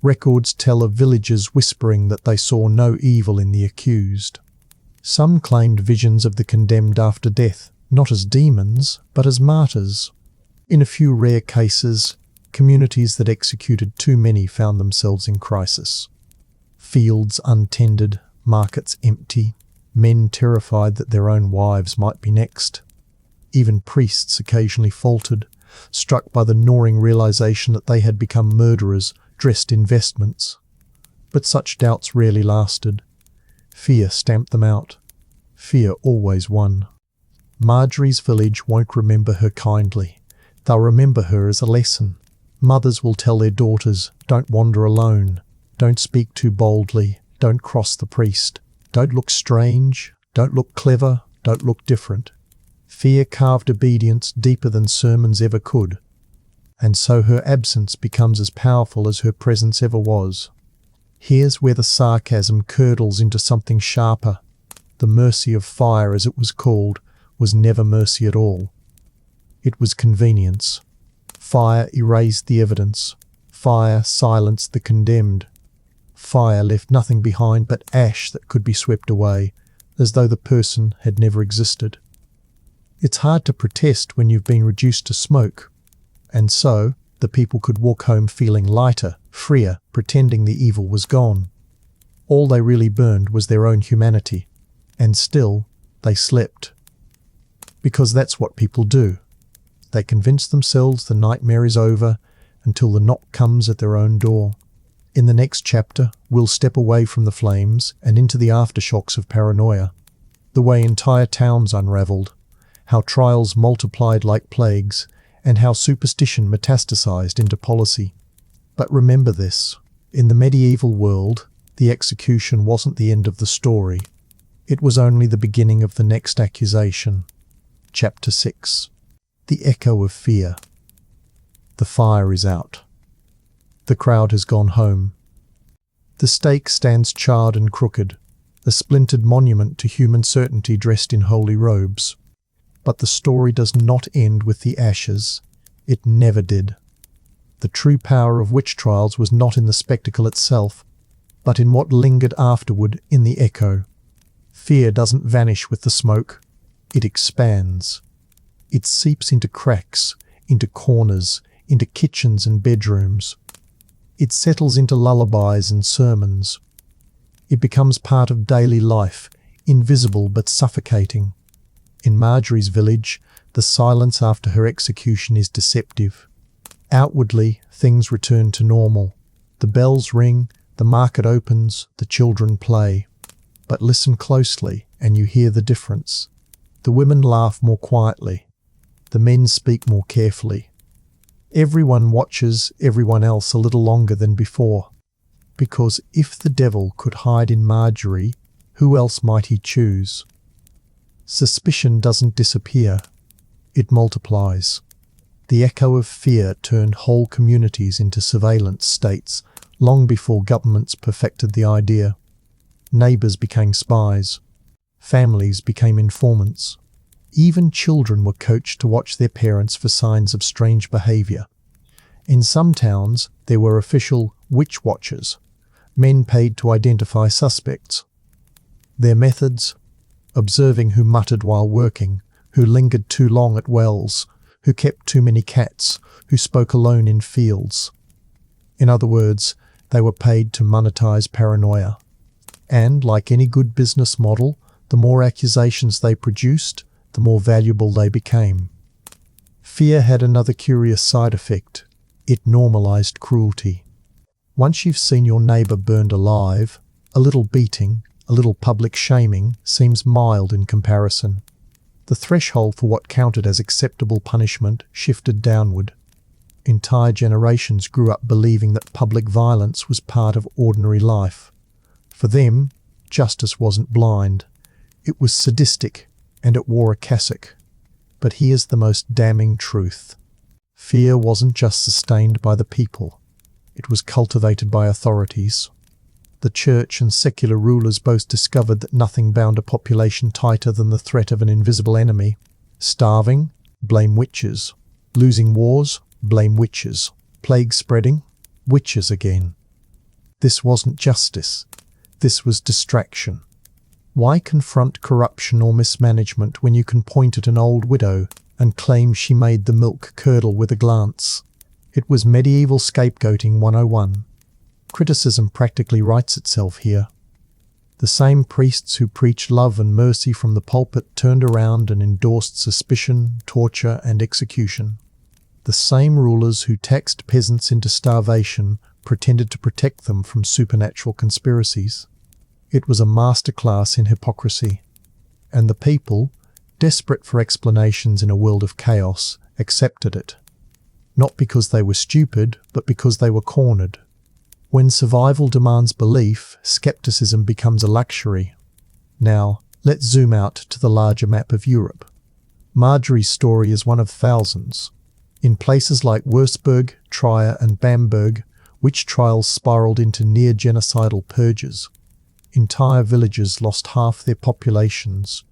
Records tell of villagers whispering that they saw no evil in the accused. Some claimed visions of the condemned after death, not as demons, but as martyrs. In a few rare cases, communities that executed too many found themselves in crisis. Fields untended, markets empty, men terrified that their own wives might be next. Even priests occasionally faltered, struck by the gnawing realization that they had become murderers dressed in vestments. But such doubts rarely lasted. Fear stamped them out. Fear always won. Marjorie's village won't remember her kindly. They'll remember her as a lesson. Mothers will tell their daughters, don't wander alone, don't speak too boldly, don't cross the priest, don't look strange, don't look clever, don't look different. Fear carved obedience deeper than sermons ever could, and so her absence becomes as powerful as her presence ever was. Here's where the sarcasm curdles into something sharper. The mercy of fire, as it was called, was never mercy at all. It was convenience. Fire erased the evidence. Fire silenced the condemned. Fire left nothing behind but ash that could be swept away, as though the person had never existed. It's hard to protest when you've been reduced to smoke, and so the people could walk home feeling lighter, freer, pretending the evil was gone. All they really burned was their own humanity, and still they slept. Because that's what people do. They convince themselves the nightmare is over until the knock comes at their own door. In the next chapter, we'll step away from the flames and into the aftershocks of paranoia. The way entire towns unraveled, how trials multiplied like plagues, and how superstition metastasized into policy. But remember this, in the medieval world, the execution wasn't the end of the story. It was only the beginning of the next accusation. Chapter 6. The Echo of Fear. The fire is out. The crowd has gone home. The stake stands charred and crooked, a splintered monument to human certainty dressed in holy robes. But the story does not end with the ashes. It never did. The true power of witch trials was not in the spectacle itself, but in what lingered afterward in the echo. Fear doesn't vanish with the smoke. It expands. It seeps into cracks, into corners, into kitchens and bedrooms. It settles into lullabies and sermons. It becomes part of daily life, invisible but suffocating. In Marjorie's village, the silence after her execution is deceptive. Outwardly, things return to normal. The bells ring, the market opens, the children play. But listen closely, and you hear the difference. The women laugh more quietly. The men speak more carefully. Everyone watches everyone else a little longer than before. Because if the devil could hide in Marjorie, who else might he choose? Suspicion doesn't disappear. It multiplies. The echo of fear turned whole communities into surveillance states long before governments perfected the idea. Neighbours became spies. Families became informants. Even children were coached to watch their parents for signs of strange behaviour. In some towns, there were official witch watchers, men paid to identify suspects. Their methods? Observing who muttered while working, who lingered too long at wells, who kept too many cats, who spoke alone in fields. In other words, they were paid to monetize paranoia. And, like any good business model, the more accusations they produced, the more valuable they became. Fear had another curious side effect. It normalized cruelty. Once you've seen your neighbour burned alive, a little beating, a little public shaming seems mild in comparison. The threshold for what counted as acceptable punishment shifted downward. Entire generations grew up believing that public violence was part of ordinary life. For them, justice wasn't blind. It was sadistic, and it wore a cassock. But here's the most damning truth. Fear wasn't just sustained by the people. It was cultivated by authorities. The church and secular rulers both discovered that nothing bound a population tighter than the threat of an invisible enemy. Starving? Blame witches. Losing wars? Blame witches. Plague spreading? Witches again. This wasn't justice. This was distraction. Why confront corruption or mismanagement when you can point at an old widow, and claimed she made the milk curdle with a glance. It was medieval scapegoating 101. Criticism practically writes itself here. The same priests who preached love and mercy from the pulpit turned around and endorsed suspicion, torture, and execution. The same rulers who taxed peasants into starvation pretended to protect them from supernatural conspiracies. It was a masterclass in hypocrisy. And the people, desperate for explanations in a world of chaos, accepted it. Not because they were stupid, but because they were cornered. When survival demands belief, skepticism becomes a luxury. Now, let's zoom out to the larger map of Europe. Marjorie's story is one of thousands. In places like Würzburg, Trier, and Bamberg, witch trials spiraled into near-genocidal purges. Entire villages lost half their populations.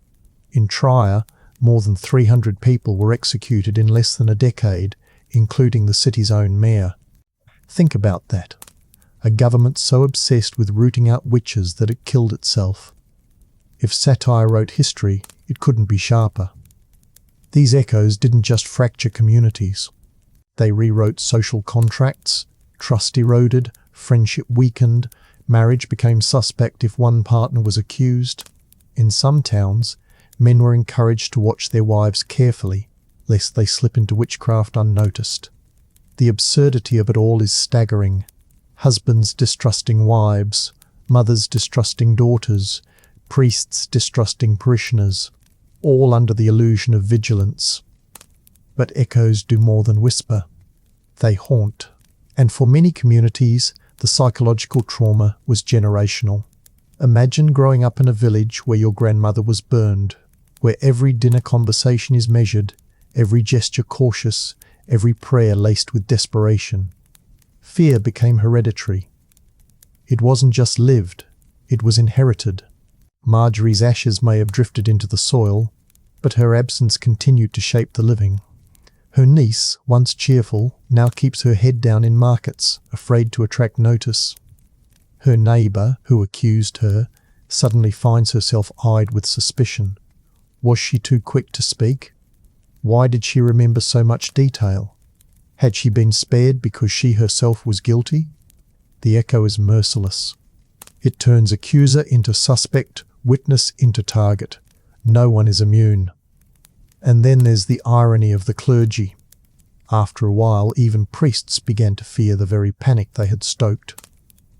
In Trier, more than 300 people were executed in less than a decade, including the city's own mayor. Think about that. A government so obsessed with rooting out witches that it killed itself. If satire wrote history, it couldn't be sharper. These echoes didn't just fracture communities. They rewrote social contracts, trust eroded, friendship weakened, marriage became suspect if one partner was accused. In some towns, men were encouraged to watch their wives carefully, lest they slip into witchcraft unnoticed. The absurdity of it all is staggering. Husbands distrusting wives, mothers distrusting daughters, priests distrusting parishioners, all under the illusion of vigilance. But echoes do more than whisper. They haunt. And for many communities, the psychological trauma was generational. Imagine growing up in a village where your grandmother was burned, where every dinner conversation is measured, every gesture cautious, every prayer laced with desperation. Fear became hereditary. It wasn't just lived, it was inherited. Marjorie's ashes may have drifted into the soil, but her absence continued to shape the living. Her niece, once cheerful, now keeps her head down in markets, afraid to attract notice. Her neighbour, who accused her, suddenly finds herself eyed with suspicion. Was she too quick to speak? Why did she remember so much detail? Had she been spared because she herself was guilty? The echo is merciless. It turns accuser into suspect, witness into target. No one is immune. And then there's the irony of the clergy. After a while, even priests began to fear the very panic they had stoked.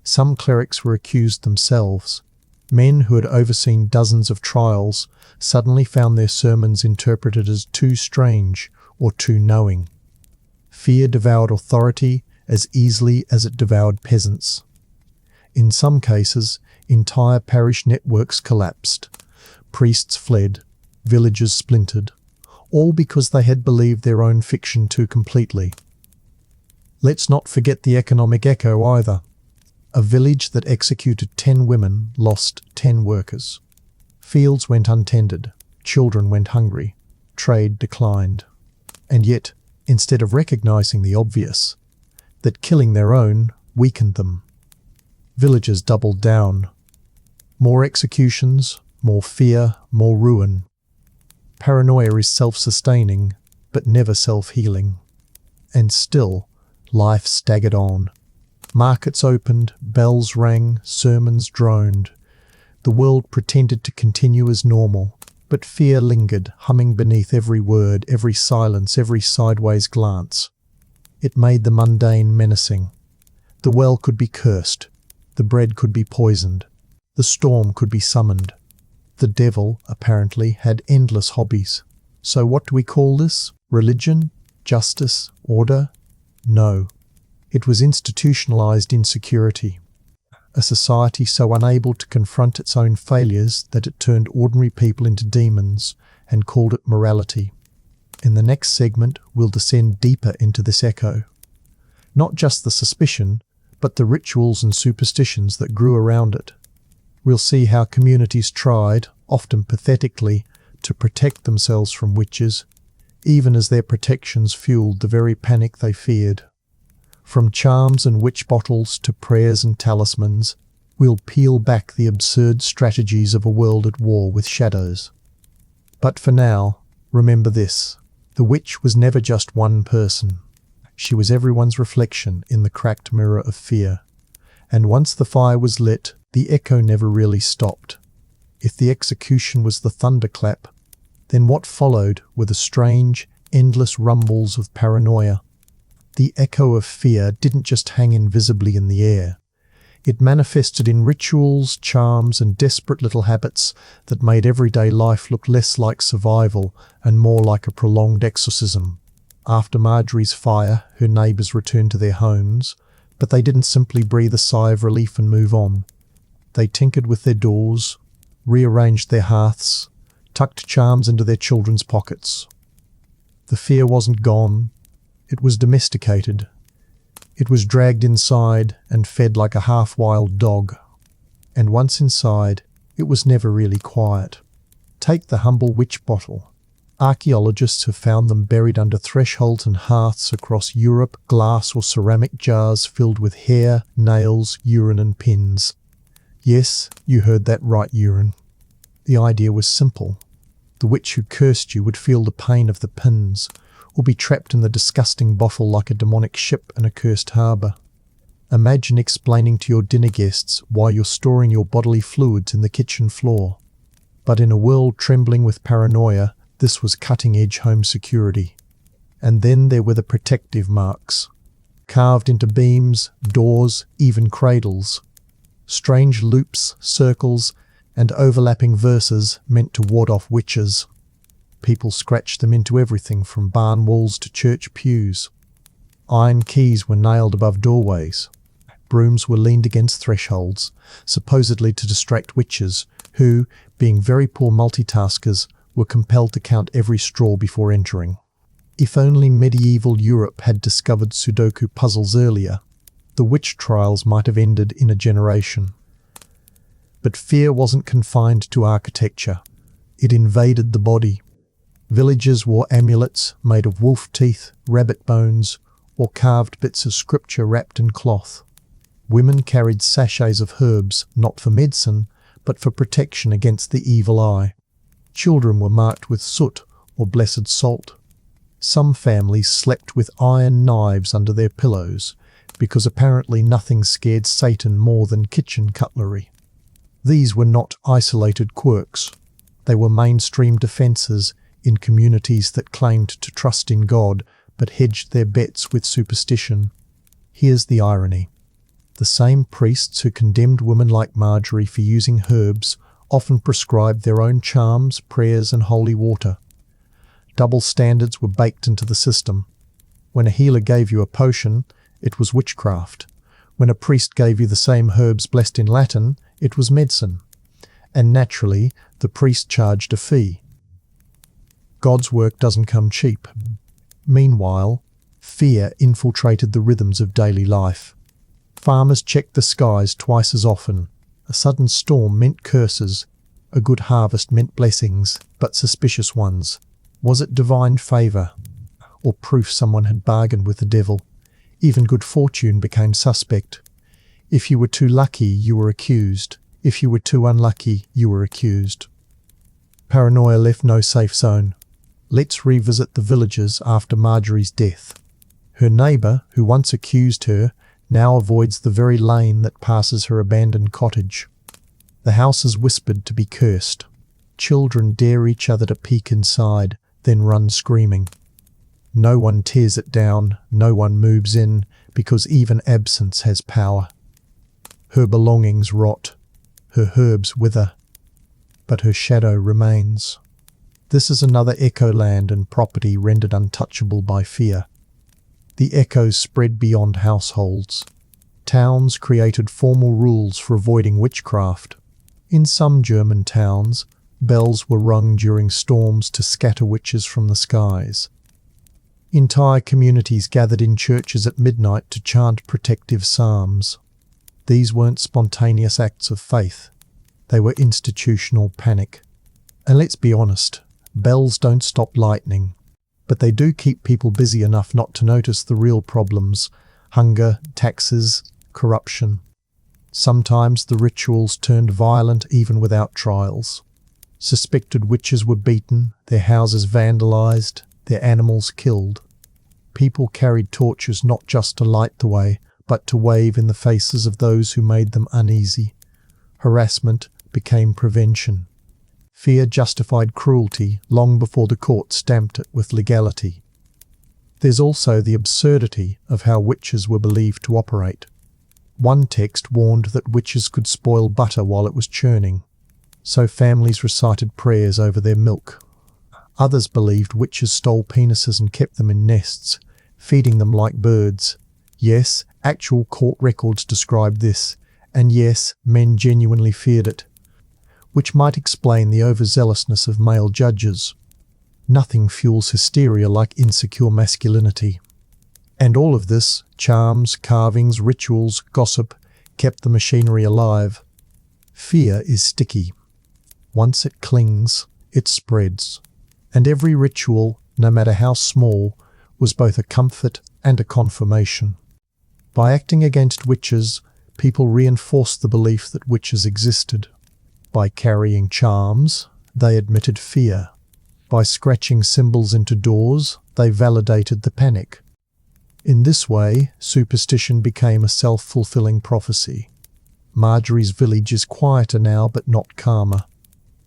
Some clerics were accused themselves. Men who had overseen dozens of trials suddenly found their sermons interpreted as too strange or too knowing. Fear devoured authority as easily as it devoured peasants. In some cases, entire parish networks collapsed. Priests fled, villages splintered, all because they had believed their own fiction too completely. Let's not forget the economic echo either. A village that executed 10 women lost 10 workers. Fields went untended, children went hungry, trade declined. And yet, instead of recognizing the obvious, that killing their own weakened them, villagers doubled down. More executions, more fear, more ruin. Paranoia is self-sustaining, but never self-healing. And still, life staggered on. Markets opened, bells rang, sermons droned. The world pretended to continue as normal, but fear lingered, humming beneath every word, every silence, every sideways glance. It made the mundane menacing. The well could be cursed. The bread could be poisoned. The storm could be summoned. The devil, apparently, had endless hobbies. So what do we call this? Religion? Justice? Order? No. It was institutionalized insecurity. A society so unable to confront its own failures that it turned ordinary people into demons and called it morality. In the next segment, we'll descend deeper into this echo. Not just the suspicion, but the rituals and superstitions that grew around it. We'll see how communities tried, often pathetically, to protect themselves from witches, even as their protections fueled the very panic they feared. From charms and witch bottles to prayers and talismans, we'll peel back the absurd strategies of a world at war with shadows. But for now, remember this. The witch was never just one person. She was everyone's reflection in the cracked mirror of fear. And once the fire was lit, the echo never really stopped. If the execution was the thunderclap, then what followed were the strange, endless rumbles of paranoia. The echo of fear didn't just hang invisibly in the air. It manifested in rituals, charms, and desperate little habits that made everyday life look less like survival and more like a prolonged exorcism. After Marjorie's fire, her neighbours returned to their homes, but they didn't simply breathe a sigh of relief and move on. They tinkered with their doors, rearranged their hearths, tucked charms into their children's pockets. The fear wasn't gone. It was domesticated. It was dragged inside and fed like a half-wild dog. And once inside, it was never really quiet. Take the humble witch bottle. Archaeologists have found them buried under thresholds and hearths across Europe, glass or ceramic jars filled with hair, nails, urine and pins. Yes, you heard that right, urine. The idea was simple. The witch who cursed you would feel the pain of the pins, or be trapped in the disgusting bottle like a demonic ship in a cursed harbour. Imagine explaining to your dinner guests why you're storing your bodily fluids in the kitchen floor. But in a world trembling with paranoia, this was cutting-edge home security. And then there were the protective marks, carved into beams, doors, even cradles. Strange loops, circles, and overlapping verses meant to ward off witches. People scratched them into everything from barn walls to church pews. Iron keys were nailed above doorways. Brooms were leaned against thresholds, supposedly to distract witches who, being very poor multitaskers, were compelled to count every straw before entering. If only medieval Europe had discovered Sudoku puzzles earlier, the witch trials might have ended in a generation. But fear wasn't confined to architecture. It invaded the body. Villagers wore amulets made of wolf teeth, rabbit bones, or carved bits of scripture wrapped in cloth. Women carried sachets of herbs, not for medicine, but for protection against the evil eye. Children were marked with soot or blessed salt. Some families slept with iron knives under their pillows, because apparently nothing scared Satan more than kitchen cutlery. These were not isolated quirks. They were mainstream defences in communities that claimed to trust in God but hedged their bets with superstition. Here's the irony. The same priests who condemned women like Marjorie for using herbs often prescribed their own charms, prayers and holy water. Double standards were baked into the system. When a healer gave you a potion, it was witchcraft. When a priest gave you the same herbs blessed in Latin, it was medicine. And naturally, the priest charged a fee. God's work doesn't come cheap. Meanwhile, fear infiltrated the rhythms of daily life. Farmers checked the skies twice as often. A sudden storm meant curses. A good harvest meant blessings, but suspicious ones. Was it divine favour? Or proof someone had bargained with the devil? Even good fortune became suspect. If you were too lucky, you were accused. If you were too unlucky, you were accused. Paranoia left no safe zone. Let's revisit the villagers after Marjorie's death. Her neighbour, who once accused her, now avoids the very lane that passes her abandoned cottage. The house is whispered to be cursed. Children dare each other to peek inside, then run screaming. No one tears it down, no one moves in, because even absence has power. Her belongings rot, her herbs wither, but her shadow remains. This is another echo land and property rendered untouchable by fear. The echoes spread beyond households. Towns created formal rules for avoiding witchcraft. In some German towns, bells were rung during storms to scatter witches from the skies. Entire communities gathered in churches at midnight to chant protective psalms. These weren't spontaneous acts of faith. They were institutional panic. And let's be honest, bells don't stop lightning, but they do keep people busy enough not to notice the real problems: hunger, taxes, corruption. Sometimes the rituals turned violent even without trials. Suspected witches were beaten, their houses vandalized, their animals killed. People carried torches not just to light the way, but to wave in the faces of those who made them uneasy. Harassment became prevention. Fear justified cruelty long before the court stamped it with legality. There's also the absurdity of how witches were believed to operate. One text warned that witches could spoil butter while it was churning, so families recited prayers over their milk. Others believed witches stole penises and kept them in nests, feeding them like birds. Yes, actual court records describe this, and yes, men genuinely feared it, which might explain the overzealousness of male judges. Nothing fuels hysteria like insecure masculinity. And all of this, charms, carvings, rituals, gossip, kept the machinery alive. Fear is sticky. Once it clings, it spreads. And every ritual, no matter how small, was both a comfort and a confirmation. By acting against witches, people reinforced the belief that witches existed. By carrying charms, they admitted fear. By scratching symbols into doors, they validated the panic. In this way, superstition became a self-fulfilling prophecy. Marjorie's village is quieter now, but not calmer.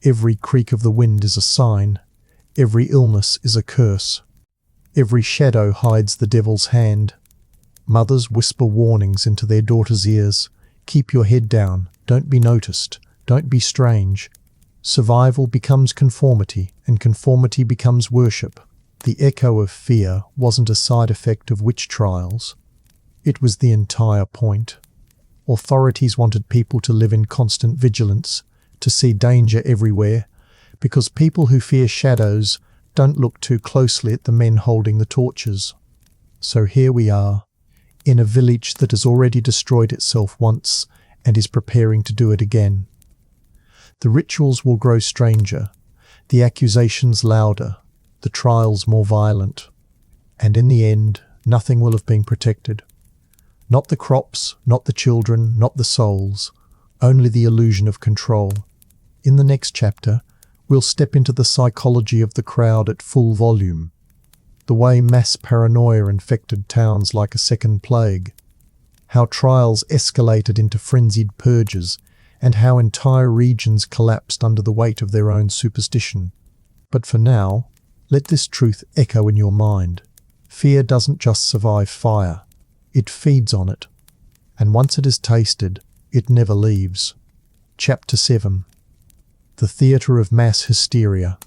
Every creak of the wind is a sign. Every illness is a curse. Every shadow hides the devil's hand. Mothers whisper warnings into their daughters' ears. Keep your head down. Don't be noticed. Don't be strange. Survival becomes conformity, and conformity becomes worship. The echo of fear wasn't a side effect of witch trials. It was the entire point. Authorities wanted people to live in constant vigilance, to see danger everywhere, because people who fear shadows don't look too closely at the men holding the torches. So here we are, in a village that has already destroyed itself once and is preparing to do it again. The rituals will grow stranger, the accusations louder, the trials more violent, and in the end, nothing will have been protected. Not the crops, not the children, not the souls, only the illusion of control. In the next chapter, we'll step into the psychology of the crowd at full volume, the way mass paranoia infected towns like a second plague, how trials escalated into frenzied purges, and how entire regions collapsed under the weight of their own superstition. But for now, let this truth echo in your mind. Fear doesn't just survive fire, it feeds on it. And once it is tasted, it never leaves. Chapter 7. The Theatre of Mass Hysteria.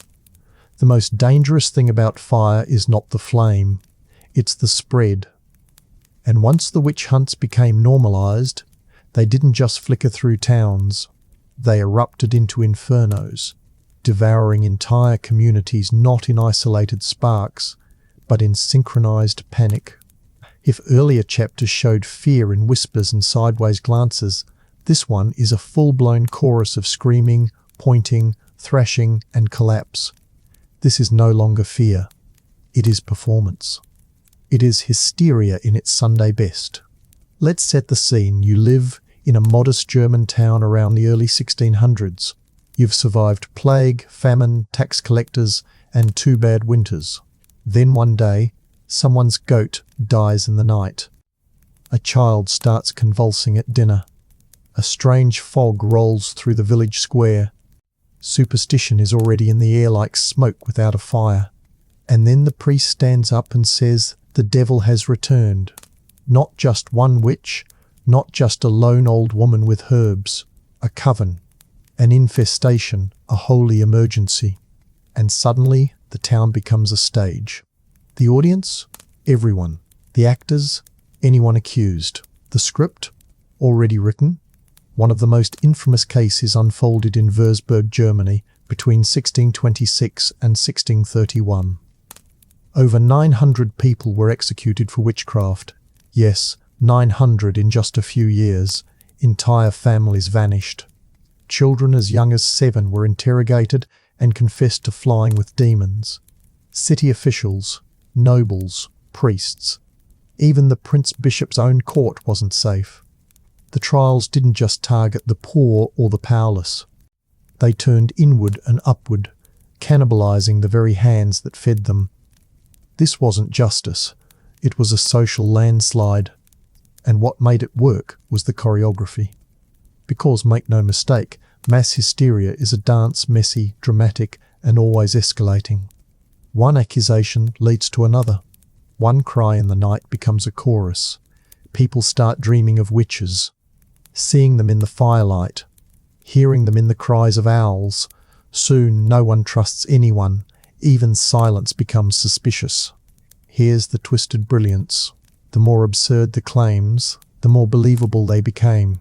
The most dangerous thing about fire is not the flame, it's the spread. And once the witch hunts became normalized, they didn't just flicker through towns, they erupted into infernos, devouring entire communities not in isolated sparks, but in synchronized panic. If earlier chapters showed fear in whispers and sideways glances, this one is a full-blown chorus of screaming, pointing, thrashing, and collapse. This is no longer fear. It is performance. It is hysteria in its Sunday best. Let's set the scene. You live in a modest German town around the early 1600s. You've survived plague, famine, tax collectors, and 2 bad winters. Then one day, someone's goat dies in the night. A child starts convulsing at dinner. A strange fog rolls through the village square. Superstition is already in the air like smoke without a fire. And then the priest stands up and says, the devil has returned. Not just one witch, not just a lone old woman with herbs. A coven, an infestation, a holy emergency. And suddenly, the town becomes a stage. The audience? Everyone. The actors? Anyone accused. The script? Already written? One of the most infamous cases unfolded in Würzburg, Germany, between 1626 and 1631. Over 900 people were executed for witchcraft. Yes, 900 in just a few years. Entire families vanished. Children as young as 7 were interrogated and confessed to flying with demons. City officials, nobles, priests. Even the Prince Bishop's own court wasn't safe. The trials didn't just target the poor or the powerless. They turned inward and upward, cannibalizing the very hands that fed them. This wasn't justice. It was a social landslide. And what made it work was the choreography. Because, make no mistake, mass hysteria is a dance, messy, dramatic, and always escalating. One accusation leads to another. One cry in the night becomes a chorus. People start dreaming of witches, seeing them in the firelight, hearing them in the cries of owls. Soon no one trusts anyone. Even silence becomes suspicious. Here's the twisted brilliance. The more absurd the claims, the more believable they became.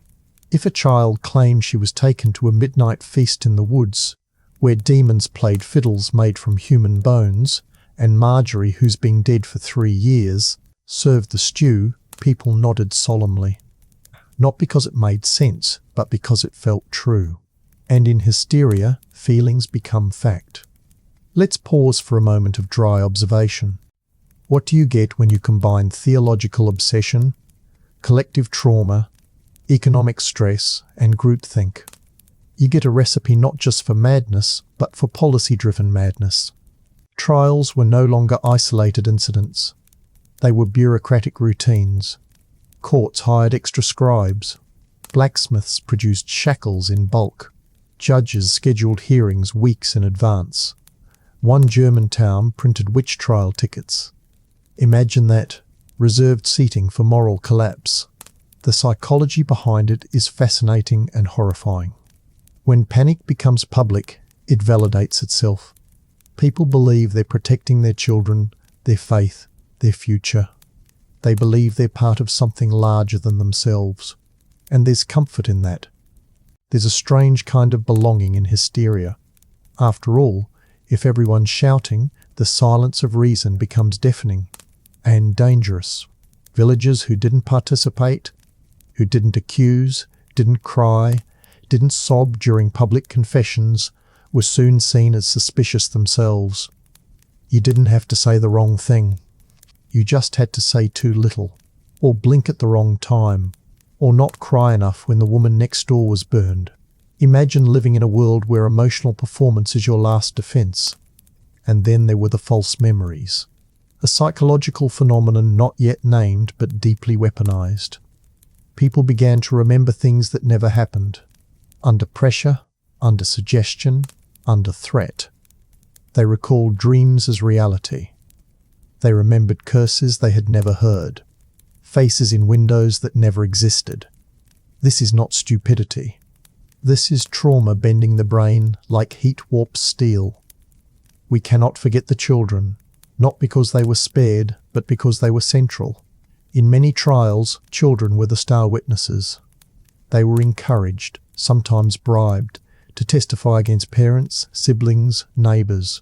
If a child claimed she was taken to a midnight feast in the woods, where demons played fiddles made from human bones, and Marjorie, who's been dead for 3 years, served the stew, people nodded solemnly. Not because it made sense, but because it felt true. And in hysteria, feelings become fact. Let's pause for a moment of dry observation. What do you get when you combine theological obsession, collective trauma, economic stress, and groupthink? You get a recipe not just for madness, but for policy-driven madness. Trials were no longer isolated incidents. They were bureaucratic routines. Courts hired extra scribes. Blacksmiths produced shackles in bulk. Judges scheduled hearings weeks in advance. One German town printed witch trial tickets. Imagine that, reserved seating for moral collapse. The psychology behind it is fascinating and horrifying. When panic becomes public, it validates itself. People believe they're protecting their children, their faith, their future. They believe they're part of something larger than themselves. And there's comfort in that. There's a strange kind of belonging in hysteria. After all, if everyone's shouting, the silence of reason becomes deafening and dangerous. Villagers who didn't participate, who didn't accuse, didn't cry, didn't sob during public confessions, were soon seen as suspicious themselves. You didn't have to say the wrong thing. You just had to say too little, or blink at the wrong time, or not cry enough when the woman next door was burned. Imagine living in a world where emotional performance is your last defense. And then there were the false memories. A psychological phenomenon not yet named but deeply weaponized. People began to remember things that never happened. Under pressure, under suggestion, under threat. They recalled dreams as reality. They remembered curses they had never heard. Faces in windows that never existed. This is not stupidity. This is trauma bending the brain like heat warps steel. We cannot forget the children, not because they were spared, but because they were central. In many trials, children were the star witnesses. They were encouraged, sometimes bribed, to testify against parents, siblings, neighbours.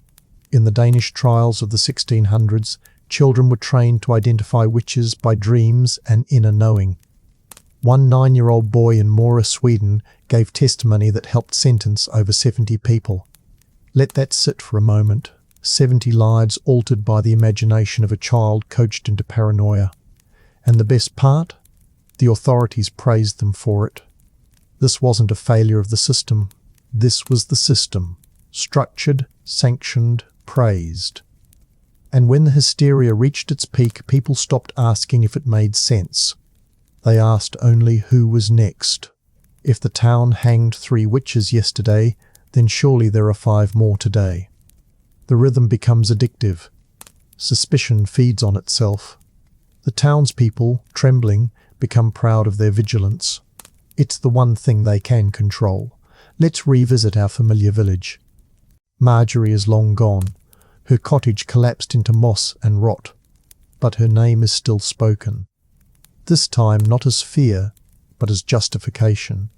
In the Danish trials of the 1600s, children were trained to identify witches by dreams and inner knowing. One 9-year-old boy in Mora, Sweden, gave testimony that helped sentence over 70 people. Let that sit for a moment. 70 lives altered by the imagination of a child coached into paranoia. And the best part? The authorities praised them for it. This wasn't a failure of the system. This was the system. Structured, sanctioned, praised. And when the hysteria reached its peak, people stopped asking if it made sense. They asked only who was next. If the town hanged 3 witches yesterday, then surely there are 5 more today. The rhythm becomes addictive. Suspicion feeds on itself. The townspeople, trembling, become proud of their vigilance. It's the one thing they can control. Let's revisit our familiar village. Marjorie is long gone. Her cottage collapsed into moss and rot. But her name is still spoken. This time not as fear, but as justification.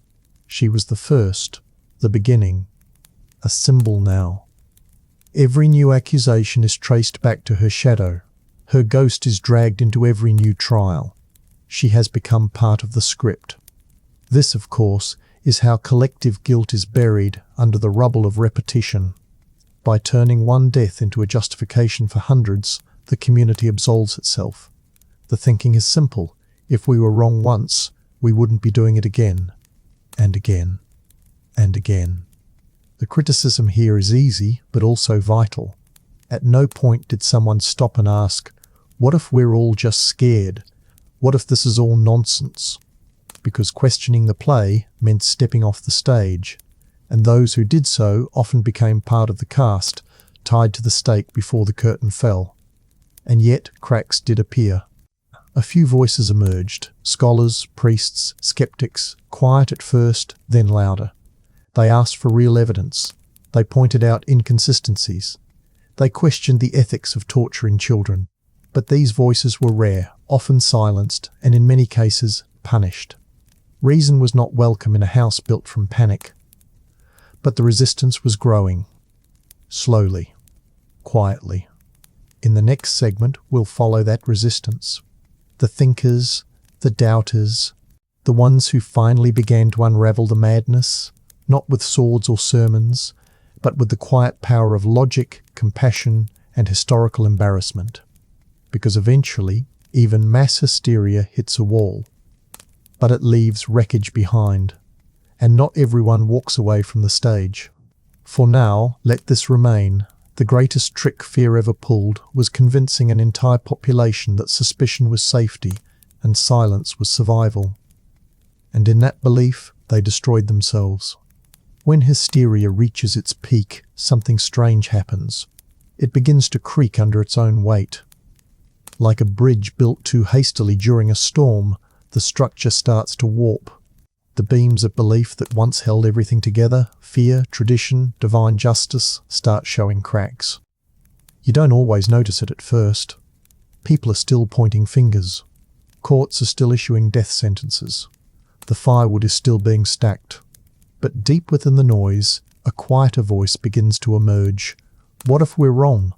She was the first, the beginning, a symbol now. Every new accusation is traced back to her shadow. Her ghost is dragged into every new trial. She has become part of the script. This, of course, is how collective guilt is buried under the rubble of repetition. By turning one death into a justification for hundreds, the community absolves itself. The thinking is simple. If we were wrong once, we wouldn't be doing it again, and again, and again. The criticism here is easy, but also vital. At no point did someone stop and ask, what if we're all just scared? What if this is all nonsense? Because questioning the play meant stepping off the stage, and those who did so often became part of the cast, tied to the stake before the curtain fell. And yet cracks did appear. A few voices emerged, scholars, priests, skeptics, quiet at first, then louder. They asked for real evidence. They pointed out inconsistencies. They questioned the ethics of torturing children. But these voices were rare, often silenced, and in many cases, punished. Reason was not welcome in a house built from panic. But the resistance was growing. Slowly. Quietly. In the next segment, we'll follow that resistance. The thinkers, the doubters, the ones who finally began to unravel the madness, not with swords or sermons, but with the quiet power of logic, compassion, and historical embarrassment. Because eventually, even mass hysteria hits a wall. But it leaves wreckage behind, and not everyone walks away from the stage. For now, let this remain. The greatest trick fear ever pulled was convincing an entire population that suspicion was safety and silence was survival. And in that belief, they destroyed themselves. When hysteria reaches its peak, something strange happens. It begins to creak under its own weight. Like a bridge built too hastily during a storm, the structure starts to warp. The beams of belief that once held everything together, fear, tradition, divine justice, start showing cracks. You don't always notice it at first. People are still pointing fingers. Courts are still issuing death sentences. The firewood is still being stacked. But deep within the noise, a quieter voice begins to emerge. What if we're wrong?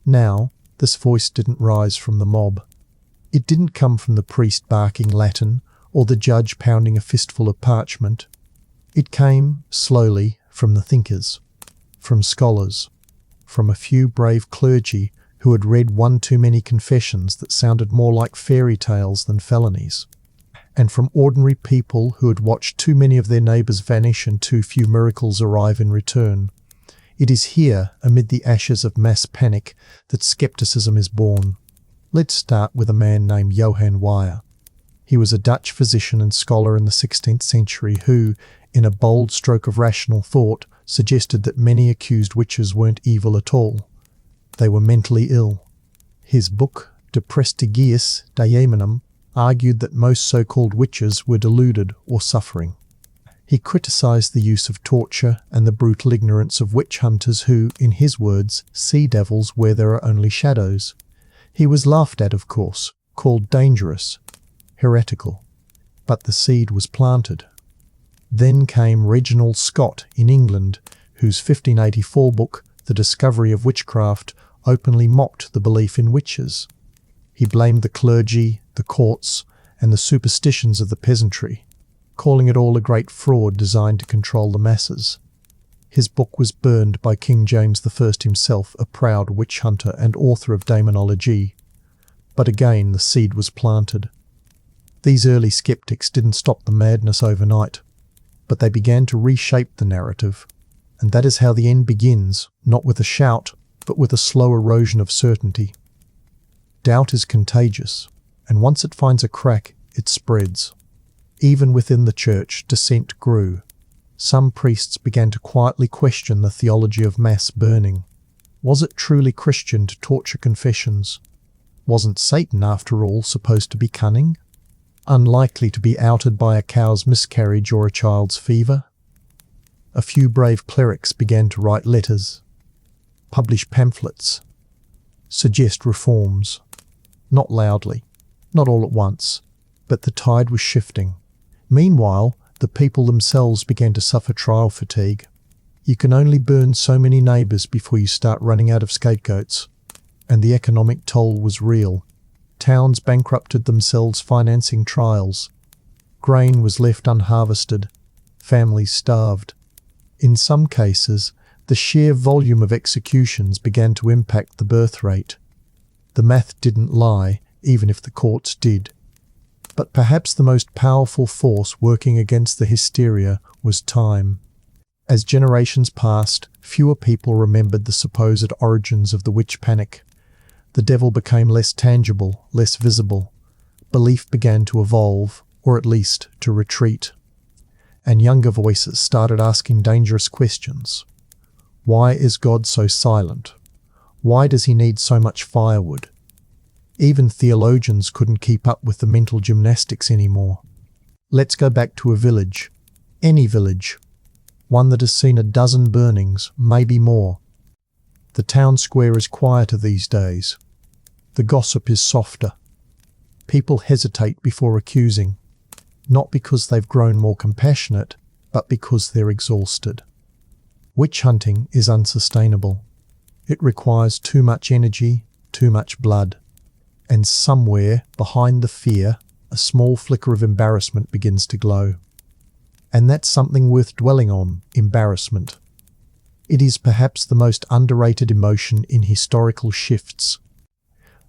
Now, this voice didn't rise from the mob. It didn't come from the priest barking Latin or the judge pounding a fistful of parchment. It came, slowly, from the thinkers, from scholars, from a few brave clergy who had read one too many confessions that sounded more like fairy tales than felonies, and from ordinary people who had watched too many of their neighbours vanish and too few miracles arrive in return. It is here, amid the ashes of mass panic, that skepticism is born. Let's start with a man named Johann Weyer. He was a Dutch physician and scholar in the 16th century who, in a bold stroke of rational thought, suggested that many accused witches weren't evil at all. They were mentally ill. His book, De Prestigiis Daemonum, argued that most so-called witches were deluded or suffering. He criticised the use of torture and the brutal ignorance of witch hunters who, in his words, see devils where there are only shadows. He was laughed at, of course, called dangerous, heretical. But the seed was planted. Then came Reginald Scott in England, whose 1584 book, The Discovery of Witchcraft, openly mocked the belief in witches. He blamed the clergy, the courts, and the superstitions of the peasantry, calling it all a great fraud designed to control the masses. His book was burned by King James I himself, a proud witch hunter and author of demonology. But again the seed was planted. These early skeptics didn't stop the madness overnight, but they began to reshape the narrative. And that is how the end begins, not with a shout, but with a slow erosion of certainty. Doubt is contagious, and once it finds a crack, it spreads. Even within the church, dissent grew. Some priests began to quietly question the theology of mass burning. Was it truly Christian to torture confessions? Wasn't Satan, after all, supposed to be cunning? Unlikely to be outed by a cow's miscarriage or a child's fever? A few brave clerics began to write letters, publish pamphlets, suggest reforms. Not loudly, not all at once, but the tide was shifting. Meanwhile, the people themselves began to suffer trial fatigue. You can only burn so many neighbours before you start running out of scapegoats. And the economic toll was real. Towns bankrupted themselves financing trials. Grain was left unharvested. Families starved. In some cases, the sheer volume of executions began to impact the birth rate. The math didn't lie, even if the courts did. But perhaps the most powerful force working against the hysteria was time. As generations passed, fewer people remembered the supposed origins of the witch panic. The devil became less tangible, less visible. Belief began to evolve, or at least to retreat. And younger voices started asking dangerous questions. Why is God so silent? Why does he need so much firewood? Even theologians couldn't keep up with the mental gymnastics anymore. Let's go back to a village. Any village. One that has seen a dozen burnings, maybe more. The town square is quieter these days. The gossip is softer. People hesitate before accusing, not because they've grown more compassionate, but because they're exhausted. Witch hunting is unsustainable. It requires too much energy, too much blood. And somewhere behind the fear, a small flicker of embarrassment begins to glow. And that's something worth dwelling on, embarrassment. It is perhaps the most underrated emotion in historical shifts.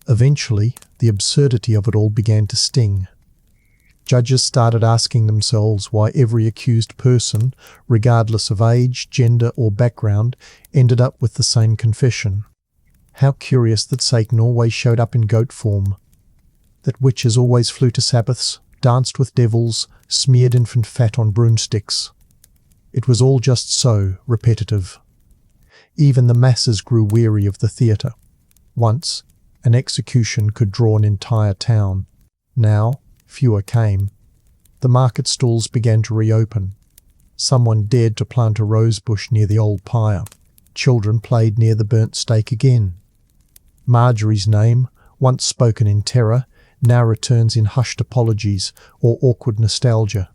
Eventually, the absurdity of it all began to sting. Judges started asking themselves why every accused person, regardless of age, gender or background, ended up with the same confession. How curious that Satan always showed up in goat form. That witches always flew to Sabbaths, danced with devils, smeared infant fat on broomsticks. It was all just so repetitive. Even the masses grew weary of the theatre. Once, an execution could draw an entire town. Now, fewer came. The market stalls began to reopen. Someone dared to plant a rose bush near the old pyre. Children played near the burnt stake again. Marjorie's name, once spoken in terror, now returns in hushed apologies or awkward nostalgia.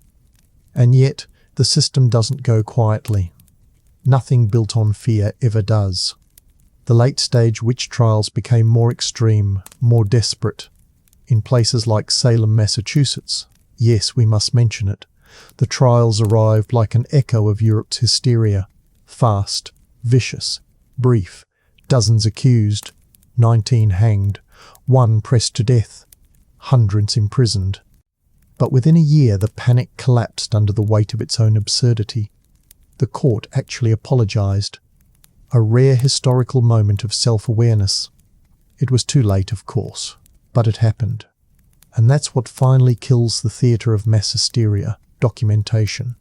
And yet, the system doesn't go quietly. Nothing built on fear ever does. The late-stage witch trials became more extreme, more desperate. In places like Salem, Massachusetts, yes, we must mention it, the trials arrived like an echo of Europe's hysteria. Fast, vicious, brief, dozens accused, 19 hanged, 1 pressed to death, hundreds imprisoned. But within a year the panic collapsed under the weight of its own absurdity. The court actually apologized. A rare historical moment of self-awareness. It was too late, of course, but it happened. And that's what finally kills the theatre of mass hysteria, documentation.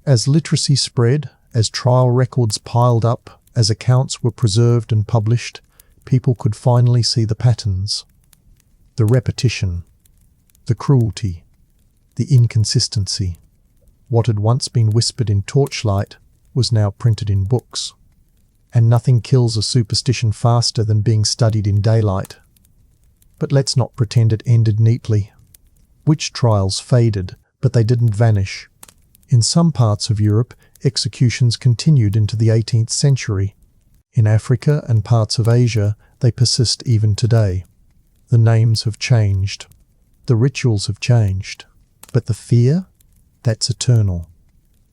As literacy spread, as trial records piled up, as accounts were preserved and published, people could finally see the patterns. The repetition, the cruelty, the inconsistency. What had once been whispered in torchlight was now printed in books. And nothing kills a superstition faster than being studied in daylight. But let's not pretend it ended neatly. Witch trials faded, but they didn't vanish. In some parts of Europe, executions continued into the 18th century. In Africa and parts of Asia, they persist even today. The names have changed. The rituals have changed. But the fear? That's eternal.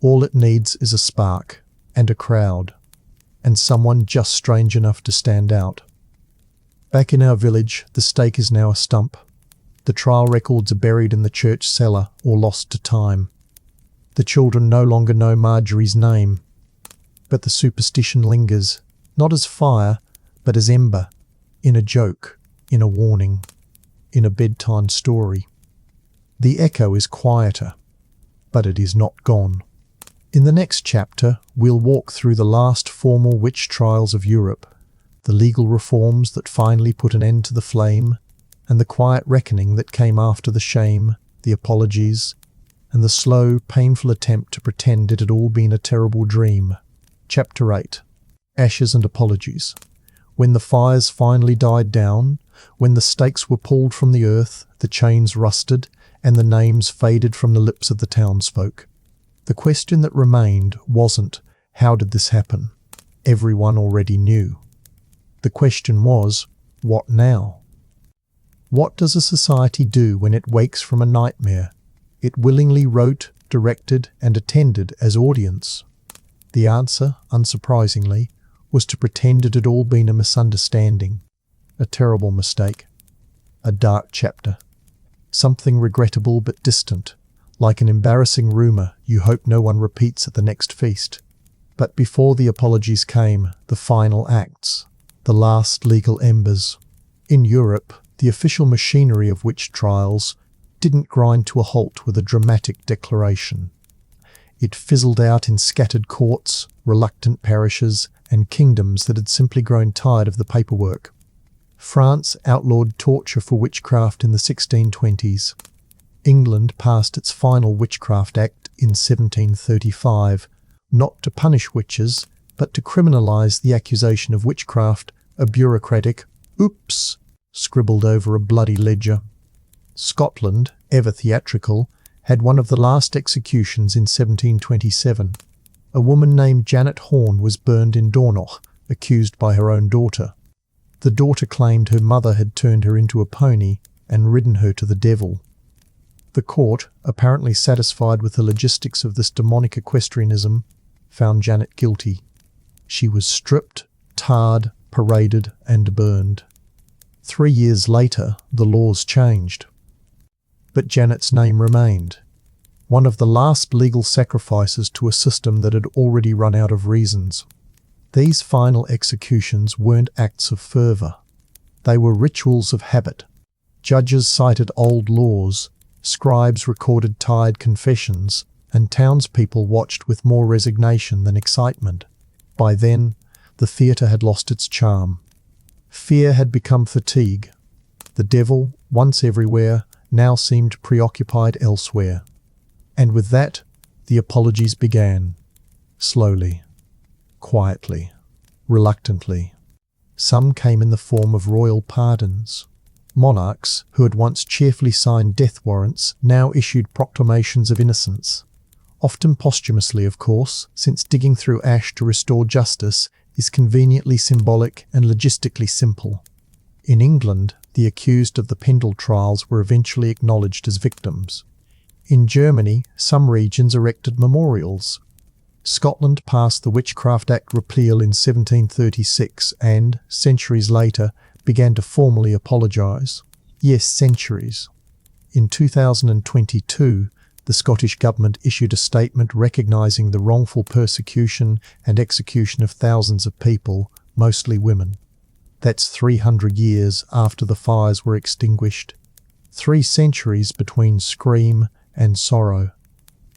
All it needs is a spark, and a crowd, and someone just strange enough to stand out. Back in our village, the stake is now a stump. The trial records are buried in the church cellar or lost to time. The children no longer know Marjorie's name. But the superstition lingers, not as fire, but as ember, in a joke, in a warning, in a bedtime story. The echo is quieter, but it is not gone. In the next chapter, we'll walk through the last formal witch trials of Europe, the legal reforms that finally put an end to the flame, and the quiet reckoning that came after the shame, the apologies, and the slow, painful attempt to pretend it had all been a terrible dream. Chapter 8. Ashes and Apologies. When the fires finally died down, when the stakes were pulled from the earth, the chains rusted, and the names faded from the lips of the townsfolk, the question that remained wasn't, how did this happen? Everyone already knew. The question was, what now? What does a society do when it wakes from a nightmare? It willingly wrote, directed, and attended as audience. The answer, unsurprisingly, was to pretend it had all been a misunderstanding, a terrible mistake, a dark chapter, something regrettable but distant, like an embarrassing rumour you hope no one repeats at the next feast. But before the apologies came the final acts, the last legal embers. In Europe, the official machinery of witch trials didn't grind to a halt with a dramatic declaration. It fizzled out in scattered courts, reluctant parishes, and kingdoms that had simply grown tired of the paperwork. France outlawed torture for witchcraft in the 1620s. England passed its final Witchcraft Act in 1735, not to punish witches, but to criminalise the accusation of witchcraft, a bureaucratic "oops" scribbled over a bloody ledger. Scotland, ever theatrical, had one of the last executions in 1727. A woman named Janet Horne was burned in Dornoch, accused by her own daughter. The daughter claimed her mother had turned her into a pony and ridden her to the devil. The court, apparently satisfied with the logistics of this demonic equestrianism, found Janet guilty. She was stripped, tarred, paraded, and burned. 3 years later, the laws changed. But Janet's name remained, one of the last legal sacrifices to a system that had already run out of reasons. These final executions weren't acts of fervour. They were rituals of habit. Judges cited old laws, scribes recorded tired confessions, and townspeople watched with more resignation than excitement. By then, the theatre had lost its charm. Fear had become fatigue. The devil, once everywhere, now seemed preoccupied elsewhere. And with that, the apologies began. Slowly, quietly, reluctantly. Some came in the form of royal pardons. Monarchs, who had once cheerfully signed death warrants, now issued proclamations of innocence. Often posthumously, of course, since digging through ash to restore justice is conveniently symbolic and logistically simple. In England, the accused of the Pendle trials were eventually acknowledged as victims. In Germany, some regions erected memorials. Scotland passed the Witchcraft Act repeal in 1736 and, centuries later, began to formally apologise. Yes, centuries. In 2022, the Scottish Government issued a statement recognising the wrongful persecution and execution of thousands of people, mostly women. That's 300 years after the fires were extinguished. 3 centuries between scream and sorrow.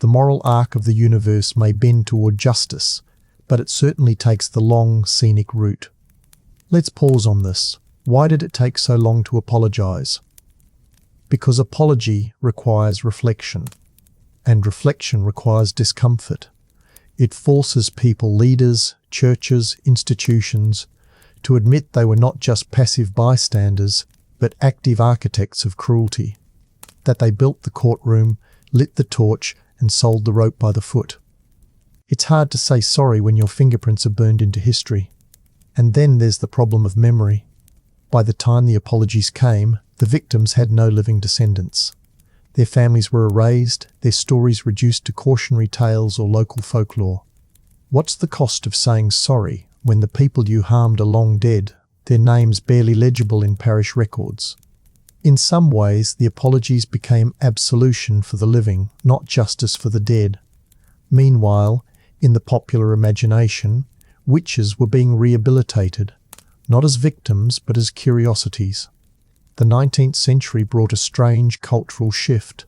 The moral arc of the universe may bend toward justice, but it certainly takes the long, scenic route. Let's pause on this. Why did it take so long to apologise? Because apology requires reflection, and reflection requires discomfort. It forces people, leaders, churches, institutions, to admit they were not just passive bystanders, but active architects of cruelty. That they built the courtroom, lit the torch, and sold the rope by the foot. It's hard to say sorry when your fingerprints are burned into history. And then there's the problem of memory. By the time the apologies came, the victims had no living descendants. Their families were erased, their stories reduced to cautionary tales or local folklore. What's the cost of saying sorry when the people you harmed are long dead, their names barely legible in parish records? In some ways, the apologies became absolution for the living, not justice for the dead. Meanwhile, in the popular imagination, witches were being rehabilitated, not as victims but as curiosities. The 19th century brought a strange cultural shift.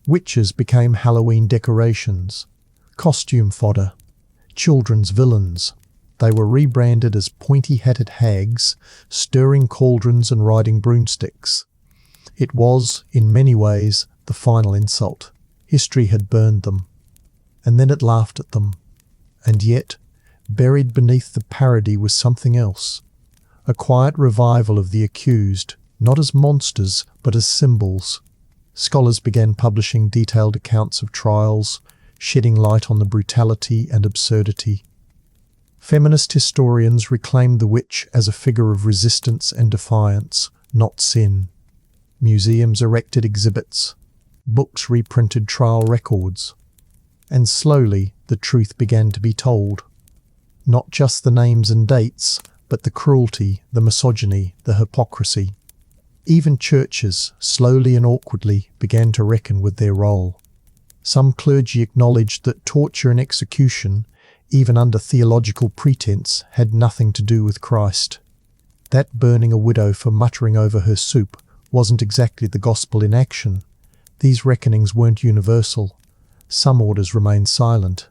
Witches became Halloween decorations, costume fodder, children's villains. They were rebranded as pointy-hatted hags, stirring cauldrons and riding broomsticks. It was, in many ways, the final insult. History had burned them, and then it laughed at them. And yet, buried beneath the parody was something else. A quiet revival of the accused, not as monsters, but as symbols. Scholars began publishing detailed accounts of trials, shedding light on the brutality and absurdity. Feminist historians reclaimed the witch as a figure of resistance and defiance, not sin. Museums erected exhibits. Books reprinted trial records. And slowly, the truth began to be told. Not just the names and dates, but the cruelty, the misogyny, the hypocrisy. Even churches, slowly and awkwardly, began to reckon with their role. Some clergy acknowledged that torture and execution, even under theological pretense, had nothing to do with Christ. That burning a widow for muttering over her soup wasn't exactly the gospel in action. These reckonings weren't universal. Some orders remained silent,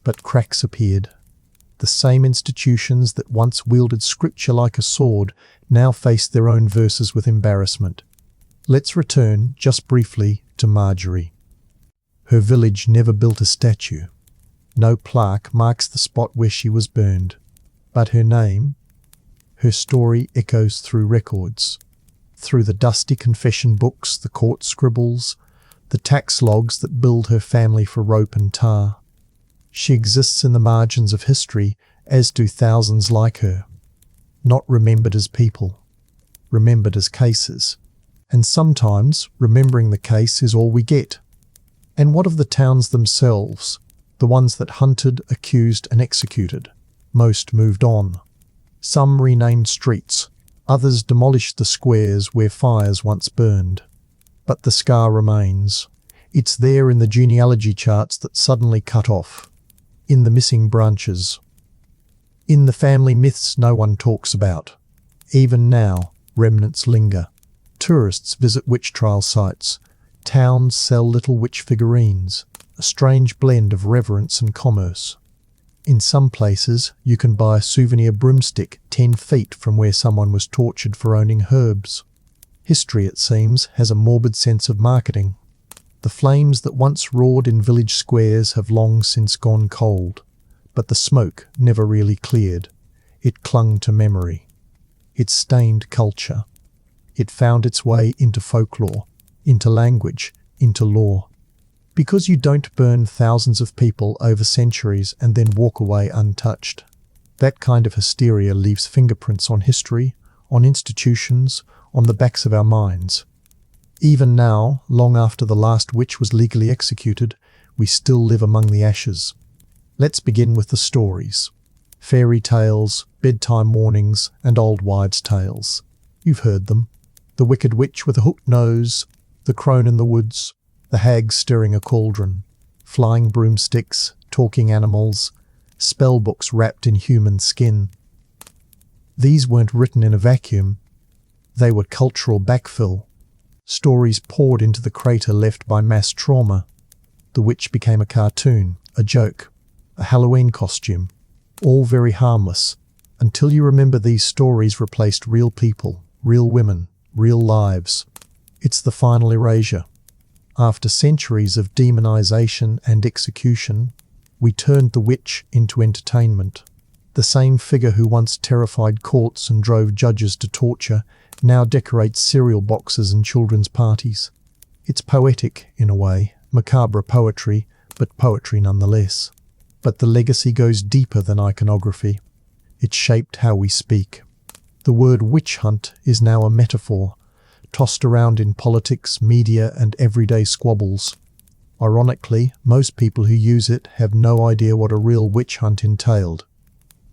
but cracks appeared. The same institutions that once wielded scripture like a sword now faced their own verses with embarrassment. Let's return, just briefly, to Marjorie. Her village never built a statue. No plaque marks the spot where she was burned. But her name, her story echoes through records. Through the dusty confession books, the court scribbles, the tax logs that billed her family for rope and tar. She exists in the margins of history, as do thousands like her. Not remembered as people, remembered as cases. And sometimes remembering the case is all we get. And what of the towns themselves, the ones that hunted, accused and executed? Most moved on. Some renamed streets, others demolished the squares where fires once burned. But the scar remains. It's there in the genealogy charts that suddenly cut off, in the missing branches, in the family myths no one talks about. Even now, remnants linger. Tourists visit witch trial sites. Towns sell little witch figurines, a strange blend of reverence and commerce. In some places, you can buy a souvenir broomstick 10 feet from where someone was tortured for owning herbs. History, it seems, has a morbid sense of marketing. The flames that once roared in village squares have long since gone cold, but the smoke never really cleared. It clung to memory. It stained culture. It found its way into folklore, into language, into law. Because you don't burn thousands of people over centuries and then walk away untouched. That kind of hysteria leaves fingerprints on history, on institutions, on the backs of our minds. Even now, long after the last witch was legally executed, we still live among the ashes. Let's begin with the stories. Fairy tales, bedtime warnings, and old wives' tales. You've heard them. The wicked witch with a hooked nose, the crone in the woods, the hag stirring a cauldron, flying broomsticks, talking animals, spell books wrapped in human skin. These weren't written in a vacuum. They were cultural backfill. Stories poured into the crater left by mass trauma. The witch became a cartoon, a joke, a Halloween costume, all very harmless, until you remember these stories replaced real people, real women, real lives. It's the final erasure. After centuries of demonization and execution, we turned the witch into entertainment. The same figure who once terrified courts and drove judges to torture now decorates cereal boxes and children's parties. It's poetic, in a way, macabre poetry, but poetry nonetheless. But the legacy goes deeper than iconography. It shaped how we speak. The word witch hunt is now a metaphor, tossed around in politics, media, and everyday squabbles. Ironically, most people who use it have no idea what a real witch hunt entailed.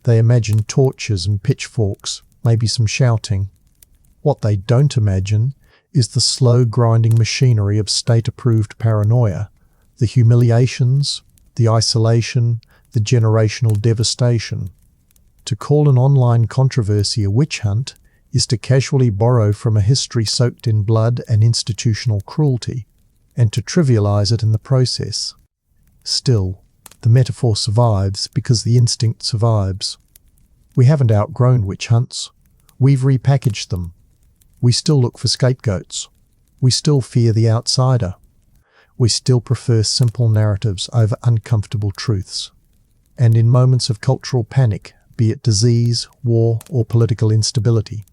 They imagine torches and pitchforks, maybe some shouting. What they don't imagine is the slow grinding machinery of state-approved paranoia, the humiliations, the isolation, the generational devastation. To call an online controversy a witch hunt is to casually borrow from a history soaked in blood and institutional cruelty, and to trivialize it in the process. Still, the metaphor survives because the instinct survives. We haven't outgrown witch hunts. We've repackaged them. We still look for scapegoats. We still fear the outsider. We still prefer simple narratives over uncomfortable truths. And in moments of cultural panic, be it disease, war, or political instability,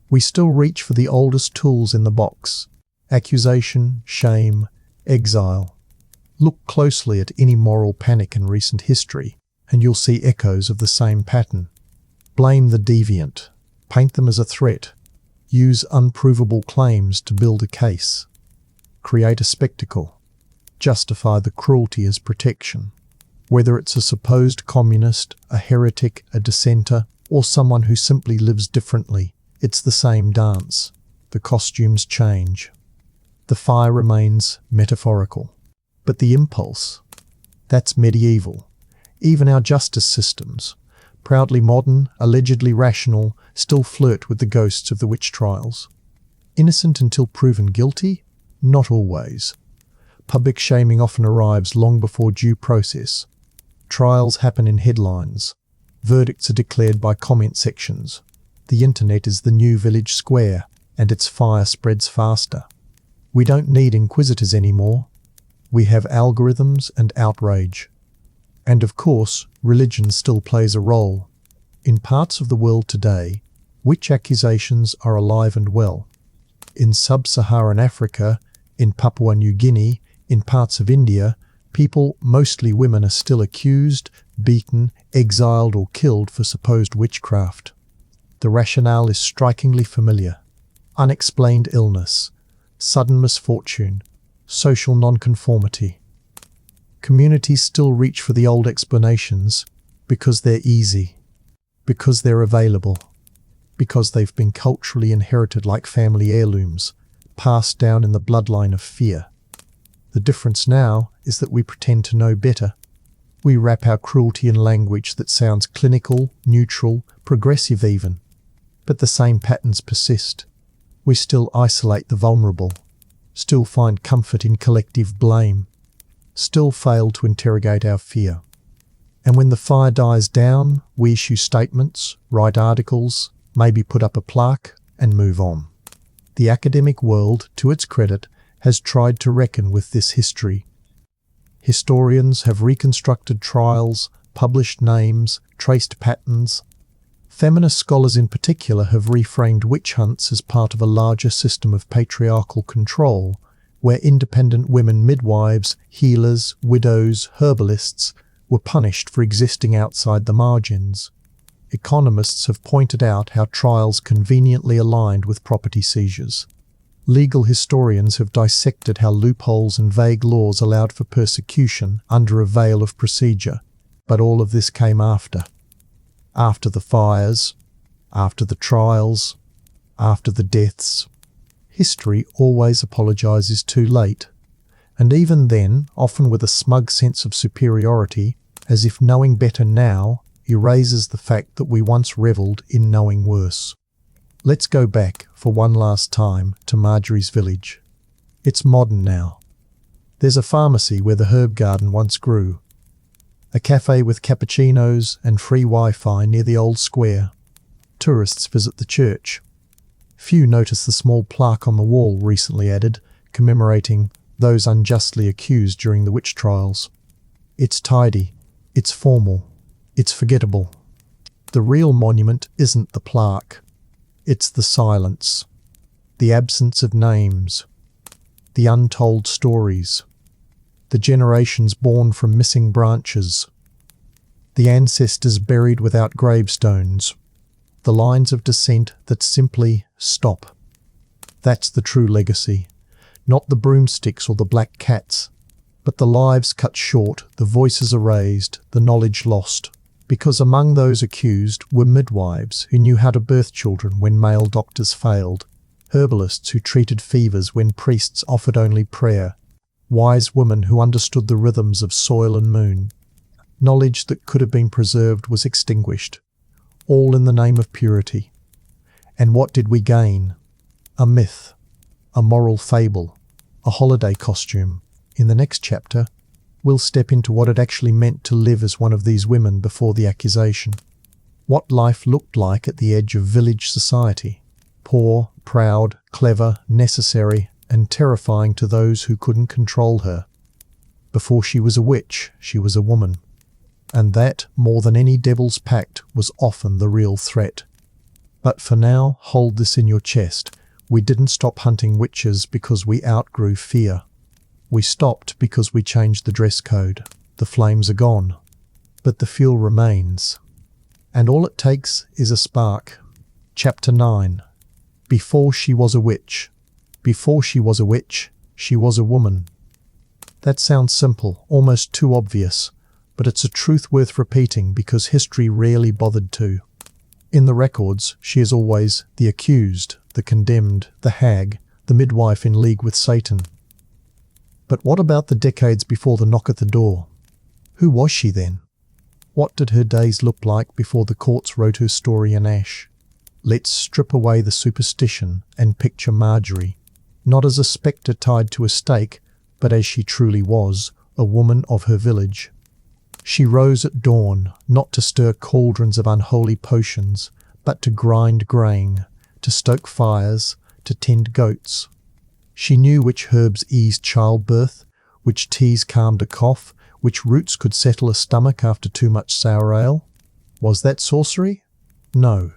we still reach for the oldest tools in the box: accusation, shame, exile. Look closely at any moral panic in recent history, and you'll see echoes of the same pattern. Blame the deviant. Paint them as a threat. Use unprovable claims to build a case. Create a spectacle. Justify the cruelty as protection. Whether it's a supposed communist, a heretic, a dissenter, or someone who simply lives differently, it's the same dance. The costumes change. The fire remains metaphorical. But the impulse, that's medieval. Even our justice systems, proudly modern, allegedly rational, still flirt with the ghosts of the witch trials. Innocent until proven guilty? Not always. Public shaming often arrives long before due process. Trials happen in headlines. Verdicts are declared by comment sections. The internet is the new village square, and its fire spreads faster. We don't need inquisitors anymore. We have algorithms and outrage. And of course, religion still plays a role. In parts of the world today, witch accusations are alive and well. In sub-Saharan Africa, in Papua New Guinea, in parts of India, people, mostly women, are still accused, beaten, exiled or killed for supposed witchcraft. The rationale is strikingly familiar. Unexplained illness, sudden misfortune, social nonconformity. Communities still reach for the old explanations because they're easy, because they're available, because they've been culturally inherited like family heirlooms, passed down in the bloodline of fear. The difference now is that we pretend to know better. We wrap our cruelty in language that sounds clinical, neutral, progressive even. But the same patterns persist. We still isolate the vulnerable, still find comfort in collective blame, still fail to interrogate our fear. And when the fire dies down, we issue statements, write articles, maybe put up a plaque, and move on. The academic world, to its credit, has tried to reckon with this history. Historians have reconstructed trials, published names, traced patterns. Feminist scholars in particular have reframed witch hunts as part of a larger system of patriarchal control, where independent women midwives, healers, widows, herbalists were punished for existing outside the margins. Economists have pointed out how trials conveniently aligned with property seizures. Legal historians have dissected how loopholes and vague laws allowed for persecution under a veil of procedure, but all of this came after. After the fires, after the trials, after the deaths. History always apologizes too late, and even then, often with a smug sense of superiority, as if knowing better now erases the fact that we once revelled in knowing worse. Let's go back, for one last time, to Marjorie's village. It's modern now. There's a pharmacy where the herb garden once grew, a cafe with cappuccinos and free Wi-Fi near the old square. Tourists visit the church. Few notice the small plaque on the wall recently added, commemorating those unjustly accused during the witch trials. It's tidy, it's formal, it's forgettable. The real monument isn't the plaque. It's the silence, the absence of names, the untold stories, the generations born from missing branches, the ancestors buried without gravestones, the lines of descent that simply stop. That's the true legacy, not the broomsticks or the black cats, but the lives cut short, the voices erased, the knowledge lost. Because among those accused were midwives who knew how to birth children when male doctors failed, herbalists who treated fevers when priests offered only prayer, wise women who understood the rhythms of soil and moon. Knowledge that could have been preserved was extinguished, all in the name of purity. And what did we gain? A myth, a moral fable, a holiday costume. In the next chapter, we'll step into what it actually meant to live as one of these women before the accusation. What life looked like at the edge of village society. Poor, proud, clever, necessary, and terrifying to those who couldn't control her. Before she was a witch, she was a woman. And that, more than any devil's pact, was often the real threat. But for now, hold this in your chest. We didn't stop hunting witches because we outgrew fear. We stopped because we changed the dress code. The flames are gone, but the fuel remains. And all it takes is a spark. Chapter 9. Before she was a witch. Before she was a witch, she was a woman. That sounds simple, almost too obvious, but it's a truth worth repeating because history rarely bothered to. In the records, she is always the accused, the condemned, the hag, the midwife in league with Satan. But what about the decades before the knock at the door? Who was she then? What did her days look like before the courts wrote her story in ash? Let's strip away the superstition and picture Marjorie, not as a spectre tied to a stake, but as she truly was, a woman of her village. She rose at dawn, not to stir cauldrons of unholy potions, but to grind grain, to stoke fires, to tend goats. She knew which herbs eased childbirth, which teas calmed a cough, which roots could settle a stomach after too much sour ale. Was that sorcery? No.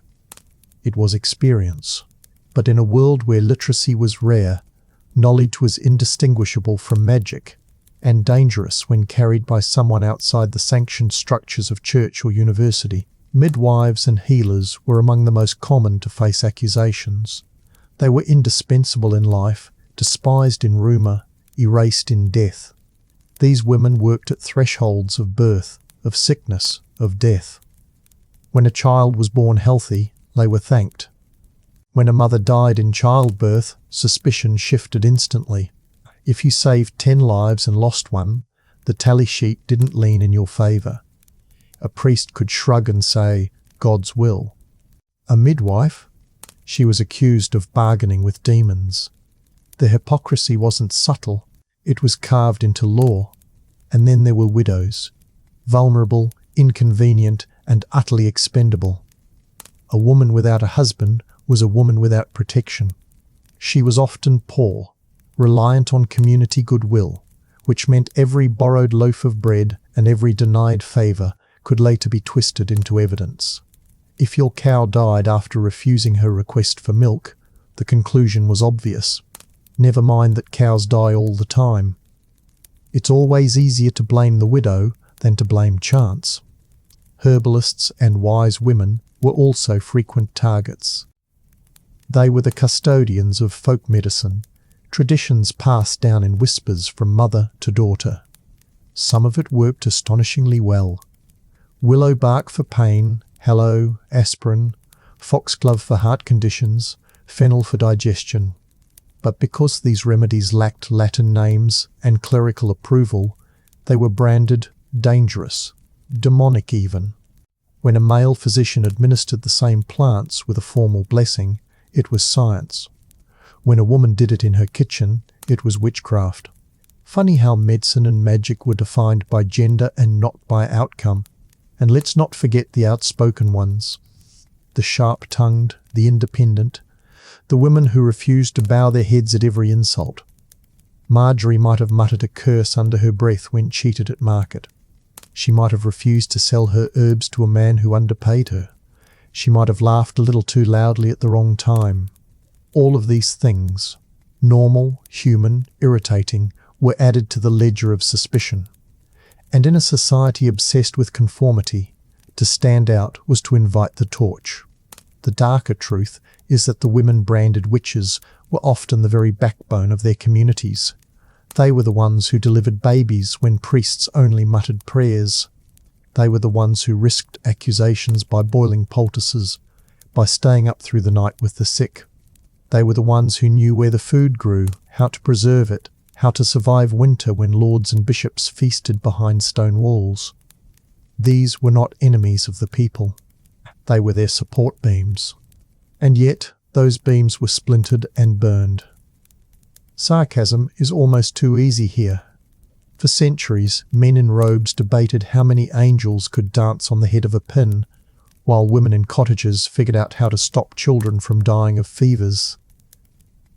It was experience. But in a world where literacy was rare, knowledge was indistinguishable from magic, and dangerous when carried by someone outside the sanctioned structures of church or university. Midwives and healers were among the most common to face accusations. They were indispensable in life, despised in rumour, erased in death. These women worked at thresholds of birth, of sickness, of death. When a child was born healthy, they were thanked. When a mother died in childbirth, suspicion shifted instantly. If you saved 10 lives and lost one, the tally sheet didn't lean in your favour. A priest could shrug and say, God's will. A midwife? She was accused of bargaining with demons. The hypocrisy wasn't subtle, it was carved into law. And then there were widows, vulnerable, inconvenient, and utterly expendable. A woman without a husband was a woman without protection. She was often poor, reliant on community goodwill, which meant every borrowed loaf of bread and every denied favour could later be twisted into evidence. If your cow died after refusing her request for milk, the conclusion was obvious. Never mind that cows die all the time. It's always easier to blame the widow than to blame chance. Herbalists and wise women were also frequent targets. They were the custodians of folk medicine, traditions passed down in whispers from mother to daughter. Some of it worked astonishingly well. Willow bark for pain, hello, aspirin, foxglove for heart conditions, fennel for digestion. But because these remedies lacked Latin names and clerical approval, they were branded dangerous, demonic even. When a male physician administered the same plants with a formal blessing, it was science. When a woman did it in her kitchen, it was witchcraft. Funny how medicine and magic were defined by gender and not by outcome. And let's not forget the outspoken ones. The sharp-tongued, the independent, the women who refused to bow their heads at every insult. Marjorie might have muttered a curse under her breath when cheated at market. She might have refused to sell her herbs to a man who underpaid her. She might have laughed a little too loudly at the wrong time. All of these things, normal, human, irritating, were added to the ledger of suspicion. And in a society obsessed with conformity, to stand out was to invite the torch. The darker truth is that the women branded witches were often the very backbone of their communities. They were the ones who delivered babies when priests only muttered prayers. They were the ones who risked accusations by boiling poultices, by staying up through the night with the sick. They were the ones who knew where the food grew, how to preserve it, how to survive winter when lords and bishops feasted behind stone walls. These were not enemies of the people. They were their support beams. And yet, those beams were splintered and burned. Sarcasm is almost too easy here. For centuries, men in robes debated how many angels could dance on the head of a pin, while women in cottages figured out how to stop children from dying of fevers.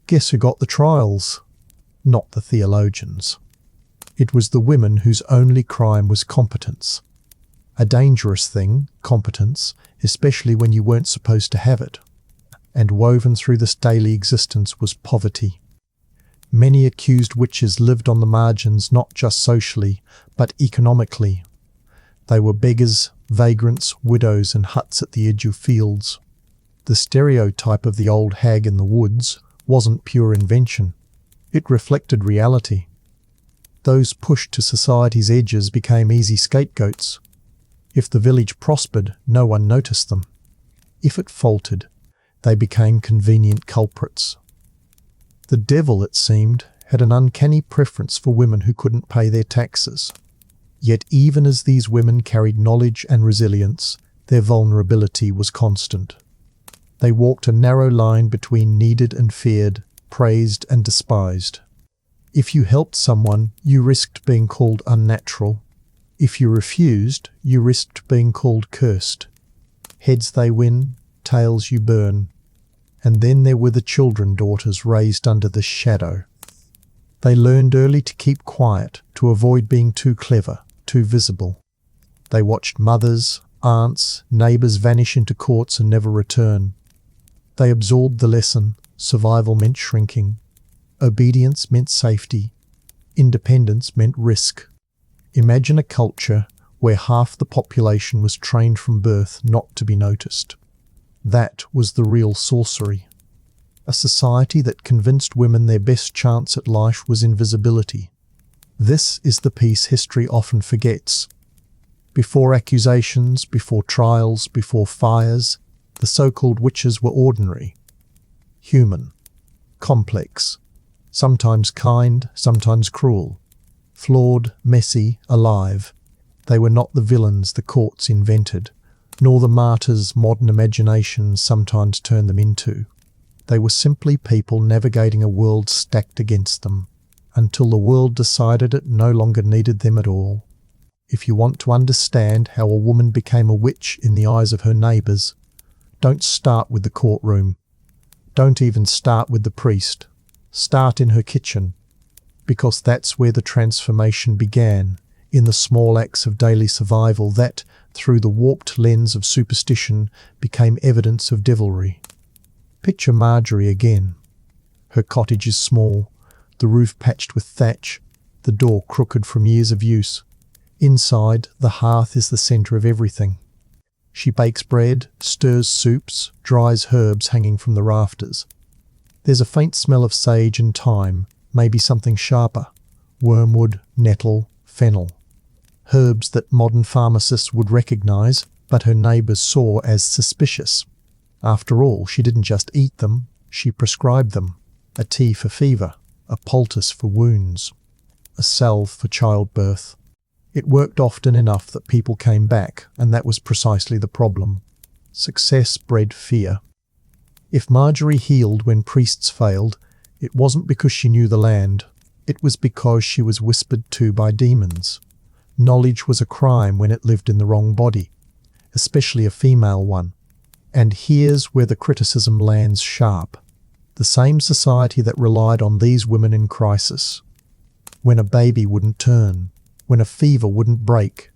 Guess who got the trials? Not the theologians. It was the women whose only crime was competence. A dangerous thing, competence, especially when you weren't supposed to have it. And woven through this daily existence was poverty. Many accused witches lived on the margins not just socially, but economically. They were beggars, vagrants, widows, and huts at the edge of fields. The stereotype of the old hag in the woods wasn't pure invention. It reflected reality. Those pushed to society's edges became easy scapegoats. If the village prospered, no one noticed them. If it faltered, they became convenient culprits. The devil, it seemed, had an uncanny preference for women who couldn't pay their taxes. Yet even as these women carried knowledge and resilience, their vulnerability was constant. They walked a narrow line between needed and feared, praised and despised. If you helped someone, you risked being called unnatural. If you refused, you risked being called cursed. Heads they win, tails you burn. And then there were the children daughters raised under this shadow. They learned early to keep quiet, to avoid being too clever, too visible. They watched mothers, aunts, neighbours vanish into courts and never return. They absorbed the lesson: survival meant shrinking. Obedience meant safety. Independence meant risk. Imagine a culture where half the population was trained from birth not to be noticed. That was the real sorcery. A society that convinced women their best chance at life was invisibility. This is the piece history often forgets. Before accusations, before trials, before fires, the so-called witches were ordinary. Human. Complex. Sometimes kind, sometimes cruel. Flawed, messy, alive. They were not the villains the courts invented, nor the martyrs modern imaginations sometimes turn them into. They were simply people navigating a world stacked against them, until the world decided it no longer needed them at all. If you want to understand how a woman became a witch in the eyes of her neighbours, don't start with the courtroom. Don't even start with the priest. Start in her kitchen, because that's where the transformation began, in the small acts of daily survival that, through the warped lens of superstition, became evidence of devilry. Picture Marjorie again. Her cottage is small, the roof patched with thatch, the door crooked from years of use. Inside, the hearth is the centre of everything. She bakes bread, stirs soups, dries herbs hanging from the rafters. There's a faint smell of sage and thyme, maybe something sharper: wormwood, nettle, fennel. Herbs that modern pharmacists would recognise, but her neighbours saw as suspicious. After all, she didn't just eat them, she prescribed them. A tea for fever, a poultice for wounds, a salve for childbirth. It worked often enough that people came back, and that was precisely the problem. Success bred fear. If Marjorie healed when priests failed, it wasn't because she knew the land. It was because she was whispered to by demons. Knowledge was a crime when it lived in the wrong body, especially a female one. And here's where the criticism lands sharp. The same society that relied on these women in crisis, when a baby wouldn't turn, when a fever wouldn't break,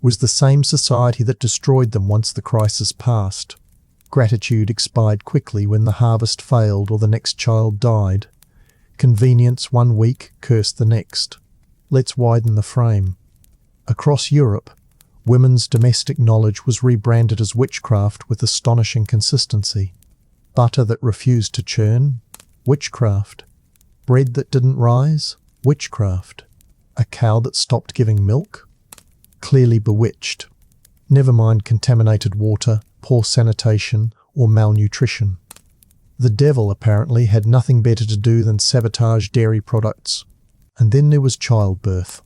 was the same society that destroyed them once the crisis passed. Gratitude expired quickly when the harvest failed or the next child died. Convenience one week, curse the next. Let's widen the frame. Across Europe, women's domestic knowledge was rebranded as witchcraft with astonishing consistency. Butter that refused to churn? Witchcraft. Bread that didn't rise? Witchcraft. A cow that stopped giving milk? Clearly bewitched. Never mind contaminated water, poor sanitation, or malnutrition. The devil apparently had nothing better to do than sabotage dairy products. And then there was childbirth.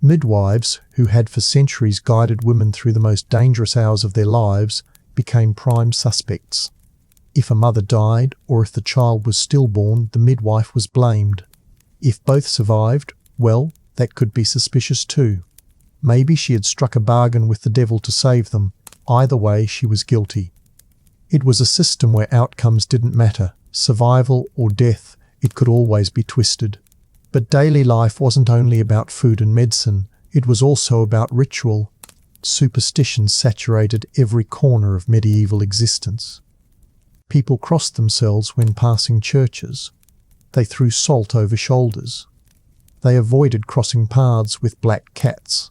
Midwives, who had for centuries guided women through the most dangerous hours of their lives, became prime suspects. If a mother died, or if the child was stillborn, the midwife was blamed. If both survived, well, that could be suspicious too. Maybe she had struck a bargain with the devil to save them. Either way, she was guilty. It was a system where outcomes didn't matter. Survival or death, it could always be twisted. But daily life wasn't only about food and medicine, it was also about ritual. Superstition saturated every corner of medieval existence. People crossed themselves when passing churches. They threw salt over shoulders. They avoided crossing paths with black cats.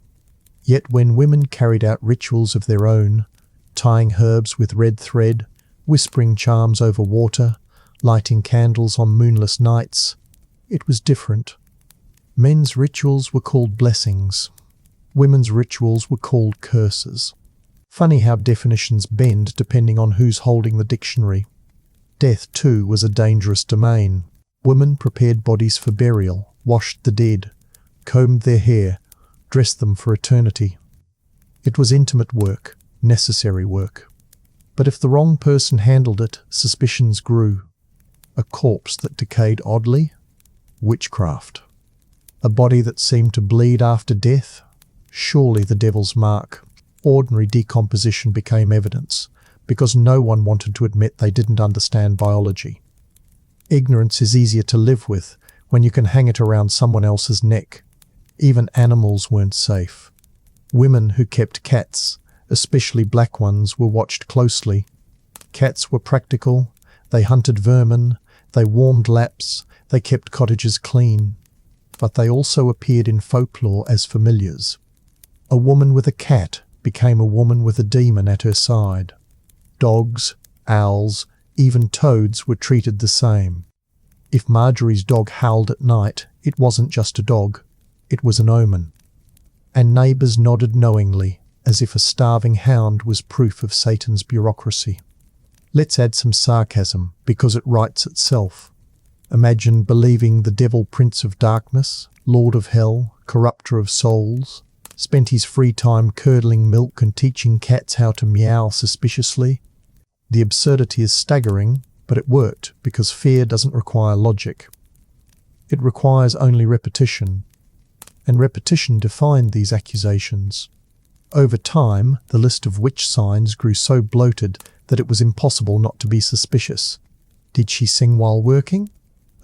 Yet when women carried out rituals of their own, tying herbs with red thread, whispering charms over water, lighting candles on moonless nights, it was different. Men's rituals were called blessings. Women's rituals were called curses. Funny how definitions bend depending on who's holding the dictionary. Death, too, was a dangerous domain. Women prepared bodies for burial, washed the dead, combed their hair, dressed them for eternity. It was intimate work, necessary work. But if the wrong person handled it, suspicions grew. A corpse that decayed oddly? Witchcraft. A body that seemed to bleed after death? Surely the devil's mark. Ordinary decomposition became evidence, because no one wanted to admit they didn't understand biology. Ignorance is easier to live with when you can hang it around someone else's neck. Even animals weren't safe. Women who kept cats, especially black ones, were watched closely. Cats were practical. They hunted vermin. They warmed laps. They kept cottages clean. But they also appeared in folklore as familiars. A woman with a cat became a woman with a demon at her side. Dogs, owls, even toads were treated the same. If Marjorie's dog howled at night, it wasn't just a dog, it was an omen. And neighbours nodded knowingly, as if a starving hound was proof of Satan's bureaucracy. Let's add some sarcasm, because it writes itself. Imagine believing the devil prince of darkness, lord of hell, corrupter of souls, spent his free time curdling milk and teaching cats how to meow suspiciously. The absurdity is staggering, but it worked because fear doesn't require logic. It requires only repetition, and repetition defined these accusations. Over time, the list of witch signs grew so bloated that it was impossible not to be suspicious. Did she sing while working?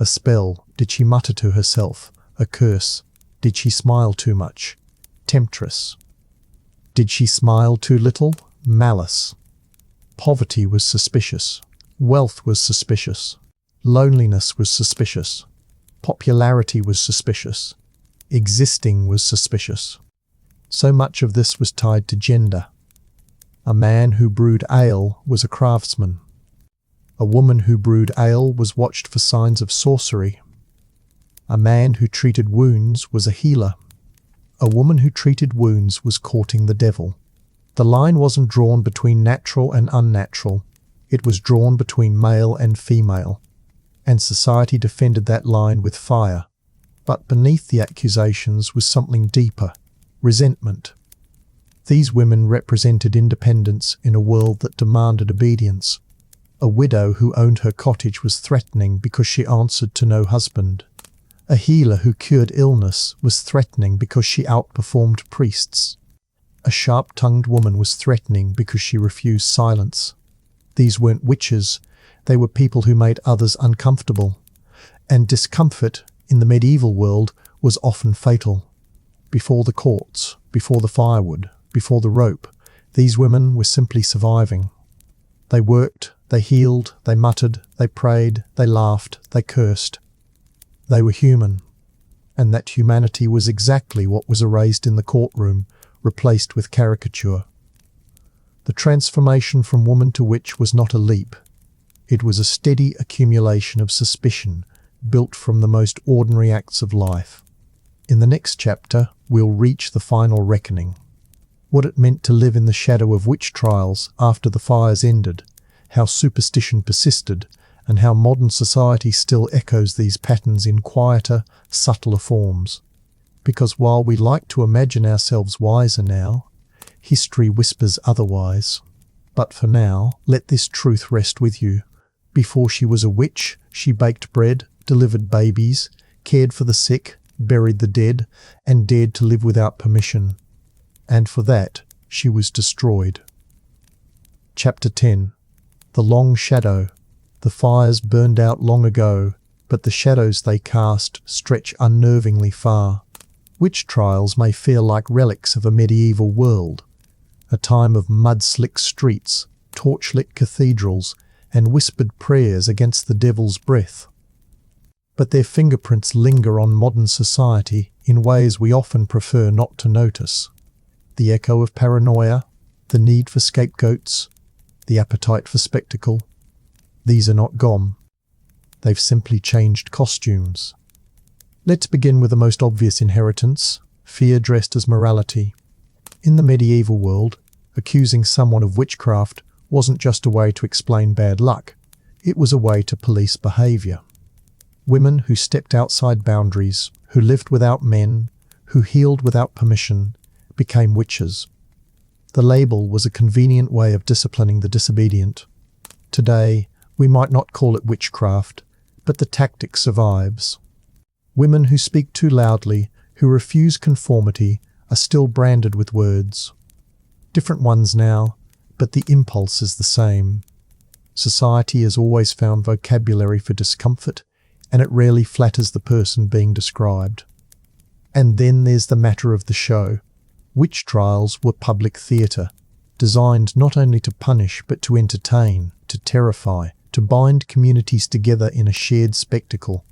A spell. Did she mutter to herself? A curse. Did she smile too much? Temptress. Did she smile too little? Malice. Poverty was suspicious. Wealth was suspicious. Loneliness was suspicious. Popularity was suspicious. Existing was suspicious. So much of this was tied to gender. A man who brewed ale was a craftsman. A woman who brewed ale was watched for signs of sorcery. A man who treated wounds was a healer. A woman who treated wounds was courting the devil. The line wasn't drawn between natural and unnatural. It was drawn between male and female. And society defended that line with fire. But beneath the accusations was something deeper. Resentment. These women represented independence in a world that demanded obedience. A widow who owned her cottage was threatening because she answered to no husband. A healer who cured illness was threatening because she outperformed priests. A sharp-tongued woman was threatening because she refused silence. These weren't witches, they were people who made others uncomfortable. And discomfort, in the medieval world, was often fatal. Before the courts, before the firewood, before the rope, these women were simply surviving. They worked, they healed, they muttered, they prayed, they laughed, they cursed. They were human, and that humanity was exactly what was erased in the courtroom, replaced with caricature. The transformation from woman to witch was not a leap. It was a steady accumulation of suspicion, built from the most ordinary acts of life. In the next chapter, we'll reach the final reckoning. What it meant to live in the shadow of witch trials after the fires ended, how superstition persisted, and how modern society still echoes these patterns in quieter, subtler forms. Because while we like to imagine ourselves wiser now, history whispers otherwise. But for now, let this truth rest with you. Before she was a witch, she baked bread, delivered babies, cared for the sick, buried the dead, and dared to live without permission. And for that, she was destroyed. Chapter 10. The Long Shadow. The fires burned out long ago, but the shadows they cast stretch unnervingly far. Witch trials may feel like relics of a medieval world, a time of mud-slick streets, torchlit cathedrals, and whispered prayers against the devil's breath. But their fingerprints linger on modern society in ways we often prefer not to notice. The echo of paranoia, the need for scapegoats, the appetite for spectacle. These are not gone. They've simply changed costumes. Let's begin with the most obvious inheritance, fear dressed as morality. In the medieval world, accusing someone of witchcraft wasn't just a way to explain bad luck, it was a way to police behaviour. Women who stepped outside boundaries, who lived without men, who healed without permission, became witches. The label was a convenient way of disciplining the disobedient. Today, we might not call it witchcraft, but the tactic survives. Women who speak too loudly, who refuse conformity, are still branded with words. Different ones now, but the impulse is the same. Society has always found vocabulary for discomfort, and it rarely flatters the person being described. And then there's the matter of the show. Witch trials were public theatre, designed not only to punish but to entertain, to terrify, to bind communities together in a shared spectacle.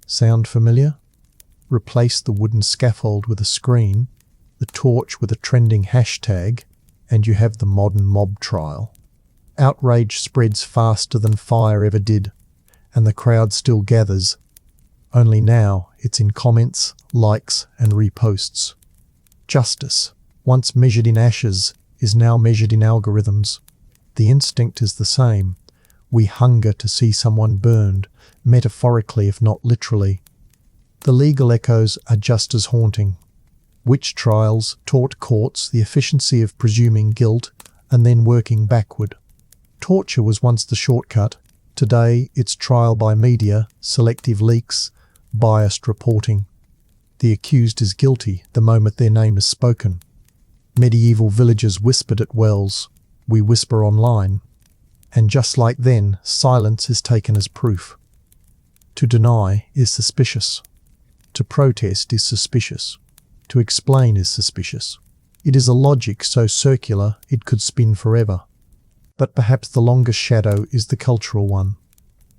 Sound familiar? Replace the wooden scaffold with a screen, the torch with a trending hashtag, and you have the modern mob trial. Outrage spreads faster than fire ever did, and the crowd still gathers. Only now it's in comments, likes, and reposts. Justice, once measured in ashes, is now measured in algorithms. The instinct is the same. We hunger to see someone burned, metaphorically if not literally. The legal echoes are just as haunting. Witch trials taught courts the efficiency of presuming guilt and then working backward. Torture was once the shortcut. Today it's trial by media, selective leaks, biased reporting. The accused is guilty the moment their name is spoken. Medieval villagers whispered at wells. We whisper online. And just like then, silence is taken as proof. To deny is suspicious. To protest is suspicious. To explain is suspicious. It is a logic so circular it could spin forever. But perhaps the longest shadow is the cultural one.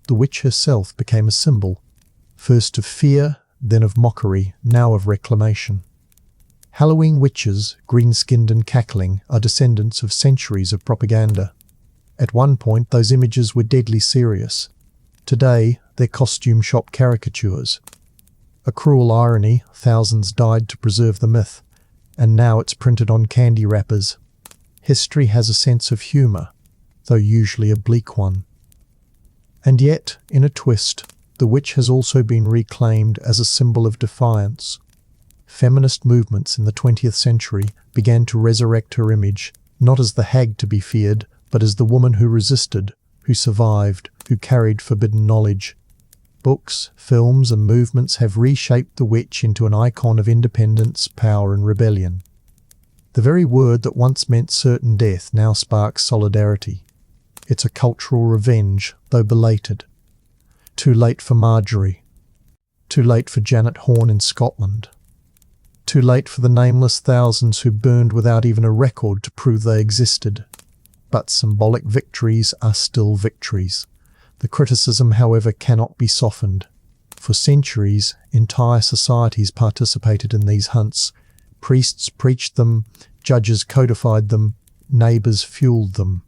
The witch herself became a symbol, first of fear, then of mockery, now of reclamation. Halloween witches, green-skinned and cackling, are descendants of centuries of propaganda. At one point, those images were deadly serious. Today, they're costume shop caricatures. A cruel irony, thousands died to preserve the myth, and now it's printed on candy wrappers. History has a sense of humour, though usually a bleak one. And yet, in a twist, the witch has also been reclaimed as a symbol of defiance. Feminist movements in the 20th century began to resurrect her image, not as the hag to be feared, but as the woman who resisted, who survived, who carried forbidden knowledge. Books, films, and movements have reshaped the witch into an icon of independence, power, and rebellion. The very word that once meant certain death now sparks solidarity. It's a cultural revenge, though belated. Too late for Marjorie. Too late for Janet Horne in Scotland. Too late for the nameless thousands who burned without even a record to prove they existed. But symbolic victories are still victories. The criticism, however, cannot be softened. For centuries, entire societies participated in these hunts. Priests preached them, judges codified them, neighbours fueled them.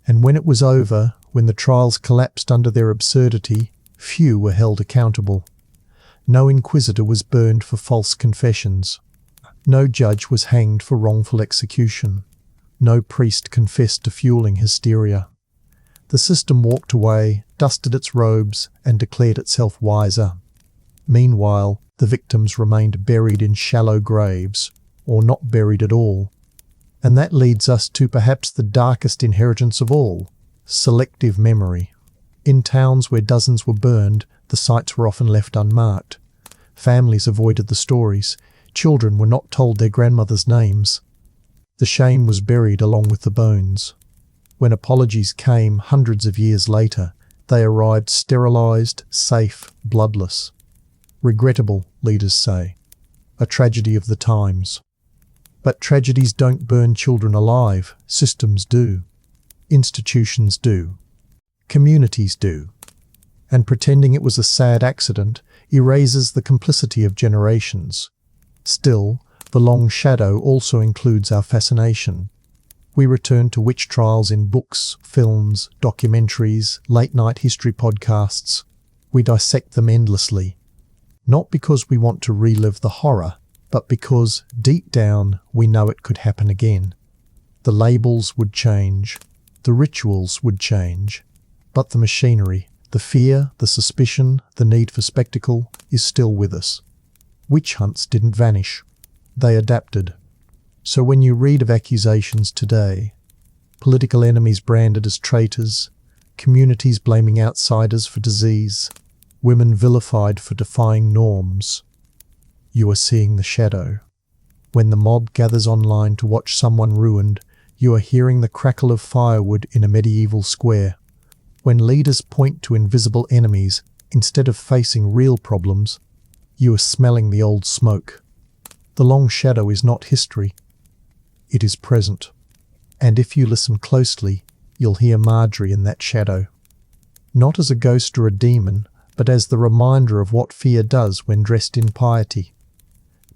And when it was over, when the trials collapsed under their absurdity, few were held accountable. No inquisitor was burned for false confessions. No judge was hanged for wrongful execution. No priest confessed to fueling hysteria. The system walked away, dusted its robes, and declared itself wiser. Meanwhile, the victims remained buried in shallow graves, or not buried at all. And that leads us to perhaps the darkest inheritance of all, selective memory. In towns where dozens were burned, the sites were often left unmarked. Families avoided the stories. Children were not told their grandmother's names. The shame was buried along with the bones. When apologies came hundreds of years later, they arrived sterilized, safe, bloodless. Regrettable, leaders say. A tragedy of the times. But tragedies don't burn children alive. Systems do. Institutions do. Communities do. And pretending it was a sad accident erases the complicity of generations. Still, the long shadow also includes our fascination. We return to witch trials in books, films, documentaries, late-night history podcasts. We dissect them endlessly. Not because we want to relive the horror, but because, deep down, we know it could happen again. The labels would change. The rituals would change. But the machinery, the fear, the suspicion, the need for spectacle, is still with us. Witch hunts didn't vanish. They adapted. So when you read of accusations today, political enemies branded as traitors, communities blaming outsiders for disease, women vilified for defying norms, you are seeing the shadow. When the mob gathers online to watch someone ruined, you are hearing the crackle of firewood in a medieval square. When leaders point to invisible enemies instead of facing real problems, you are smelling the old smoke. The long shadow is not history. It is present. And if you listen closely, you'll hear Marjorie in that shadow. Not as a ghost or a demon, but as the reminder of what fear does when dressed in piety.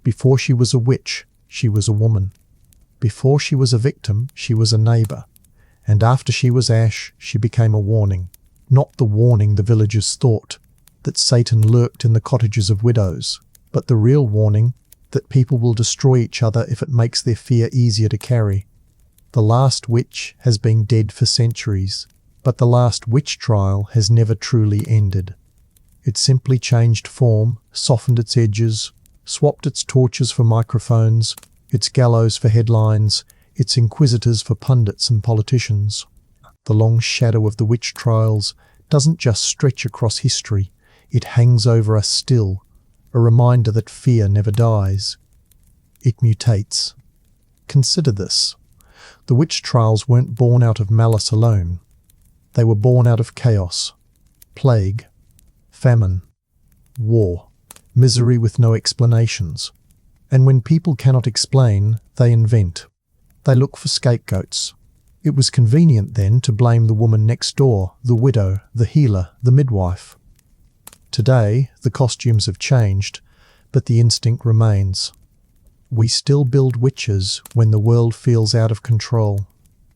Before she was a witch, she was a woman. Before she was a victim, she was a neighbour. And after she was ash, she became a warning. Not the warning the villagers thought, that Satan lurked in the cottages of widows, but the real warning that people will destroy each other if it makes their fear easier to carry. The last witch has been dead for centuries, but the last witch trial has never truly ended. It simply changed form, softened its edges, swapped its torches for microphones, its gallows for headlines, its inquisitors for pundits and politicians. The long shadow of the witch trials doesn't just stretch across history, it hangs over us still, a reminder that fear never dies. It mutates. Consider this. The witch trials weren't born out of malice alone. They were born out of chaos, plague, famine, war, misery with no explanations. And when people cannot explain, they invent. They look for scapegoats. It was convenient then to blame the woman next door, the widow, the healer, the midwife. Today, the costumes have changed, but the instinct remains. We still build witches when the world feels out of control.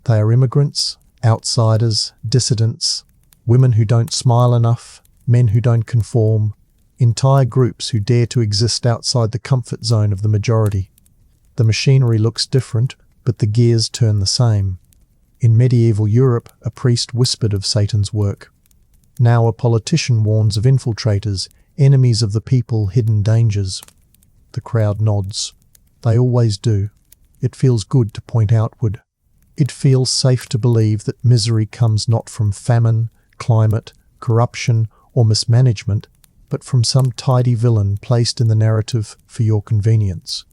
They are immigrants, outsiders, dissidents, women who don't smile enough, men who don't conform, entire groups who dare to exist outside the comfort zone of the majority. The machinery looks different, but the gears turn the same. In medieval Europe, a priest whispered of Satan's work. Now a politician warns of infiltrators, enemies of the people, hidden dangers. The crowd nods. They always do. It feels good to point outward. It feels safe to believe that misery comes not from famine, climate, corruption, or mismanagement, but from some tidy villain placed in the narrative for your convenience.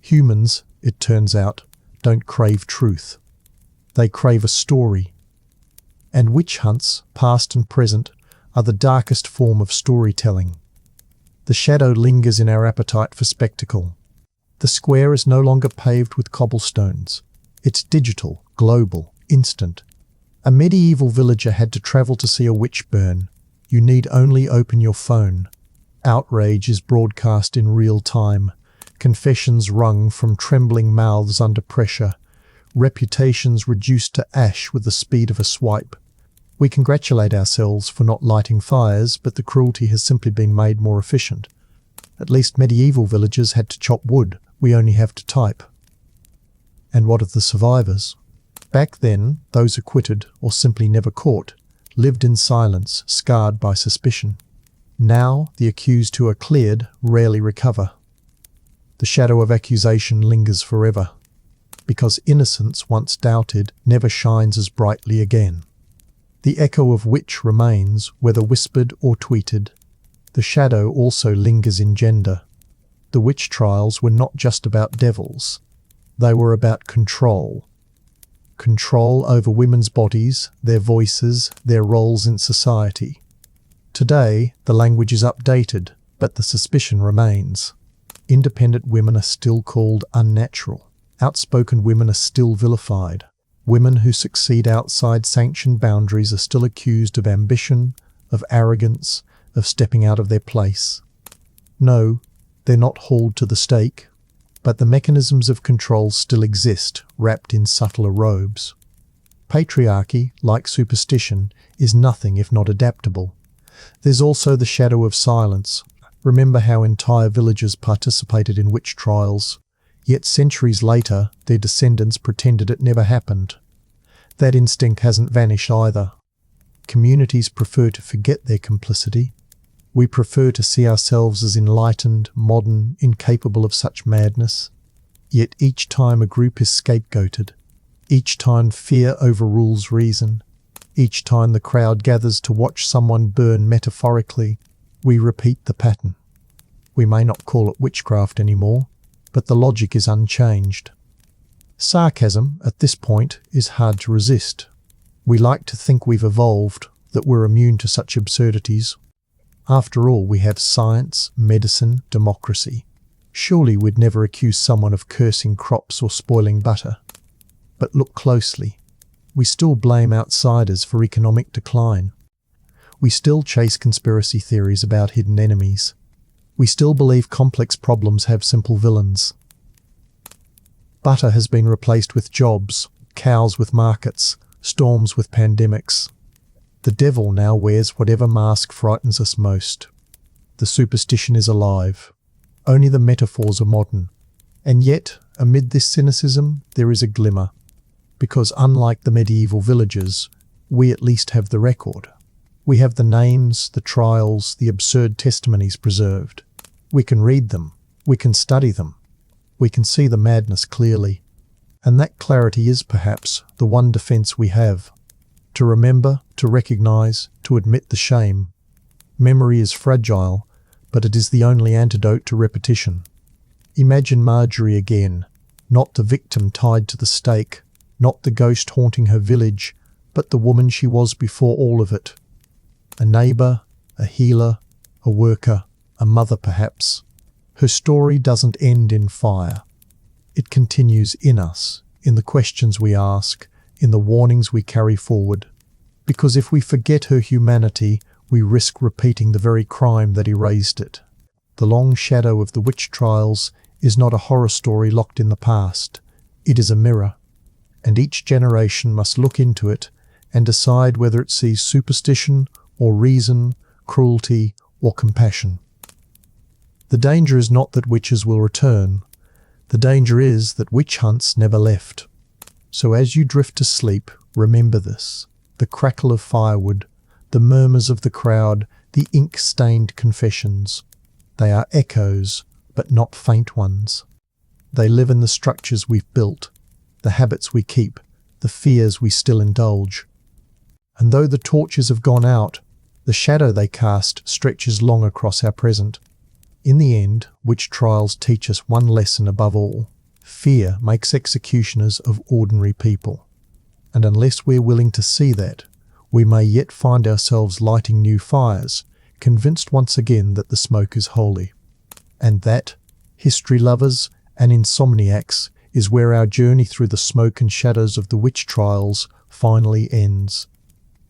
Humans, it turns out, don't crave truth. They crave a story. And witch hunts, past and present, are the darkest form of storytelling. The shadow lingers in our appetite for spectacle. The square is no longer paved with cobblestones. It's digital, global, instant. A medieval villager had to travel to see a witch burn. You need only open your phone. Outrage is broadcast in real time. Confessions wrung from trembling mouths under pressure. Reputations reduced to ash with the speed of a swipe. We congratulate ourselves for not lighting fires, but the cruelty has simply been made more efficient. At least medieval villagers had to chop wood. We only have to type. And what of the survivors? Back then, those acquitted, or simply never caught, lived in silence, scarred by suspicion. Now, the accused who are cleared rarely recover. The shadow of accusation lingers forever, because innocence, once doubted, never shines as brightly again. The echo of witch remains, whether whispered or tweeted. The shadow also lingers in gender. The witch trials were not just about devils. They were about control. Control over women's bodies, their voices, their roles in society. Today, the language is updated, but the suspicion remains. Independent women are still called unnatural. Outspoken women are still vilified. Women who succeed outside sanctioned boundaries are still accused of ambition, of arrogance, of stepping out of their place. No, they're not hauled to the stake, but the mechanisms of control still exist, wrapped in subtler robes. Patriarchy, like superstition, is nothing if not adaptable. There's also the shadow of silence. Remember how entire villages participated in witch trials, yet centuries later their descendants pretended it never happened. That instinct hasn't vanished either. Communities prefer to forget their complicity. We prefer to see ourselves as enlightened, modern, incapable of such madness. Yet each time a group is scapegoated, each time fear overrules reason, each time the crowd gathers to watch someone burn metaphorically, we repeat the pattern. We may not call it witchcraft anymore, but the logic is unchanged. Sarcasm, at this point, is hard to resist. We like to think we've evolved, that we're immune to such absurdities. After all, we have science, medicine, democracy. Surely we'd never accuse someone of cursing crops or spoiling butter. But look closely. We still blame outsiders for economic decline. We still chase conspiracy theories about hidden enemies. We still believe complex problems have simple villains. Butter has been replaced with jobs, cows with markets, storms with pandemics. The devil now wears whatever mask frightens us most. The superstition is alive. Only the metaphors are modern. And yet, amid this cynicism, there is a glimmer. Because unlike the medieval villagers, we at least have the record. We have the names, the trials, the absurd testimonies preserved. We can read them. We can study them. We can see the madness clearly. And that clarity is, perhaps, the one defense we have. To remember, to recognize, to admit the shame. Memory is fragile, but it is the only antidote to repetition. Imagine Marjorie again, not the victim tied to the stake, not the ghost haunting her village, but the woman she was before all of it. A neighbour, a healer, a worker, a mother perhaps. Her story doesn't end in fire. It continues in us, in the questions we ask, in the warnings we carry forward. Because if we forget her humanity, we risk repeating the very crime that erased it. The long shadow of the witch trials is not a horror story locked in the past. It is a mirror. And each generation must look into it and decide whether it sees superstition or reason, cruelty or compassion. The danger is not that witches will return. The danger is that witch hunts never left. So as you drift to sleep, remember this. The crackle of firewood, the murmurs of the crowd, the ink-stained confessions. They are echoes, but not faint ones. They live in the structures we've built, the habits we keep, the fears we still indulge. And though the torches have gone out, the shadow they cast stretches long across our present. In the end, witch trials teach us one lesson above all. Fear makes executioners of ordinary people. And unless we're willing to see that, we may yet find ourselves lighting new fires, convinced once again that the smoke is holy. And that, history lovers and insomniacs, is where our journey through the smoke and shadows of the witch trials finally ends.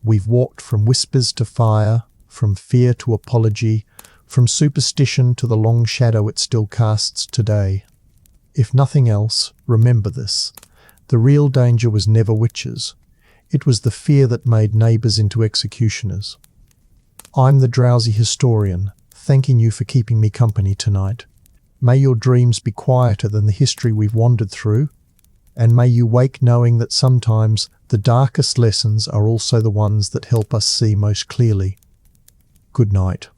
We've walked from whispers to fire, from fear to apology, from superstition to the long shadow it still casts today. If nothing else, remember this. The real danger was never witches. It was the fear that made neighbours into executioners. I'm the Drowsy Historian, thanking you for keeping me company tonight. May your dreams be quieter than the history we've wandered through, and may you wake knowing that sometimes the darkest lessons are also the ones that help us see most clearly. Good night.